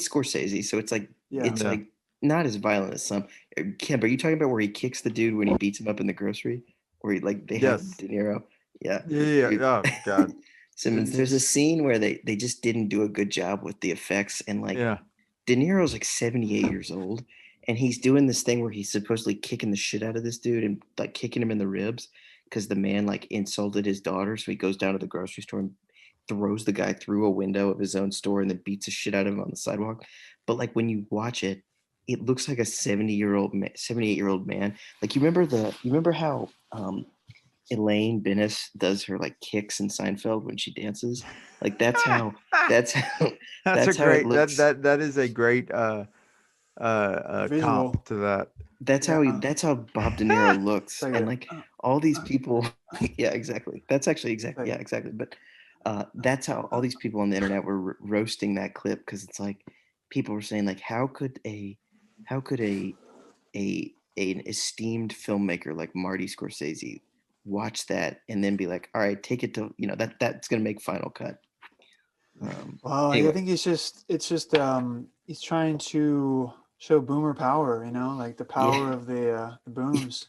[SPEAKER 2] Scorsese, so it's like
[SPEAKER 3] Yeah.
[SPEAKER 2] it's
[SPEAKER 4] Yeah.
[SPEAKER 2] like not as violent as some. Kim, are you talking about where he kicks the dude when he beats him up in the grocery, where they have
[SPEAKER 4] Yes.
[SPEAKER 2] De Niro? Yeah,
[SPEAKER 4] Yeah. Oh God.
[SPEAKER 2] Simmons. There's a scene where they just didn't do a good job with the effects, and like
[SPEAKER 4] Yeah.
[SPEAKER 2] De Niro's like 78 years old, and he's doing this thing where he's supposedly kicking the shit out of this dude and like kicking him in the ribs because the man like insulted his daughter. So he goes down to the grocery store and throws the guy through a window of his own store and then beats the shit out of him on the sidewalk. But like when you watch it, it looks like a 70-year-old 78-year-old man. Like you remember how Elaine Bennis does her like kicks in Seinfeld when she dances? Like that's how
[SPEAKER 4] That's a
[SPEAKER 2] that's how it
[SPEAKER 4] great
[SPEAKER 2] looks.
[SPEAKER 4] that is a great
[SPEAKER 3] Visual.
[SPEAKER 4] comp to that.
[SPEAKER 3] Yeah.
[SPEAKER 2] That's how Bob De Niro looks,
[SPEAKER 3] It's like
[SPEAKER 2] and
[SPEAKER 3] a,
[SPEAKER 2] like all these people, yeah, exactly. That's actually exactly,
[SPEAKER 3] like
[SPEAKER 2] yeah, exactly. But that's how all these people on the internet were roasting that clip because it's like people were saying like, how could an esteemed filmmaker like Marty Scorsese watch that and then be like, all right, take it to that's gonna make Final Cut.
[SPEAKER 3] well, I
[SPEAKER 2] Anyway,
[SPEAKER 3] think he's trying to show boomer power, like the
[SPEAKER 2] yeah.
[SPEAKER 3] power of the booms.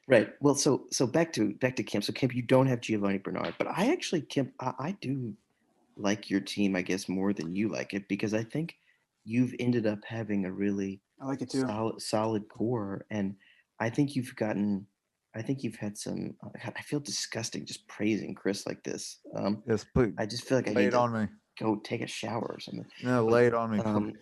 [SPEAKER 2] Right. Well, so back to Kemp. So Kemp, you don't have Giovanni Bernard, but I actually Kemp, I do like your team, I guess, more than you like it because I think you've ended up having a really
[SPEAKER 3] I like it too.
[SPEAKER 2] solid core, and I think I think you've had some. God, I feel disgusting just praising Chris like this.
[SPEAKER 4] Yes, please
[SPEAKER 2] I just feel like I
[SPEAKER 4] lay
[SPEAKER 2] need
[SPEAKER 4] it
[SPEAKER 2] to
[SPEAKER 4] on me.
[SPEAKER 2] go take a shower or something.
[SPEAKER 4] No,
[SPEAKER 2] But
[SPEAKER 4] lay it on me, please.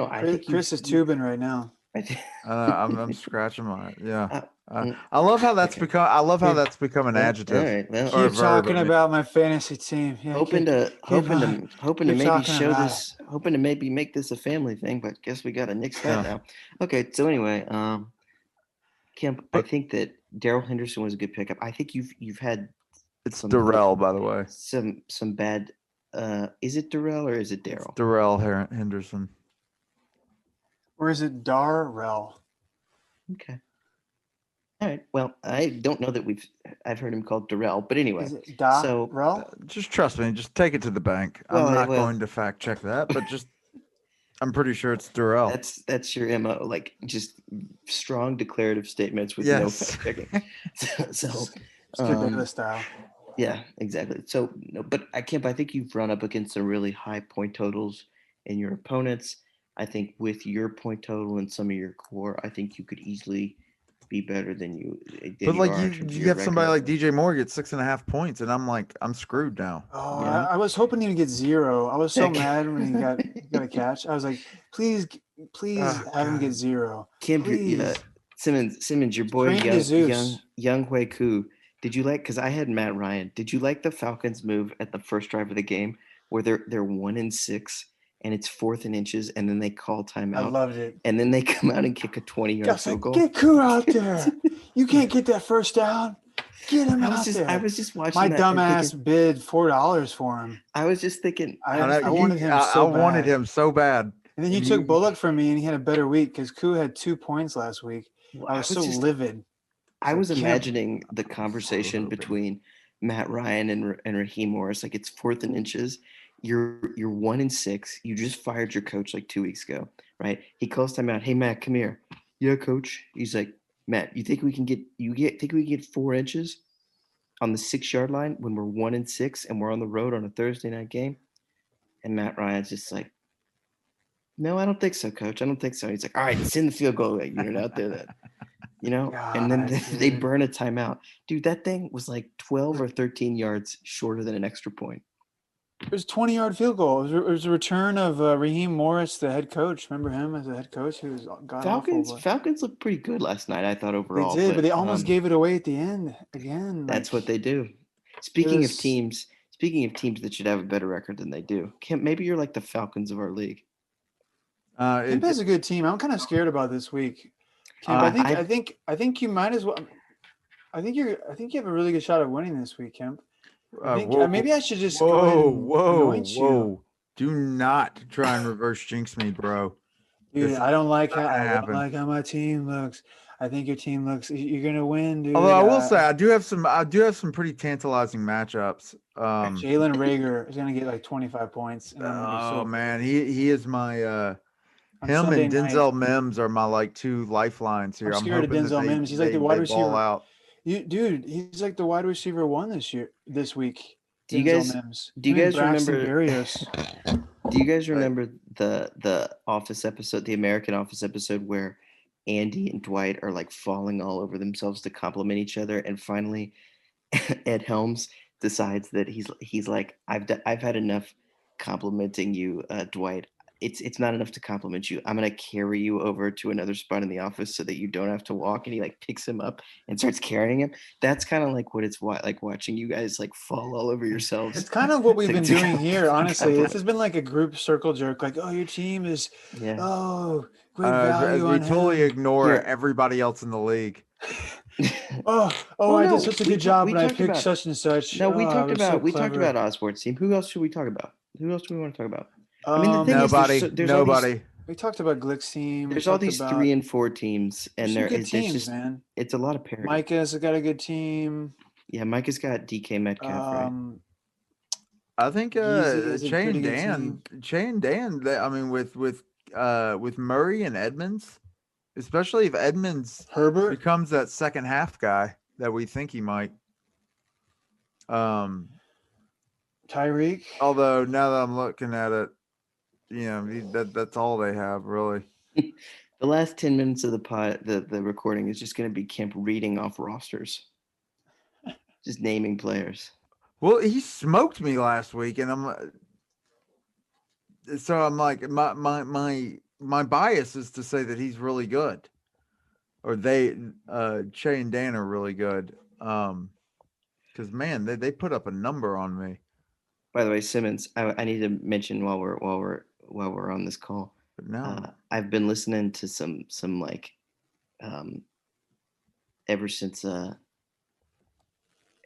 [SPEAKER 2] I think
[SPEAKER 3] Chris is tubing right now.
[SPEAKER 2] I think,
[SPEAKER 4] I'm scratching my yeah.
[SPEAKER 2] uh,
[SPEAKER 4] I love how that's
[SPEAKER 2] okay.
[SPEAKER 4] become. I love how
[SPEAKER 3] Keep,
[SPEAKER 4] that's become an
[SPEAKER 2] All
[SPEAKER 4] adjective
[SPEAKER 2] right. Well,
[SPEAKER 4] or a
[SPEAKER 3] keep
[SPEAKER 4] verb.
[SPEAKER 3] talking
[SPEAKER 4] I mean,
[SPEAKER 3] about my fantasy team. Yeah,
[SPEAKER 2] hoping
[SPEAKER 3] keep
[SPEAKER 2] to maybe
[SPEAKER 3] talking
[SPEAKER 2] show
[SPEAKER 3] about
[SPEAKER 2] this, hoping to maybe make this a family thing, but guess we got to nix that
[SPEAKER 4] yeah.
[SPEAKER 2] now. Okay, so anyway, Kemp, I
[SPEAKER 4] But
[SPEAKER 2] think that Daryl Henderson was a good pickup. I think you've had
[SPEAKER 4] it's
[SPEAKER 2] some
[SPEAKER 4] Darrell, by the way.
[SPEAKER 2] some bad. Is it Darrell or is it
[SPEAKER 4] It's
[SPEAKER 2] Daryl?
[SPEAKER 4] Darrell Henderson.
[SPEAKER 3] or is it Darrell?
[SPEAKER 2] Okay. All right. Well, I don't know that I've heard him called Darrell, but anyway.
[SPEAKER 3] Is it
[SPEAKER 2] So,
[SPEAKER 3] Darrell?
[SPEAKER 4] Just trust me. Just take it to the bank.
[SPEAKER 2] well,
[SPEAKER 4] I'm not
[SPEAKER 2] well,
[SPEAKER 4] going to fact check that, but just I'm pretty sure it's Darrell.
[SPEAKER 2] that's your MO, like just strong declarative statements with no
[SPEAKER 4] Yes.
[SPEAKER 2] fact checking. So,
[SPEAKER 3] Skip Bayless style.
[SPEAKER 2] yeah, exactly. So, no, but I think you've run up against some really high point totals in your opponents. I think with your point total and some of your core, I think you could easily be better than you
[SPEAKER 4] But
[SPEAKER 2] you
[SPEAKER 4] like
[SPEAKER 2] are in terms of
[SPEAKER 4] you
[SPEAKER 2] your
[SPEAKER 4] have somebody
[SPEAKER 2] record.
[SPEAKER 4] like DJ Moore get 6.5 points, and I'm like, I'm screwed now.
[SPEAKER 3] Oh,
[SPEAKER 4] You know?
[SPEAKER 3] I was hoping he'd get 0. I was so
[SPEAKER 2] Heck.
[SPEAKER 3] mad when he got a catch. I was like, please
[SPEAKER 4] Oh,
[SPEAKER 3] have him get
[SPEAKER 4] God.
[SPEAKER 3] 0.
[SPEAKER 2] Kim,
[SPEAKER 3] Please.
[SPEAKER 2] Simmons, your boy
[SPEAKER 3] Praying to Zeus.
[SPEAKER 2] Young Hui Koo. Did you like? Because I had Matt Ryan. Did you like the Falcons move at the first drive of the game where they're 1-6 and it's 4th and inches, and then they call
[SPEAKER 3] I
[SPEAKER 2] timeout,
[SPEAKER 3] loved it.
[SPEAKER 2] and then they come out and kick a 20-yard
[SPEAKER 3] I was
[SPEAKER 2] field
[SPEAKER 3] like,
[SPEAKER 2] goal?
[SPEAKER 3] get Koo out there. You can't get that first down. Get him out there.
[SPEAKER 2] I was just watching
[SPEAKER 3] My
[SPEAKER 2] that and
[SPEAKER 3] dumbass
[SPEAKER 2] thinking,
[SPEAKER 3] bid $4 for him.
[SPEAKER 2] I was just thinking,
[SPEAKER 3] I wanted him
[SPEAKER 4] I
[SPEAKER 3] so
[SPEAKER 4] wanted
[SPEAKER 3] bad.
[SPEAKER 4] him so bad.
[SPEAKER 3] And then you
[SPEAKER 4] And
[SPEAKER 3] took Bullock from me, and he had a better week because Koo had 2 points last week.
[SPEAKER 2] well,
[SPEAKER 3] I was so livid.
[SPEAKER 2] I was
[SPEAKER 3] like, Kim.
[SPEAKER 2] imagining the conversation
[SPEAKER 4] livid.
[SPEAKER 2] between Matt Ryan and Raheem Morris. Like, it's 4th and inches. You're 1-6. You just fired your coach like 2 weeks ago, right? He calls time out. Hey Matt, come here. Yeah, coach. He's like, Matt, you think we can get 4 inches on the 6-yard line when we're 1-6 and we're on the road on a Thursday night game? And Matt Ryan's just like, no, I don't think so, coach. I don't think so. He's like, all right, send the field goal unit out there then. And then
[SPEAKER 3] God,
[SPEAKER 2] they
[SPEAKER 3] dude.
[SPEAKER 2] burn a timeout. Dude, that thing was like 12 or 13 yards shorter than an extra point.
[SPEAKER 3] It was a 20-yard field goal. It was a return of Raheem Morris, the head coach. Remember him as the head coach? He was god awful.
[SPEAKER 2] Falcons looked pretty good last night, I thought,
[SPEAKER 3] They
[SPEAKER 2] overall.
[SPEAKER 3] did, but they almost gave it away at the end again.
[SPEAKER 2] That's what they do.
[SPEAKER 3] It
[SPEAKER 2] Speaking of
[SPEAKER 3] was-
[SPEAKER 2] teams that should have a better record than they do, Kim, maybe you're like the Falcons of our league.
[SPEAKER 3] Kemp has a good team. I'm kind of scared about this week. Kemp, I think you might as well. I think you have a really good shot of winning this week, Kemp. I think maybe I should just go ahead and anoint you.
[SPEAKER 4] Do not try and reverse jinx me, bro.
[SPEAKER 3] Dude,
[SPEAKER 4] This
[SPEAKER 3] I don't like
[SPEAKER 4] not
[SPEAKER 3] how
[SPEAKER 4] gonna happen.
[SPEAKER 3] my team looks. I think your team looks. You're gonna win, dude.
[SPEAKER 4] Although I will say I do have some pretty tantalizing matchups.
[SPEAKER 3] Jalen Rager is gonna get like 25 points, and I'm gonna be so.
[SPEAKER 4] Man, he is my
[SPEAKER 3] On
[SPEAKER 4] him
[SPEAKER 3] Sunday
[SPEAKER 4] and
[SPEAKER 3] night,
[SPEAKER 4] Denzel Mims are my like 2 lifelines here.
[SPEAKER 3] I'm scared of
[SPEAKER 4] hoping that
[SPEAKER 3] Denzel Mims. He's like the wide receiver.
[SPEAKER 4] ball out.
[SPEAKER 3] Dude, he's like the wide receiver 1 this week.
[SPEAKER 2] Do you
[SPEAKER 3] Denzel
[SPEAKER 2] guys
[SPEAKER 3] Mims.
[SPEAKER 2] do you
[SPEAKER 3] Him and
[SPEAKER 2] guys
[SPEAKER 3] Braxton
[SPEAKER 2] remember
[SPEAKER 3] Berrios.
[SPEAKER 2] Do you guys remember the Office episode, the American Office episode, where Andy and Dwight are like falling all over themselves to compliment each other, and finally Ed Helms decides that he's like, I've had enough complimenting you, Dwight. It's not enough to compliment you. I'm gonna carry you over to another spot in the office so that you don't have to walk. And he like picks him up and starts carrying him. That's kind of like what it's like watching you guys like fall all over yourselves.
[SPEAKER 3] It's kind of what we've been doing here, honestly.
[SPEAKER 2] Yeah.
[SPEAKER 3] This has been like a group circle jerk. Like, oh, your team is,
[SPEAKER 2] Yeah.
[SPEAKER 3] oh, great
[SPEAKER 4] As
[SPEAKER 3] value
[SPEAKER 4] we
[SPEAKER 3] on
[SPEAKER 4] totally
[SPEAKER 3] him.
[SPEAKER 4] ignore
[SPEAKER 2] Here.
[SPEAKER 4] everybody else in the league.
[SPEAKER 3] Oh,
[SPEAKER 2] Well,
[SPEAKER 3] I
[SPEAKER 2] no,
[SPEAKER 3] did such a
[SPEAKER 2] we
[SPEAKER 3] good
[SPEAKER 2] ta-
[SPEAKER 3] job,
[SPEAKER 2] we
[SPEAKER 3] and I
[SPEAKER 2] talked
[SPEAKER 3] picked
[SPEAKER 2] about-
[SPEAKER 3] such and such.
[SPEAKER 2] No, we
[SPEAKER 3] Oh, I
[SPEAKER 2] talked
[SPEAKER 3] was so
[SPEAKER 2] about
[SPEAKER 3] clever.
[SPEAKER 2] Osborne's team. Who else should we talk about? Who else do we want to talk about? I mean, the thing is,
[SPEAKER 4] Nobody.
[SPEAKER 2] there's all these-
[SPEAKER 4] Nobody.
[SPEAKER 3] We talked about Glick's team.
[SPEAKER 2] There's all these 3 and 4 teams, and
[SPEAKER 3] some
[SPEAKER 2] there
[SPEAKER 3] good
[SPEAKER 2] is
[SPEAKER 3] teams,
[SPEAKER 2] just
[SPEAKER 3] man.
[SPEAKER 2] it's a lot of parity.
[SPEAKER 3] Micah's got a good team.
[SPEAKER 2] Yeah, Mike has got DK Metcalf, right?
[SPEAKER 4] I think
[SPEAKER 3] Yeezy has a
[SPEAKER 4] Che
[SPEAKER 3] pretty
[SPEAKER 4] and
[SPEAKER 3] good
[SPEAKER 4] Dan. Che and Dan. I mean, with Murray and Edmonds, especially if Edmonds
[SPEAKER 3] Herbert.
[SPEAKER 4] becomes that second half guy that we think he might.
[SPEAKER 3] Tyreek.
[SPEAKER 4] Although now that I'm looking at it, that's all they have really.
[SPEAKER 2] The last 10 minutes of the recording is just going to be Kemp reading off rosters, just naming players.
[SPEAKER 4] Well, he smoked me last week, and I'm like my bias is to say that he's really good, or Che and Dan are really good. Because man, they put up a number on me.
[SPEAKER 2] By the way, Simmons, I need to mention while we're on this call.
[SPEAKER 4] But no,
[SPEAKER 2] I've been listening to some like, ever since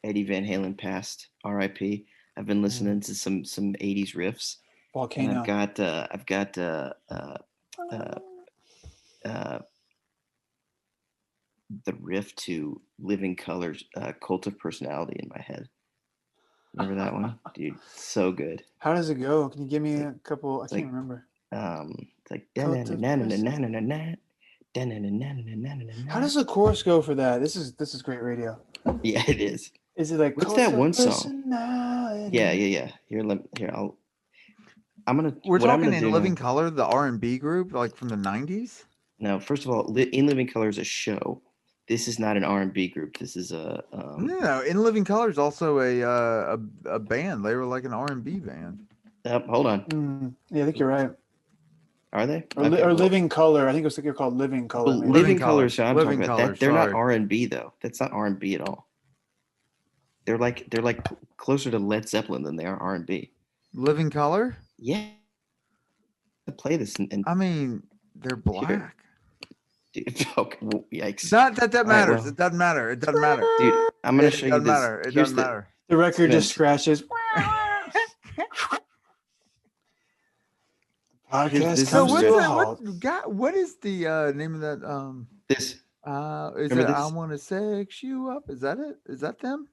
[SPEAKER 2] Eddie Van Halen passed, R.I.P. I've been listening to some 80s riffs.
[SPEAKER 3] Volcano.
[SPEAKER 2] And I've got the riff to Living Colors, Cult of Personality in my head. Remember that one, dude? So good.
[SPEAKER 3] How does it go? Can you give me a couple? I
[SPEAKER 2] like-
[SPEAKER 3] can't remember.
[SPEAKER 2] It's like
[SPEAKER 3] Cult of How does the chorus go for that? This is great radio.
[SPEAKER 2] Yeah, it is.
[SPEAKER 3] Is it like
[SPEAKER 2] What's
[SPEAKER 3] Cult
[SPEAKER 2] that
[SPEAKER 3] of
[SPEAKER 2] one song?
[SPEAKER 3] Personality?
[SPEAKER 2] Yeah. Here, I'm gonna.
[SPEAKER 4] we're
[SPEAKER 2] what I'm
[SPEAKER 4] talking
[SPEAKER 2] gonna do
[SPEAKER 4] in
[SPEAKER 2] now-
[SPEAKER 4] Living Color, the R&B group, like from the '90s.
[SPEAKER 2] No, first of all, In Living Color is a show. This is not an R&B group. This is a
[SPEAKER 4] No, In Living Color is also a band. They were like an R&B band.
[SPEAKER 2] hold on.
[SPEAKER 3] Yeah, I think you're right.
[SPEAKER 2] Are they?
[SPEAKER 3] Or,
[SPEAKER 2] Okay,
[SPEAKER 3] or
[SPEAKER 2] well,
[SPEAKER 3] Living Color. I think it was called Living Color.
[SPEAKER 2] well,
[SPEAKER 3] maybe.
[SPEAKER 2] Living
[SPEAKER 4] Color.
[SPEAKER 2] Colors. I'm
[SPEAKER 4] Living
[SPEAKER 2] talking about
[SPEAKER 4] Color,
[SPEAKER 2] that. They're not
[SPEAKER 4] sorry.
[SPEAKER 2] R&B though. That's not R&B at all. They're like closer to Led Zeppelin than they are R&B.
[SPEAKER 4] Living Color?
[SPEAKER 2] Yeah, play this and
[SPEAKER 4] I mean, they're black.
[SPEAKER 2] dude, okay, well, yikes.
[SPEAKER 4] Not that
[SPEAKER 2] All right,
[SPEAKER 4] matters.
[SPEAKER 2] well,
[SPEAKER 4] It doesn't matter. It doesn't matter.
[SPEAKER 2] dude, I'm gonna
[SPEAKER 4] It
[SPEAKER 2] show you
[SPEAKER 4] doesn't
[SPEAKER 2] this.
[SPEAKER 4] matter. It
[SPEAKER 2] Here's
[SPEAKER 4] doesn't
[SPEAKER 2] the
[SPEAKER 4] matter.
[SPEAKER 3] The record just
[SPEAKER 2] Spence.
[SPEAKER 3] scratches. Podcast
[SPEAKER 2] this
[SPEAKER 4] So
[SPEAKER 3] comes
[SPEAKER 2] is
[SPEAKER 3] to a
[SPEAKER 2] Spence.
[SPEAKER 3] halt.
[SPEAKER 4] what is the name of that
[SPEAKER 2] This
[SPEAKER 4] is
[SPEAKER 2] remember
[SPEAKER 4] it
[SPEAKER 2] this?
[SPEAKER 4] I Wanna Sex You Up? Is that it? Is that them?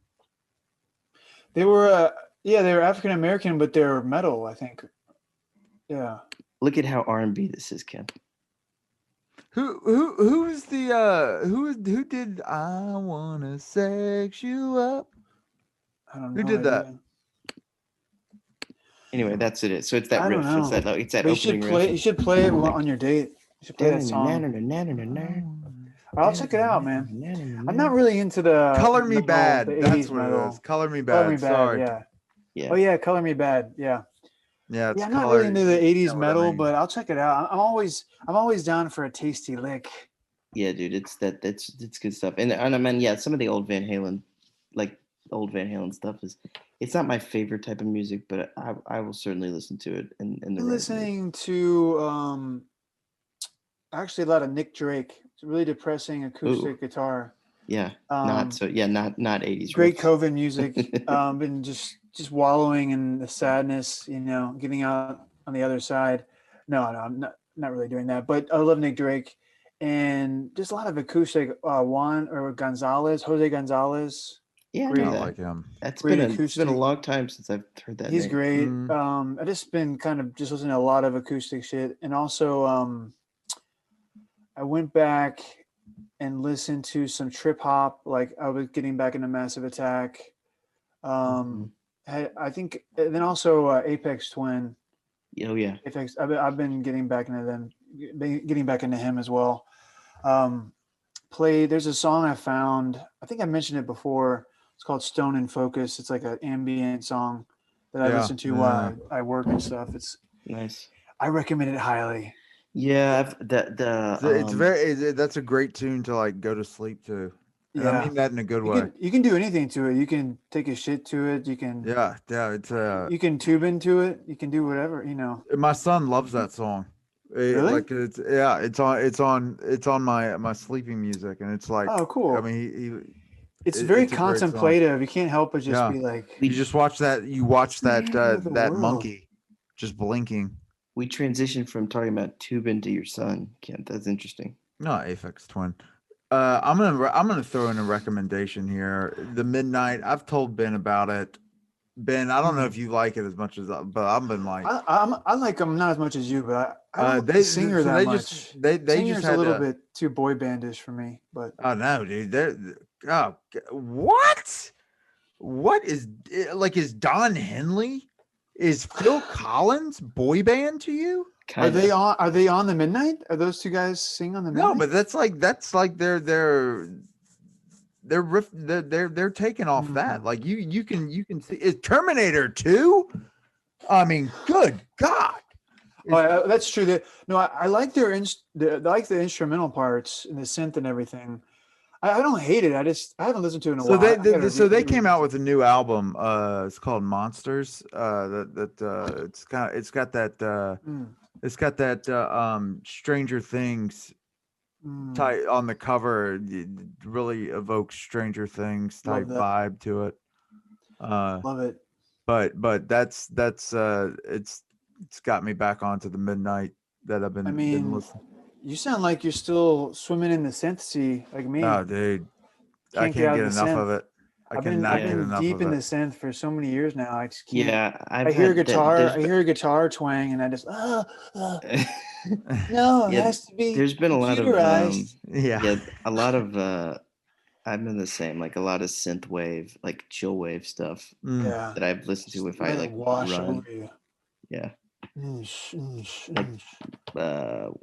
[SPEAKER 3] They were, they were African American, but they're metal, I think. Yeah.
[SPEAKER 2] Look at how R&B this is, Ken.
[SPEAKER 4] Who's the who did I Wanna Sex You Up?
[SPEAKER 3] I don't know.
[SPEAKER 4] Who did that?
[SPEAKER 2] Anyway, that's it. So it's that
[SPEAKER 3] I don't
[SPEAKER 2] riff.
[SPEAKER 3] know.
[SPEAKER 2] It's that
[SPEAKER 3] But
[SPEAKER 2] opening
[SPEAKER 3] you
[SPEAKER 2] riff.
[SPEAKER 3] should play it on your date. You should play that song. I'll check it out, man. I'm not really into the
[SPEAKER 4] Color Me
[SPEAKER 3] metal,
[SPEAKER 4] Bad.
[SPEAKER 3] the
[SPEAKER 4] That's
[SPEAKER 3] 80s
[SPEAKER 4] what
[SPEAKER 3] metal.
[SPEAKER 4] it is. Color Me Bad.
[SPEAKER 3] Color Me Bad,
[SPEAKER 4] Sorry.
[SPEAKER 3] yeah.
[SPEAKER 2] Yeah.
[SPEAKER 3] Oh yeah, Color Me Bad, yeah.
[SPEAKER 4] Yeah, it's
[SPEAKER 3] Yeah, I'm not
[SPEAKER 4] color,
[SPEAKER 3] really into the 80s
[SPEAKER 4] you know what I
[SPEAKER 3] metal,
[SPEAKER 4] mean.
[SPEAKER 3] but I'll check it out. I'm always down for a tasty lick.
[SPEAKER 2] Yeah, dude, it's good stuff. And I mean, yeah, some of the old Van Halen, like old Van Halen stuff it's not my favorite type of music, but I will certainly listen to it in the
[SPEAKER 3] I'm
[SPEAKER 2] right mood.
[SPEAKER 3] listening to actually a lot of Nick Drake. It's a really depressing acoustic guitar.
[SPEAKER 2] Yeah, not 80s.
[SPEAKER 3] Great
[SPEAKER 2] riffs.
[SPEAKER 3] COVID music. Been just wallowing in the sadness, getting out on the other side. No, I'm not really doing that. But I love Nick Drake, and just a lot of acoustic. Jose Gonzalez.
[SPEAKER 2] Yeah, I
[SPEAKER 3] Great.
[SPEAKER 2] know
[SPEAKER 4] I
[SPEAKER 2] that.
[SPEAKER 4] like him.
[SPEAKER 2] It's
[SPEAKER 3] Great
[SPEAKER 2] been it's been a
[SPEAKER 3] acoustic.
[SPEAKER 2] long time since I've heard that.
[SPEAKER 3] He's
[SPEAKER 2] name.
[SPEAKER 3] great.
[SPEAKER 4] Mm.
[SPEAKER 3] I just been kind of just listening to a lot of acoustic shit, and also I went back and listened to some trip hop. Like I was getting back into Massive Attack. I think, and then also Apex Twin.
[SPEAKER 2] Oh yeah.
[SPEAKER 3] Apex. I've been getting back into them, getting back into him as well. There's a song I found. I think I mentioned it before. It's called Stone and Focus. It's like an ambient song that I listen to while I work and stuff. It's
[SPEAKER 2] nice.
[SPEAKER 3] I recommend it highly.
[SPEAKER 2] Yeah,
[SPEAKER 4] It's that's a great tune to like go to sleep to. And I mean that in a good way.
[SPEAKER 3] You can do anything to it. You can take a shit to it. You can
[SPEAKER 4] it's
[SPEAKER 3] you can tube into it. You can do whatever,
[SPEAKER 4] My son loves that song.
[SPEAKER 3] Really?
[SPEAKER 4] Like it's on my sleeping music, and it's like,
[SPEAKER 3] oh, cool.
[SPEAKER 4] I mean,
[SPEAKER 3] it's very
[SPEAKER 4] it's a great song.
[SPEAKER 3] contemplative. You can't help but just be like,
[SPEAKER 4] you just watch that. You watch that that
[SPEAKER 3] world.
[SPEAKER 4] monkey just blinking.
[SPEAKER 2] We transitioned from talking about tubing to your son, Kent. That's interesting.
[SPEAKER 4] No, Aphex Twin. I'm gonna throw in a recommendation here. The Midnight. I've told Ben about it. Ben, I don't know if you like it as much as, but I've been like,
[SPEAKER 3] I like them not as much as you, but I don't like the singer that much.
[SPEAKER 4] They
[SPEAKER 3] Singer's
[SPEAKER 4] just had
[SPEAKER 3] a little bit too boy bandish for me, but
[SPEAKER 4] oh no, dude, what is like? Is Don Henley? Is Phil Collins boy band to you?
[SPEAKER 3] Are they on the Midnight? Are those two guys sing on the Midnight?
[SPEAKER 4] No, but that's like they're taking off that. Like you can see is Terminator 2? I mean, good God.
[SPEAKER 3] That's true. I like I like the instrumental parts and the synth and everything. I don't hate it. I haven't listened to it in a while.
[SPEAKER 4] So they came out with a new album. It's called Monsters. It's got that Stranger Things type on the cover. It really evokes Stranger Things type vibe to it.
[SPEAKER 3] Love it.
[SPEAKER 4] But that's it's got me back onto the Midnight that I've been listening.
[SPEAKER 3] You sound like you're still swimming in the synth sea like me.
[SPEAKER 4] Oh, dude, I can't get enough of it. I've been
[SPEAKER 3] deep in the synth for so many years now. I just can't.
[SPEAKER 2] Yeah,
[SPEAKER 3] I hear a guitar twang, and I just no, it has to be.
[SPEAKER 2] There's been a lot of
[SPEAKER 4] a
[SPEAKER 2] lot of I've been the same, like a lot of synth wave, like chill wave stuff that I've listened to if I like
[SPEAKER 3] wash
[SPEAKER 2] run.
[SPEAKER 3] over you.
[SPEAKER 2] Yeah.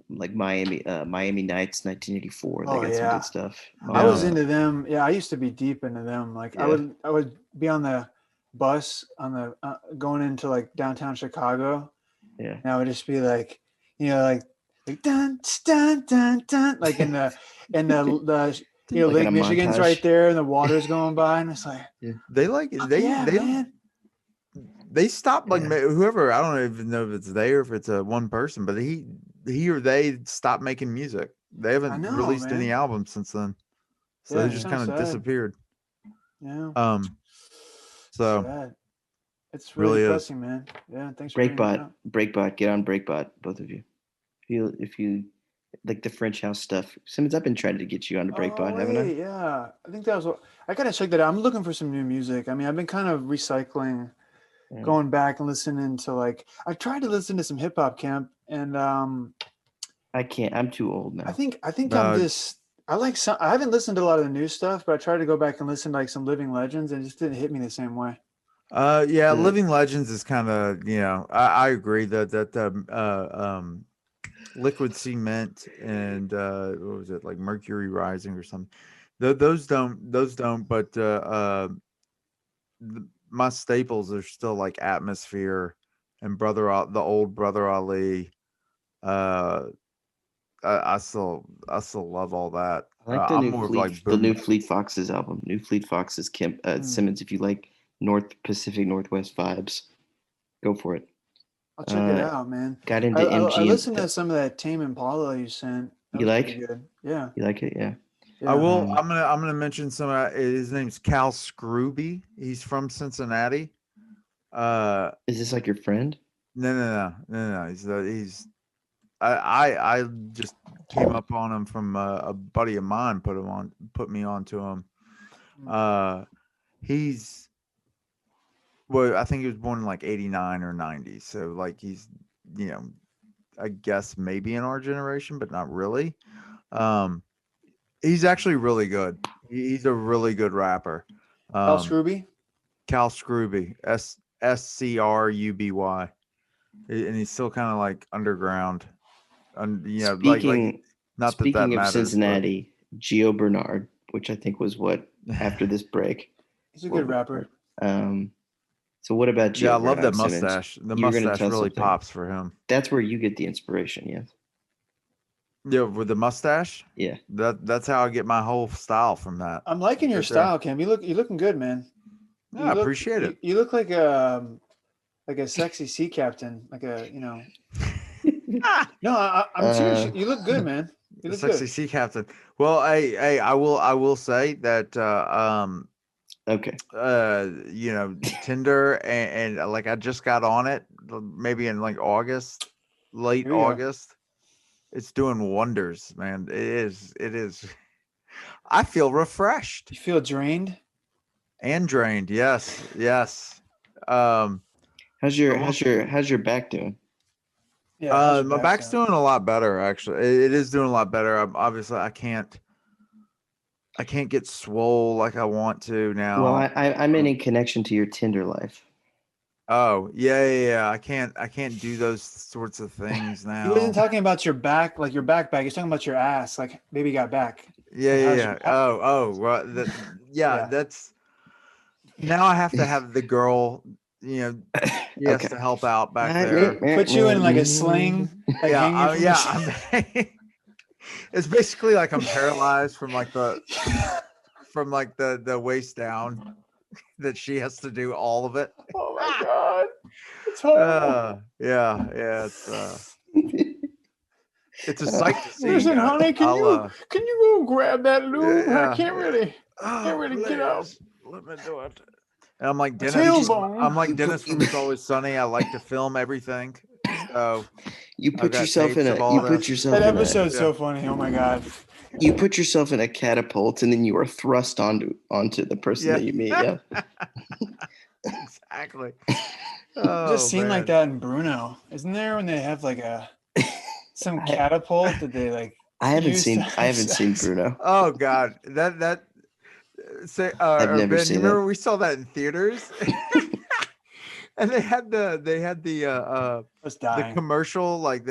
[SPEAKER 2] like Miami Nights, 1984. They
[SPEAKER 3] Oh,
[SPEAKER 2] got some
[SPEAKER 3] yeah.
[SPEAKER 2] good stuff.
[SPEAKER 3] I was
[SPEAKER 4] Yeah.
[SPEAKER 3] into them. Yeah, I used to be deep into them. Like
[SPEAKER 2] Yeah.
[SPEAKER 3] I would be on the bus on the going into like downtown Chicago,
[SPEAKER 2] Yeah.
[SPEAKER 3] and I would just be like, like dun dun dun dun, like in the
[SPEAKER 2] Like in
[SPEAKER 3] Lake
[SPEAKER 2] a
[SPEAKER 3] Michigan's
[SPEAKER 2] montage.
[SPEAKER 3] right there, and the water's going by, and it's like,
[SPEAKER 4] They like
[SPEAKER 3] fuck
[SPEAKER 4] they
[SPEAKER 3] yeah,
[SPEAKER 4] they
[SPEAKER 3] man.
[SPEAKER 4] they stopped like
[SPEAKER 2] Yeah.
[SPEAKER 4] whoever, I don't even know if it's they or if it's a one person, but he or they stopped making music. They haven't
[SPEAKER 3] know,
[SPEAKER 4] released any
[SPEAKER 3] man.
[SPEAKER 4] albums since then, so
[SPEAKER 3] Yeah,
[SPEAKER 4] they
[SPEAKER 3] it's
[SPEAKER 4] just
[SPEAKER 3] kinda
[SPEAKER 4] kind of
[SPEAKER 3] sad.
[SPEAKER 4] disappeared.
[SPEAKER 3] Yeah,
[SPEAKER 4] So
[SPEAKER 3] sad. It's really
[SPEAKER 4] really is.
[SPEAKER 3] depressing, man. Yeah, thanks for bringing that
[SPEAKER 2] Breakbot,
[SPEAKER 3] up.
[SPEAKER 2] get on Breakbot, both of you. If you like the French house stuff, Simmons, I've been trying to get you onto Breakbot, haven't I?
[SPEAKER 3] Yeah. I think that was what I gotta check that out. I'm looking for some new music. I mean, I've been kind of recycling,
[SPEAKER 2] Yeah.
[SPEAKER 3] going back and listening to like I tried to listen to some hip hop camp, and
[SPEAKER 2] I can't. I'm too old now.
[SPEAKER 3] I think I'm
[SPEAKER 4] No.
[SPEAKER 3] just I like some. I haven't listened to a lot of the new stuff, but I tried to go back and listen to like some living legends, and it just didn't hit me the same way.
[SPEAKER 4] Yeah,
[SPEAKER 2] The-
[SPEAKER 4] Living Legends is kind of, I agree that Liquid Cement and what was it, like Mercury Rising or something. Those don't, but my staples are still like Atmosphere and the old Brother Ali. I still love all that.
[SPEAKER 2] I like the
[SPEAKER 4] I'm
[SPEAKER 2] new
[SPEAKER 4] more of
[SPEAKER 2] Fleet,
[SPEAKER 4] like
[SPEAKER 2] the
[SPEAKER 4] boom.
[SPEAKER 2] new Fleet Foxes album. New Fleet Foxes, Simmons. If you like Pacific Northwest vibes, go for it.
[SPEAKER 3] I'll check it
[SPEAKER 2] Uh,
[SPEAKER 3] out, man.
[SPEAKER 2] Got into
[SPEAKER 3] I
[SPEAKER 2] MG.
[SPEAKER 3] listened to some of that Tame Impala you sent. That
[SPEAKER 2] You
[SPEAKER 3] was
[SPEAKER 2] like?
[SPEAKER 3] pretty good. Yeah.
[SPEAKER 2] You like it? Yeah.
[SPEAKER 3] Yeah.
[SPEAKER 4] I will.
[SPEAKER 2] Um,
[SPEAKER 4] I'm gonna mention some. His name's Cal Scrooby. He's from Cincinnati.
[SPEAKER 2] Is this like your friend?
[SPEAKER 4] No. He's. I just came up on him from a buddy of mine. Put me onto him. He's. Well, I think he was born in like 89 or 90. So like he's, I guess maybe in our generation, but not really. He's actually really good. He's a really good rapper.
[SPEAKER 3] Al Scrooby?
[SPEAKER 4] Cal Scrooby, Scruby, and he's still kind of like underground. And
[SPEAKER 2] Speaking
[SPEAKER 4] not that
[SPEAKER 2] speaking of
[SPEAKER 4] matters.
[SPEAKER 2] Cincinnati, Gio Bernard, which I think was what after this break.
[SPEAKER 3] He's a good rapper.
[SPEAKER 2] So what about Gio?
[SPEAKER 4] Yeah, I love that
[SPEAKER 2] Bernard, Simmons?
[SPEAKER 4] mustache. The
[SPEAKER 2] You were gonna
[SPEAKER 4] mustache
[SPEAKER 2] tell
[SPEAKER 4] really
[SPEAKER 2] something.
[SPEAKER 4] pops for him.
[SPEAKER 2] That's where you get the inspiration, yes.
[SPEAKER 4] Yeah, with the mustache.
[SPEAKER 2] Yeah.
[SPEAKER 4] That's how I get my whole style from that.
[SPEAKER 3] I'm liking your
[SPEAKER 4] Right there.
[SPEAKER 3] style, Cam. You're looking good, man.
[SPEAKER 4] Yeah, I appreciate it.
[SPEAKER 3] You look like a sexy sea captain, like a No, I'm serious. You look good, man. You
[SPEAKER 4] The
[SPEAKER 3] look
[SPEAKER 4] sexy
[SPEAKER 3] good.
[SPEAKER 4] sea captain. Well, I will say that
[SPEAKER 2] Okay.
[SPEAKER 4] Tinder and like I just got on it maybe in like late
[SPEAKER 3] Here we go.
[SPEAKER 4] August. It's doing wonders, man. It is. I feel refreshed
[SPEAKER 3] You feel drained?
[SPEAKER 4] and drained. Yes.
[SPEAKER 2] How's your back doing?
[SPEAKER 3] Yeah. how's your
[SPEAKER 4] My
[SPEAKER 3] back
[SPEAKER 4] back's
[SPEAKER 3] doing?
[SPEAKER 4] doing a lot better, actually. It is doing a lot better. Obviously, I can't get swole like I want to now.
[SPEAKER 2] Well, I'm in connection to your Tinder life.
[SPEAKER 4] Oh, yeah. I can't do those sorts of things now.
[SPEAKER 3] He wasn't talking about your back, like your backpack. He's talking about your ass, like baby got back.
[SPEAKER 4] Yeah. Well,
[SPEAKER 3] Yeah.
[SPEAKER 4] that's now I have to have the girl, he has
[SPEAKER 2] Okay.
[SPEAKER 4] to help out back there.
[SPEAKER 3] Put you in like a sling. Like hanging from the
[SPEAKER 4] It's basically like I'm paralyzed from like the waist down, that she has to do all of it.
[SPEAKER 3] Oh my god. It's horrible.
[SPEAKER 4] Yeah. It's a sight to see.
[SPEAKER 3] Listen,
[SPEAKER 4] guys.
[SPEAKER 3] honey, can you go grab that lube?
[SPEAKER 4] Yeah.
[SPEAKER 3] I can't really get out.
[SPEAKER 4] please, let me do it. And I'm like Dennis.
[SPEAKER 3] tailbone.
[SPEAKER 4] I'm like Dennis from It's Always Sunny. I like to film everything. So
[SPEAKER 2] You
[SPEAKER 4] I've
[SPEAKER 2] put
[SPEAKER 4] got
[SPEAKER 2] yourself in
[SPEAKER 4] tapes of
[SPEAKER 2] a
[SPEAKER 4] all
[SPEAKER 2] you
[SPEAKER 4] this.
[SPEAKER 2] put yourself
[SPEAKER 3] That
[SPEAKER 2] in
[SPEAKER 3] episode's so funny. Oh my god.
[SPEAKER 2] you put yourself in a catapult and then you are thrust onto the person that you meet. Yeah.
[SPEAKER 4] exactly.
[SPEAKER 3] Just seen like
[SPEAKER 4] man.
[SPEAKER 3] that in Bruno. Isn't there when they have like some catapult that they like
[SPEAKER 2] I haven't
[SPEAKER 3] use
[SPEAKER 2] seen
[SPEAKER 3] to have sex?
[SPEAKER 2] Bruno.
[SPEAKER 4] Oh God, that. Say,
[SPEAKER 2] I've never
[SPEAKER 4] Ben,
[SPEAKER 2] seen
[SPEAKER 4] you remember
[SPEAKER 2] that.
[SPEAKER 4] we saw that in theaters? And they had
[SPEAKER 3] was
[SPEAKER 4] the
[SPEAKER 3] dying.
[SPEAKER 4] commercial, like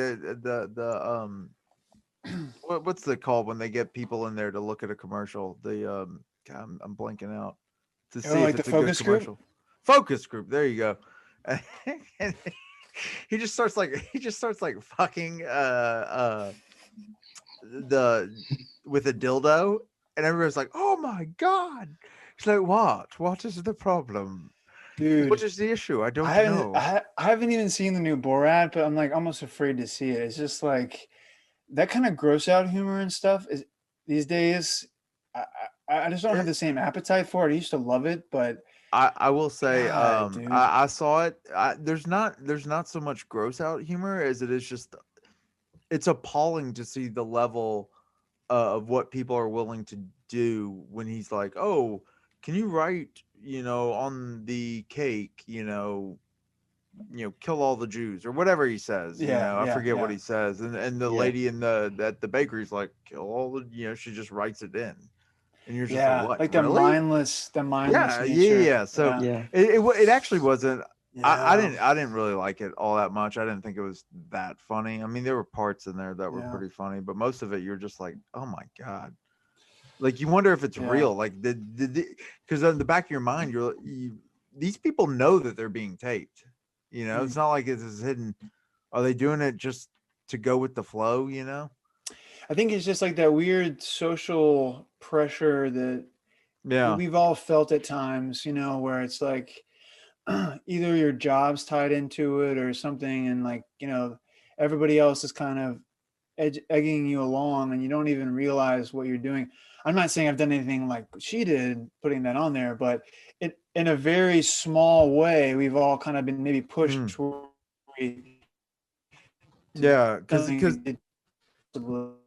[SPEAKER 4] what's it called when they get people in there to look at a commercial? God, I'm blanking out to see if
[SPEAKER 3] like the
[SPEAKER 4] it's a good
[SPEAKER 3] focus group?
[SPEAKER 4] commercial. Focus group. There you go. And he just starts like fucking the with a dildo, and everyone's like, "Oh my god!" It's like, what is the problem? What
[SPEAKER 3] Dude,
[SPEAKER 4] is the issue? I don't
[SPEAKER 3] I haven't
[SPEAKER 4] know.
[SPEAKER 3] I haven't even seen the new Borat, but I'm like almost afraid to see it. It's just like that kind of gross out humor and stuff is these days. I, I just don't have the same appetite for it. I used to love it, but
[SPEAKER 4] I will say,
[SPEAKER 3] God, dude.
[SPEAKER 4] I saw it. There's not so much gross out humor as it is just it's appalling to see the level of what people are willing to do when he's like, "Oh, can you write, on the cake, kill all the Jews or whatever he says,
[SPEAKER 3] Yeah,
[SPEAKER 4] I
[SPEAKER 3] yeah,
[SPEAKER 4] forget what
[SPEAKER 3] yeah,
[SPEAKER 4] he says." And the
[SPEAKER 3] yeah,
[SPEAKER 4] lady in the at the bakery's like, "Kill all the," she just writes it in. And you're just like,
[SPEAKER 3] yeah.
[SPEAKER 4] "What?
[SPEAKER 3] Like
[SPEAKER 4] Really?"
[SPEAKER 3] the mindless
[SPEAKER 4] Yeah, yeah,
[SPEAKER 3] nature.
[SPEAKER 4] yeah. So
[SPEAKER 3] Yeah,
[SPEAKER 2] Yeah.
[SPEAKER 4] it actually wasn't. I
[SPEAKER 3] yeah,
[SPEAKER 4] didn't really like it all that much. I didn't think it was that funny. I mean, there were parts in there that were
[SPEAKER 3] yeah,
[SPEAKER 4] pretty funny, but most of it you're just like, oh my god. Like you wonder if it's
[SPEAKER 3] yeah.
[SPEAKER 4] real. Like because in the back of your mind, these people know that they're being taped.
[SPEAKER 3] Mm.
[SPEAKER 4] It's not like it's hidden. Are they doing it just to go with the flow?
[SPEAKER 3] I think it's just like that weird social pressure that
[SPEAKER 4] Yeah.
[SPEAKER 3] we've all felt at times, where it's like either your job's tied into it or something, and like, everybody else is kind of egging you along and you don't even realize what you're doing. I'm not saying I've done anything like she did putting that on there, but in a very small way, we've all kind of been maybe pushed
[SPEAKER 4] Mm.
[SPEAKER 3] to
[SPEAKER 4] Yeah,
[SPEAKER 3] something we did,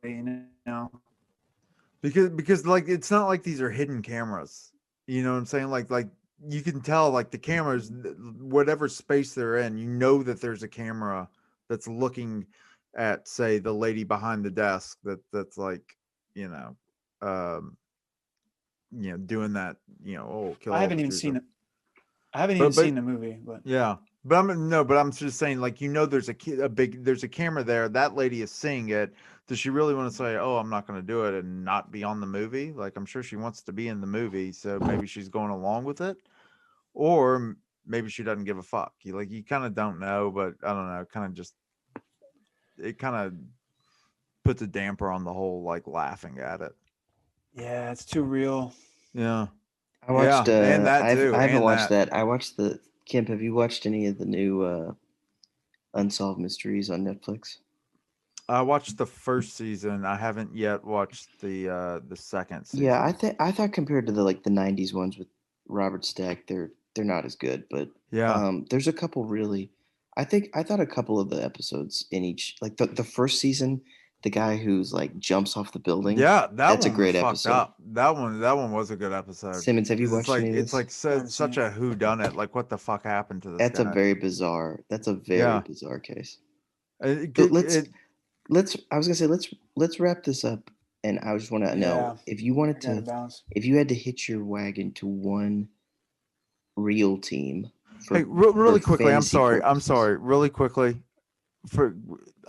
[SPEAKER 3] you know.
[SPEAKER 4] because like it's not like these are hidden cameras. You know what I'm saying? Like you can tell like the cameras, whatever space they're in, that there's a camera that's looking at, say, the lady behind the desk that's like, you know, um, doing that, oh, kill
[SPEAKER 3] I
[SPEAKER 4] all
[SPEAKER 3] haven't
[SPEAKER 4] the
[SPEAKER 3] even
[SPEAKER 4] Jews.
[SPEAKER 3] seen it. I haven't even
[SPEAKER 4] But
[SPEAKER 3] seen the movie, but
[SPEAKER 4] yeah, but I'm just saying, like, there's there's a camera there. That lady is seeing it. Does she really want to say, "Oh, I'm not going to do it," and not be on the movie? Like, I'm sure she wants to be in the movie, so maybe she's going along with it, or maybe she doesn't give a fuck. You kind of don't know, but I don't know. It kind of puts a damper on the whole like laughing at it.
[SPEAKER 3] yeah, it's too real.
[SPEAKER 4] Yeah,
[SPEAKER 2] I watched.
[SPEAKER 4] yeah, and that too,
[SPEAKER 2] I haven't
[SPEAKER 4] and
[SPEAKER 2] watched
[SPEAKER 4] that.
[SPEAKER 2] that. I watched the Kemp. Have you watched any of the new Unsolved Mysteries on Netflix?
[SPEAKER 4] I watched the first season. I haven't yet watched the second
[SPEAKER 2] Yeah,
[SPEAKER 4] season.
[SPEAKER 2] I thought compared to the like the '90s ones with Robert Stack, they're not as good. But
[SPEAKER 4] Yeah.
[SPEAKER 2] there's a couple really. I thought a couple of the episodes in each like the first season, the guy who's like jumps off the building.
[SPEAKER 4] Yeah, that
[SPEAKER 2] That's a
[SPEAKER 4] one was
[SPEAKER 2] great
[SPEAKER 4] fucked
[SPEAKER 2] episode.
[SPEAKER 4] up. That one was a good episode
[SPEAKER 2] Simmons, have you
[SPEAKER 4] because it's
[SPEAKER 2] watched
[SPEAKER 4] like
[SPEAKER 2] any of
[SPEAKER 4] it's
[SPEAKER 2] this?
[SPEAKER 4] like
[SPEAKER 3] I haven't seen
[SPEAKER 4] such
[SPEAKER 3] it.
[SPEAKER 4] a who done it. Like what the fuck happened to this
[SPEAKER 2] That's a
[SPEAKER 4] guy?
[SPEAKER 2] very bizarre. That's a very
[SPEAKER 4] Yeah,
[SPEAKER 2] bizarre case.
[SPEAKER 4] it,
[SPEAKER 2] But
[SPEAKER 4] it, it-
[SPEAKER 2] let's. I was gonna say let's wrap this up. And I just want to know
[SPEAKER 3] Yeah,
[SPEAKER 2] if you wanted
[SPEAKER 3] I got to
[SPEAKER 2] to,
[SPEAKER 3] balance.
[SPEAKER 2] if you had to hitch your wagon to one real team
[SPEAKER 4] hey,
[SPEAKER 2] for
[SPEAKER 4] really quickly, I'm
[SPEAKER 2] fantasy
[SPEAKER 4] sorry. I'm
[SPEAKER 2] purposes.
[SPEAKER 4] sorry. Really quickly, for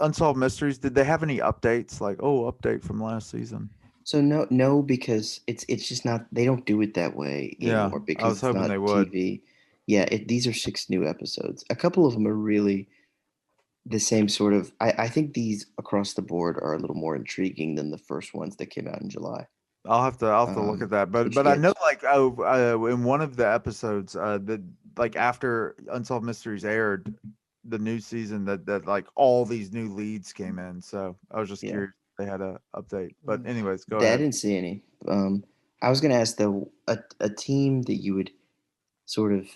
[SPEAKER 4] Unsolved Mysteries, did they have any updates? Like, oh, update from last season?
[SPEAKER 2] So no, because it's just not. They don't do it that way
[SPEAKER 4] Yeah,
[SPEAKER 2] anymore
[SPEAKER 4] I
[SPEAKER 2] because
[SPEAKER 4] was
[SPEAKER 2] it's
[SPEAKER 4] hoping they
[SPEAKER 2] not
[SPEAKER 4] would.
[SPEAKER 2] TV. Yeah, these are 6 new episodes. A couple of them are really the same sort of. I think these across the board are a little more intriguing than the first ones that came out in July.
[SPEAKER 4] I'll have to look at that. But
[SPEAKER 2] Which
[SPEAKER 4] I know
[SPEAKER 2] gets
[SPEAKER 4] like in one of the episodes that like after Unsolved Mysteries aired the new season that like all these new leads came in. So I was just
[SPEAKER 2] yeah.
[SPEAKER 4] curious if they had a update. But
[SPEAKER 3] Mm.
[SPEAKER 4] anyways, go
[SPEAKER 2] I
[SPEAKER 4] ahead.
[SPEAKER 2] didn't see any. I was gonna ask though a team that you would sort of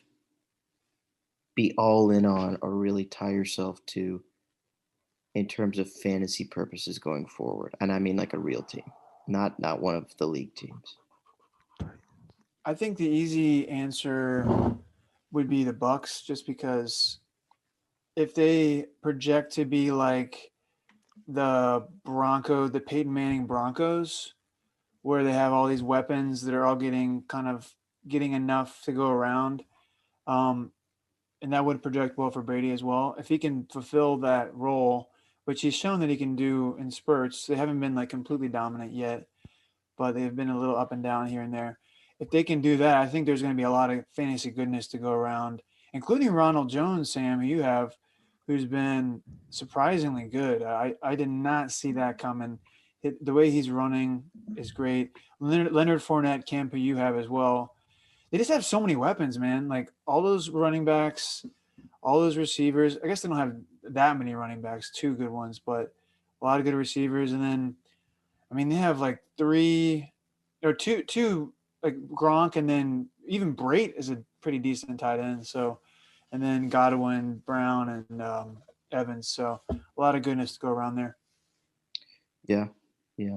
[SPEAKER 2] be all in on or really tie yourself to in terms of fantasy purposes going forward, and I mean like a real team, not one of the league teams.
[SPEAKER 3] I think the easy answer would be the Bucks, just because if they project to be like the Peyton Manning Broncos, where they have all these weapons that are all getting enough to go around. Um, and that would project well for Brady as well. If he can fulfill that role, which he's shown that he can do in spurts, they haven't been like completely dominant yet, but they've been a little up and down here and there. If they can do that, I think there's going to be a lot of fantasy goodness to go around, including Ronald Jones, Sam, who you have, who's been surprisingly good. I did not see that coming. The way he's running is great. Leonard Fournette, Camp, who you have as well. They just have so many weapons, man. Like all those running backs, all those receivers. I guess they don't have that many running backs, two good ones, but a lot of good receivers. And then, I mean, they have like three or two like Gronk, and then even Brait is a pretty decent tight end. So, and then Godwin, Brown, and Evans. So a lot of goodness to go around there.
[SPEAKER 2] Yeah, yeah.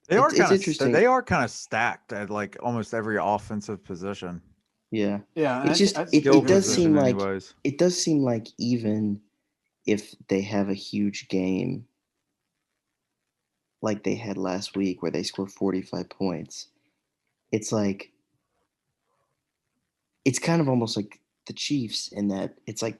[SPEAKER 4] They are
[SPEAKER 2] It's
[SPEAKER 4] kind of
[SPEAKER 2] interesting.
[SPEAKER 4] they are kind of stacked at like almost every offensive position.
[SPEAKER 2] Yeah.
[SPEAKER 3] Yeah, and
[SPEAKER 2] It's just
[SPEAKER 3] I
[SPEAKER 2] it,
[SPEAKER 4] Skill
[SPEAKER 2] it does seem
[SPEAKER 4] position,
[SPEAKER 2] like
[SPEAKER 4] anyways.
[SPEAKER 2] it does seem like even if they have a huge game like they had last week where they scored 45 points, it's like it's kind of almost like the Chiefs in that it's like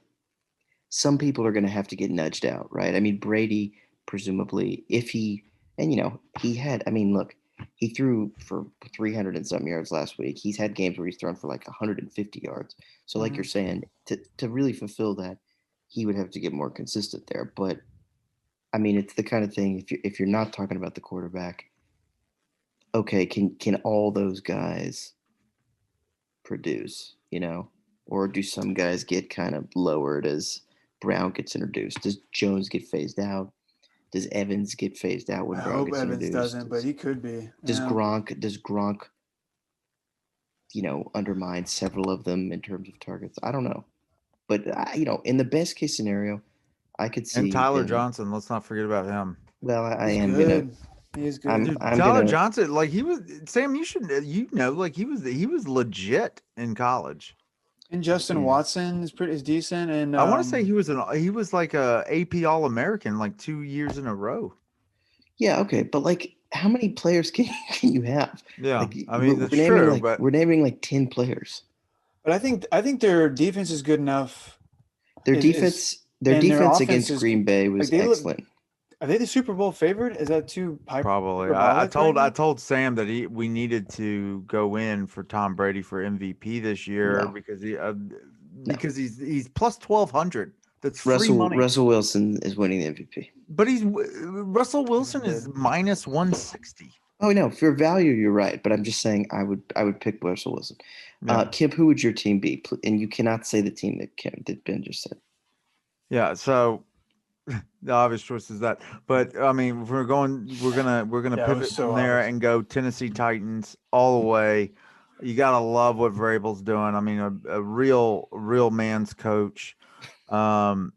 [SPEAKER 2] some people are going to have to get nudged out, right? I mean, Brady, presumably, if he, and he had, I mean, look, he threw for 300 and something yards last week. He's had games where he's thrown for like 150 yards. So, like you're saying, to really fulfill that, he would have to get more consistent there. But I mean, it's the kind of thing if you're not talking about the quarterback, okay, can all those guys produce, or do some guys get kind of lowered as Brown gets introduced? Does Jones get phased out? Does Evans get phased out when
[SPEAKER 3] I
[SPEAKER 2] Brown
[SPEAKER 3] hope
[SPEAKER 2] gets
[SPEAKER 3] Evans
[SPEAKER 2] introduced?
[SPEAKER 3] doesn't, but he could be.
[SPEAKER 2] Does
[SPEAKER 3] Yeah.
[SPEAKER 2] Gronk undermine several of them in terms of targets? I don't know. But in the best case scenario, I could see
[SPEAKER 4] And Tyler
[SPEAKER 2] them.
[SPEAKER 4] Johnson, let's not forget about him.
[SPEAKER 2] Well, I
[SPEAKER 3] He's
[SPEAKER 2] am
[SPEAKER 3] good. He is good.
[SPEAKER 4] Dude,
[SPEAKER 2] I'm
[SPEAKER 4] Tyler
[SPEAKER 2] gonna
[SPEAKER 4] Johnson, like he was Sam, like he was legit in college.
[SPEAKER 3] And Justin
[SPEAKER 2] Yeah.
[SPEAKER 3] Watson is decent. And
[SPEAKER 4] I want to say he was like a AP All-American like 2 years in a row.
[SPEAKER 2] Yeah, okay, but like how many players can you have?
[SPEAKER 4] Yeah,
[SPEAKER 2] Like
[SPEAKER 4] I mean
[SPEAKER 2] we're
[SPEAKER 4] that's
[SPEAKER 2] naming
[SPEAKER 4] true,
[SPEAKER 2] like
[SPEAKER 4] but
[SPEAKER 2] we're naming like 10 players.
[SPEAKER 3] but I think their defense is good enough.
[SPEAKER 2] Their
[SPEAKER 3] Is
[SPEAKER 2] defense their
[SPEAKER 3] and their
[SPEAKER 2] defense
[SPEAKER 3] offense
[SPEAKER 2] against
[SPEAKER 3] is
[SPEAKER 2] Green Bay
[SPEAKER 3] like
[SPEAKER 2] was
[SPEAKER 3] they look.
[SPEAKER 2] excellent.
[SPEAKER 3] Are they the Super Bowl favorite? Is that too
[SPEAKER 4] probably
[SPEAKER 3] hyperbolic right
[SPEAKER 4] I
[SPEAKER 3] now?
[SPEAKER 4] told Sam that we needed to go in for Tom Brady for MVP this year
[SPEAKER 2] No.
[SPEAKER 4] because he's plus 1,200. That's free
[SPEAKER 2] Russell
[SPEAKER 4] money.
[SPEAKER 2] Russell Wilson is winning the MVP.
[SPEAKER 4] But Russell Wilson is minus 160.
[SPEAKER 2] Oh no, for value you're right, but I'm just saying I would pick Russell Wilson.
[SPEAKER 4] Yeah.
[SPEAKER 2] Kip, who would your team be? And you cannot say the team that Ben just said.
[SPEAKER 4] Yeah, so the obvious choice is that. But I mean, if we're gonna
[SPEAKER 3] Yeah, it was
[SPEAKER 4] pivot
[SPEAKER 3] so
[SPEAKER 4] from there
[SPEAKER 3] obvious.
[SPEAKER 4] and go Tennessee Titans all the way. You gotta love what Vrabel's doing. I mean, a real man's coach. And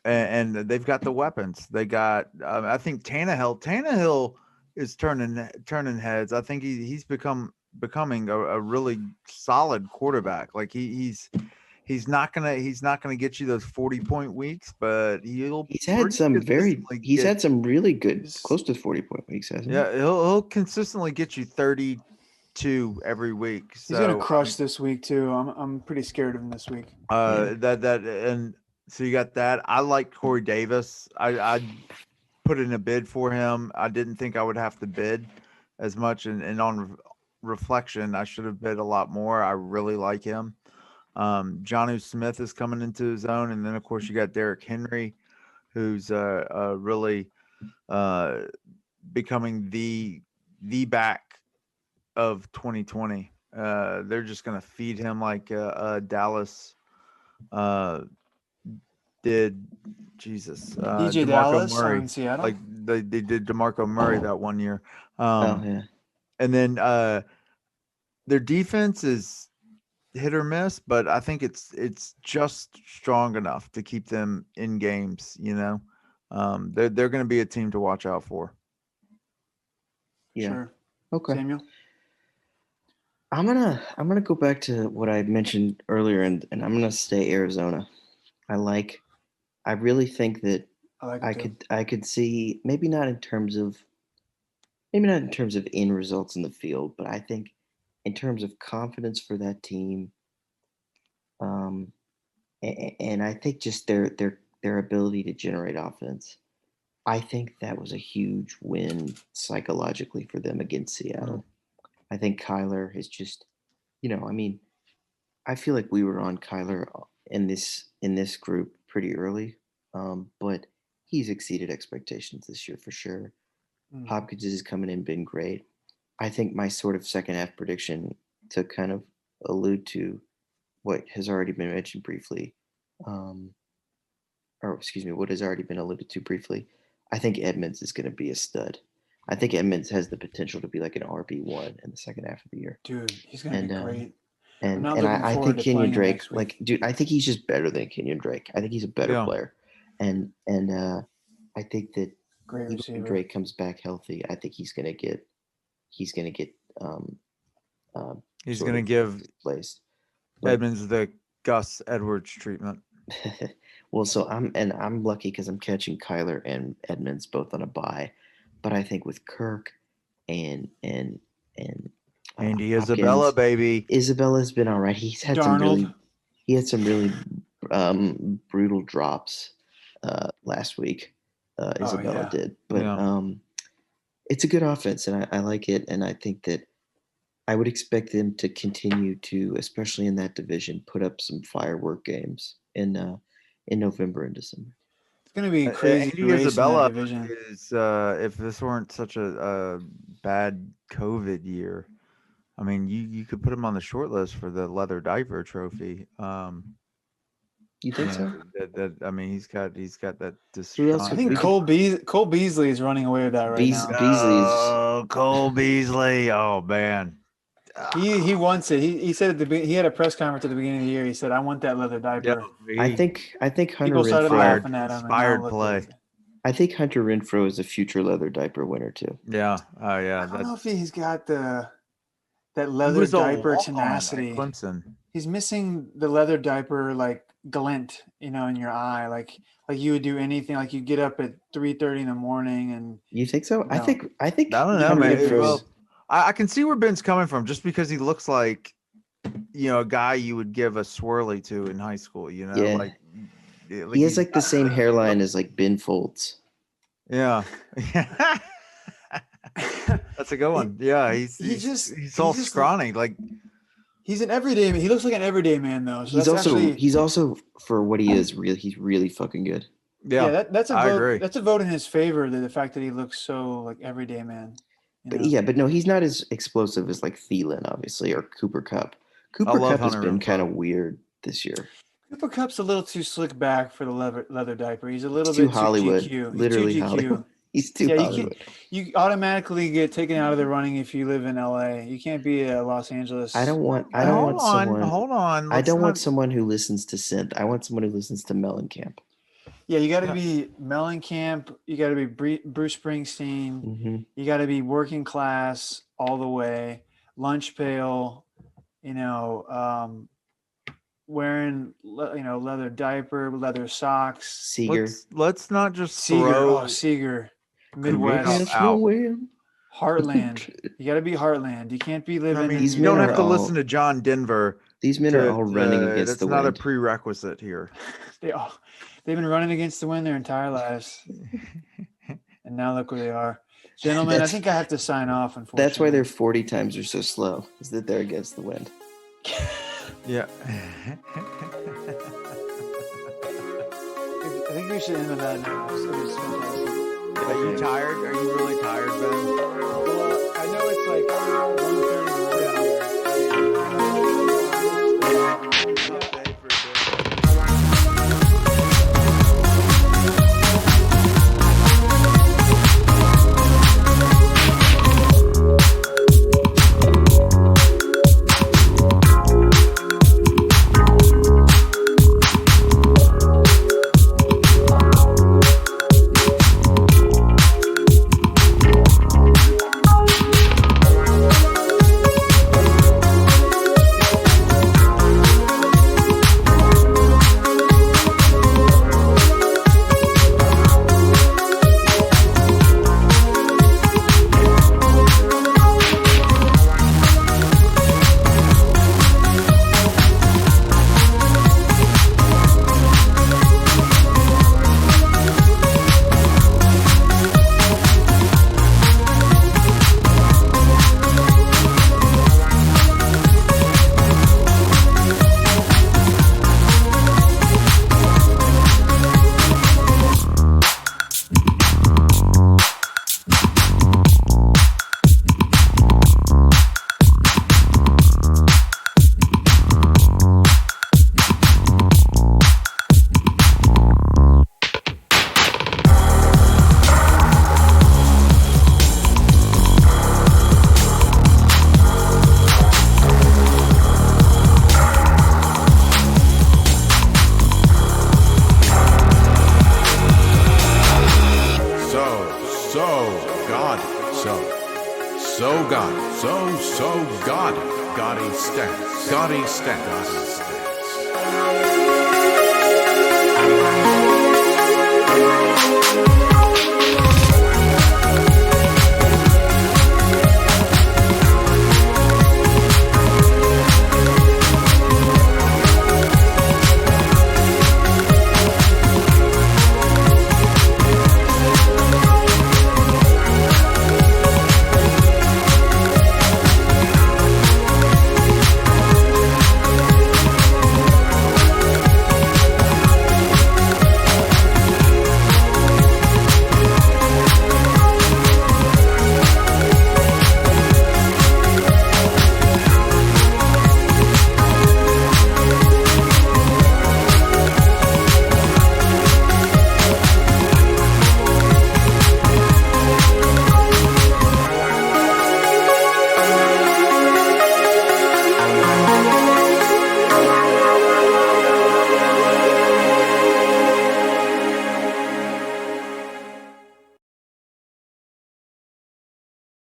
[SPEAKER 4] they've got the weapons. They got. I think Tannehill is turning heads. I think he's becoming a really solid quarterback. Like he's not gonna get you those 40-point weeks, but
[SPEAKER 2] He's had some really good close to 40-point weeks, hasn't he?
[SPEAKER 4] Yeah, he'll consistently get you 32 every week. So
[SPEAKER 3] He's gonna crush this week too. I'm pretty scared of him this week.
[SPEAKER 4] and so you got that. I like Corey Davis. I put in a bid for him. I didn't think I would have to bid as much, and on reflection, I should have bid a lot more. I really like him. Jonnu Smith is coming into his own, and then of course you got Derrick Henry, who's really becoming the back of 2020. They're just going to feed him like Dallas did. Jesus,
[SPEAKER 3] DJ
[SPEAKER 4] DeMarco
[SPEAKER 3] Dallas
[SPEAKER 4] Murray,
[SPEAKER 3] on Seattle.
[SPEAKER 4] like they did DeMarco Murray that one year.
[SPEAKER 2] Yeah.
[SPEAKER 4] And then their defense is hit or miss, but I think it's just strong enough to keep them in games. They're going to be a team to watch out for.
[SPEAKER 2] Yeah.
[SPEAKER 3] Sure.
[SPEAKER 2] Okay.
[SPEAKER 3] Samuel.
[SPEAKER 2] I'm gonna go back to what I mentioned earlier, and I'm gonna stay Arizona. I really think that I could see maybe not in terms of end results in the field, but I think in terms of confidence for that team, and I think just their ability to generate offense. I think that was a huge win psychologically for them against Seattle. I think Kyler is just, I mean, I feel like we were on Kyler in this group pretty early, but he's exceeded expectations this year for sure. Hopkins is coming in, been great. I think my sort of second half prediction to kind of allude to what has already been mentioned briefly, or excuse me, what has already been alluded to briefly. I think Edmonds is going to be a stud. I think Edmonds has the potential to be like an RB1 in the second half of the year.
[SPEAKER 3] Dude, he's gonna be great.
[SPEAKER 2] And
[SPEAKER 3] not
[SPEAKER 2] and
[SPEAKER 3] looking
[SPEAKER 2] I
[SPEAKER 3] forward
[SPEAKER 2] think
[SPEAKER 3] to
[SPEAKER 2] Kenyon
[SPEAKER 3] playing him
[SPEAKER 2] Drake,
[SPEAKER 3] next week.
[SPEAKER 2] like, dude, I think he's just better than Kenyon Drake. I think he's a better
[SPEAKER 4] Yeah.
[SPEAKER 2] player, and I think that
[SPEAKER 3] Great
[SPEAKER 2] even
[SPEAKER 3] receiver.
[SPEAKER 2] when Drake comes back healthy, I think he's gonna get
[SPEAKER 4] He's
[SPEAKER 2] sort
[SPEAKER 4] going to
[SPEAKER 2] of
[SPEAKER 4] give
[SPEAKER 2] placed. But
[SPEAKER 4] Edmonds the Gus Edwards treatment.
[SPEAKER 2] well, so I'm lucky because I'm catching Kyler and Edmonds both on a bye, but I think with Kirk and
[SPEAKER 4] Andy
[SPEAKER 2] Hopkins,
[SPEAKER 4] Isabella, baby.
[SPEAKER 2] Isabella's been all right. He's had
[SPEAKER 3] Darnold.
[SPEAKER 2] he had some really brutal drops last week. Isabella
[SPEAKER 3] yeah.
[SPEAKER 2] did, but
[SPEAKER 4] Yeah.
[SPEAKER 2] it's a good offense, and I like it, and I think that I would expect them to continue to, especially in that division, put up some firework games in November and December.
[SPEAKER 3] It's gonna be a crazy
[SPEAKER 4] Andy
[SPEAKER 3] race in
[SPEAKER 4] Isabella
[SPEAKER 3] that division.
[SPEAKER 4] is, if this weren't such a bad COVID year, I mean, you could put him on the short list for the leather diaper trophy.
[SPEAKER 2] You think so?
[SPEAKER 4] I mean, he's got that.
[SPEAKER 2] Who else
[SPEAKER 3] I
[SPEAKER 2] would
[SPEAKER 3] think
[SPEAKER 2] we
[SPEAKER 3] Cole Beasley is running away with that right now.
[SPEAKER 2] Beasley's
[SPEAKER 4] Cole Beasley. Oh man,
[SPEAKER 3] He wants it. He said he had a press conference at the beginning of the year. He said, "I want that leather diaper."
[SPEAKER 2] I think Hunter
[SPEAKER 3] People started
[SPEAKER 2] Renfro.
[SPEAKER 3] laughing at him. and now
[SPEAKER 4] Inspired
[SPEAKER 3] look
[SPEAKER 4] play.
[SPEAKER 3] at it.
[SPEAKER 2] I think Hunter Renfro is a future leather diaper winner too.
[SPEAKER 4] Yeah. Oh yeah.
[SPEAKER 3] I don't know if he's got that
[SPEAKER 4] he
[SPEAKER 3] leather
[SPEAKER 4] was a
[SPEAKER 3] diaper
[SPEAKER 4] walk-on at
[SPEAKER 3] tenacity.
[SPEAKER 4] Clemson.
[SPEAKER 3] He's missing the leather diaper like glint, in your eye, like you would do anything. Like you get up at 3:30 in the morning and
[SPEAKER 2] You think so? I
[SPEAKER 3] No.
[SPEAKER 2] think
[SPEAKER 4] I don't know,
[SPEAKER 2] Hunter
[SPEAKER 4] man.
[SPEAKER 2] Renfro's-
[SPEAKER 4] Well, I can see where Ben's coming from, just because he looks like, a guy you would give a swirly to in high school.
[SPEAKER 2] Yeah.
[SPEAKER 4] Like
[SPEAKER 2] he has
[SPEAKER 4] he's-
[SPEAKER 2] like the same hairline as like Ben Folds.
[SPEAKER 4] Yeah. That's a good one. Yeah, he's all
[SPEAKER 3] just-
[SPEAKER 4] scrawny. Like
[SPEAKER 3] he's an everyday man. He looks like an everyday man though. So
[SPEAKER 2] He's also for what he is, he's really fucking good.
[SPEAKER 4] yeah,
[SPEAKER 3] that's a
[SPEAKER 4] I
[SPEAKER 3] vote.
[SPEAKER 4] agree.
[SPEAKER 3] That's a vote in his favor. The fact that he looks so like everyday man.
[SPEAKER 2] But no, he's not as explosive as like Thielen, obviously, or Cooper Kupp. Cooper
[SPEAKER 4] love
[SPEAKER 2] Kupp has
[SPEAKER 4] Hunter
[SPEAKER 2] been
[SPEAKER 4] Renfrow.
[SPEAKER 2] kind of weird this year.
[SPEAKER 3] Cooper Kupp's a little too slick back for the leather diaper. He's a little
[SPEAKER 2] Too
[SPEAKER 3] bit
[SPEAKER 2] Hollywood,
[SPEAKER 3] too GQ. He's
[SPEAKER 2] literally
[SPEAKER 3] too GQ.
[SPEAKER 2] Hollywood. He's too
[SPEAKER 3] Yeah,
[SPEAKER 2] Hollywood.
[SPEAKER 3] you automatically get taken out of the running if you live in LA. You can't be a Los Angeles.
[SPEAKER 2] I don't want
[SPEAKER 4] Hold on.
[SPEAKER 2] I
[SPEAKER 4] Let's
[SPEAKER 2] don't want
[SPEAKER 4] not-
[SPEAKER 2] someone who listens to synth. I want someone who listens to Mellencamp.
[SPEAKER 3] Yeah, you got to be Mellencamp. You got to be Bruce Springsteen.
[SPEAKER 2] Mm-hmm.
[SPEAKER 3] You got to be working class all the way. Lunch pail. Wearing leather diaper, leather socks.
[SPEAKER 2] Seeger.
[SPEAKER 4] Let's not just
[SPEAKER 3] Seeger.
[SPEAKER 4] throw.
[SPEAKER 3] Seeger. Midwest.
[SPEAKER 4] Out.
[SPEAKER 3] Heartland. You got to be Heartland. You can't be living.
[SPEAKER 4] I mean,
[SPEAKER 2] These
[SPEAKER 4] you don't
[SPEAKER 2] men
[SPEAKER 4] have
[SPEAKER 2] are
[SPEAKER 4] to
[SPEAKER 2] all-
[SPEAKER 4] listen to John Denver.
[SPEAKER 2] These men are all running against
[SPEAKER 4] That's
[SPEAKER 2] the
[SPEAKER 4] not
[SPEAKER 2] wind.
[SPEAKER 4] a prerequisite here.
[SPEAKER 3] They've been running against the wind their entire lives, and now look where they are, gentlemen. I think I have to sign off. Unfortunately,
[SPEAKER 2] That's why their 40 times are so slow, is that they're against the wind.
[SPEAKER 4] Yeah.
[SPEAKER 3] I think we should end on that note. It was fantastic.
[SPEAKER 4] Are you tired? Are you really tired, Ben?
[SPEAKER 3] Well, I know it's like 1:30 in the morning.
[SPEAKER 1] so God, so God, Gaudy stats, Gaudy stats.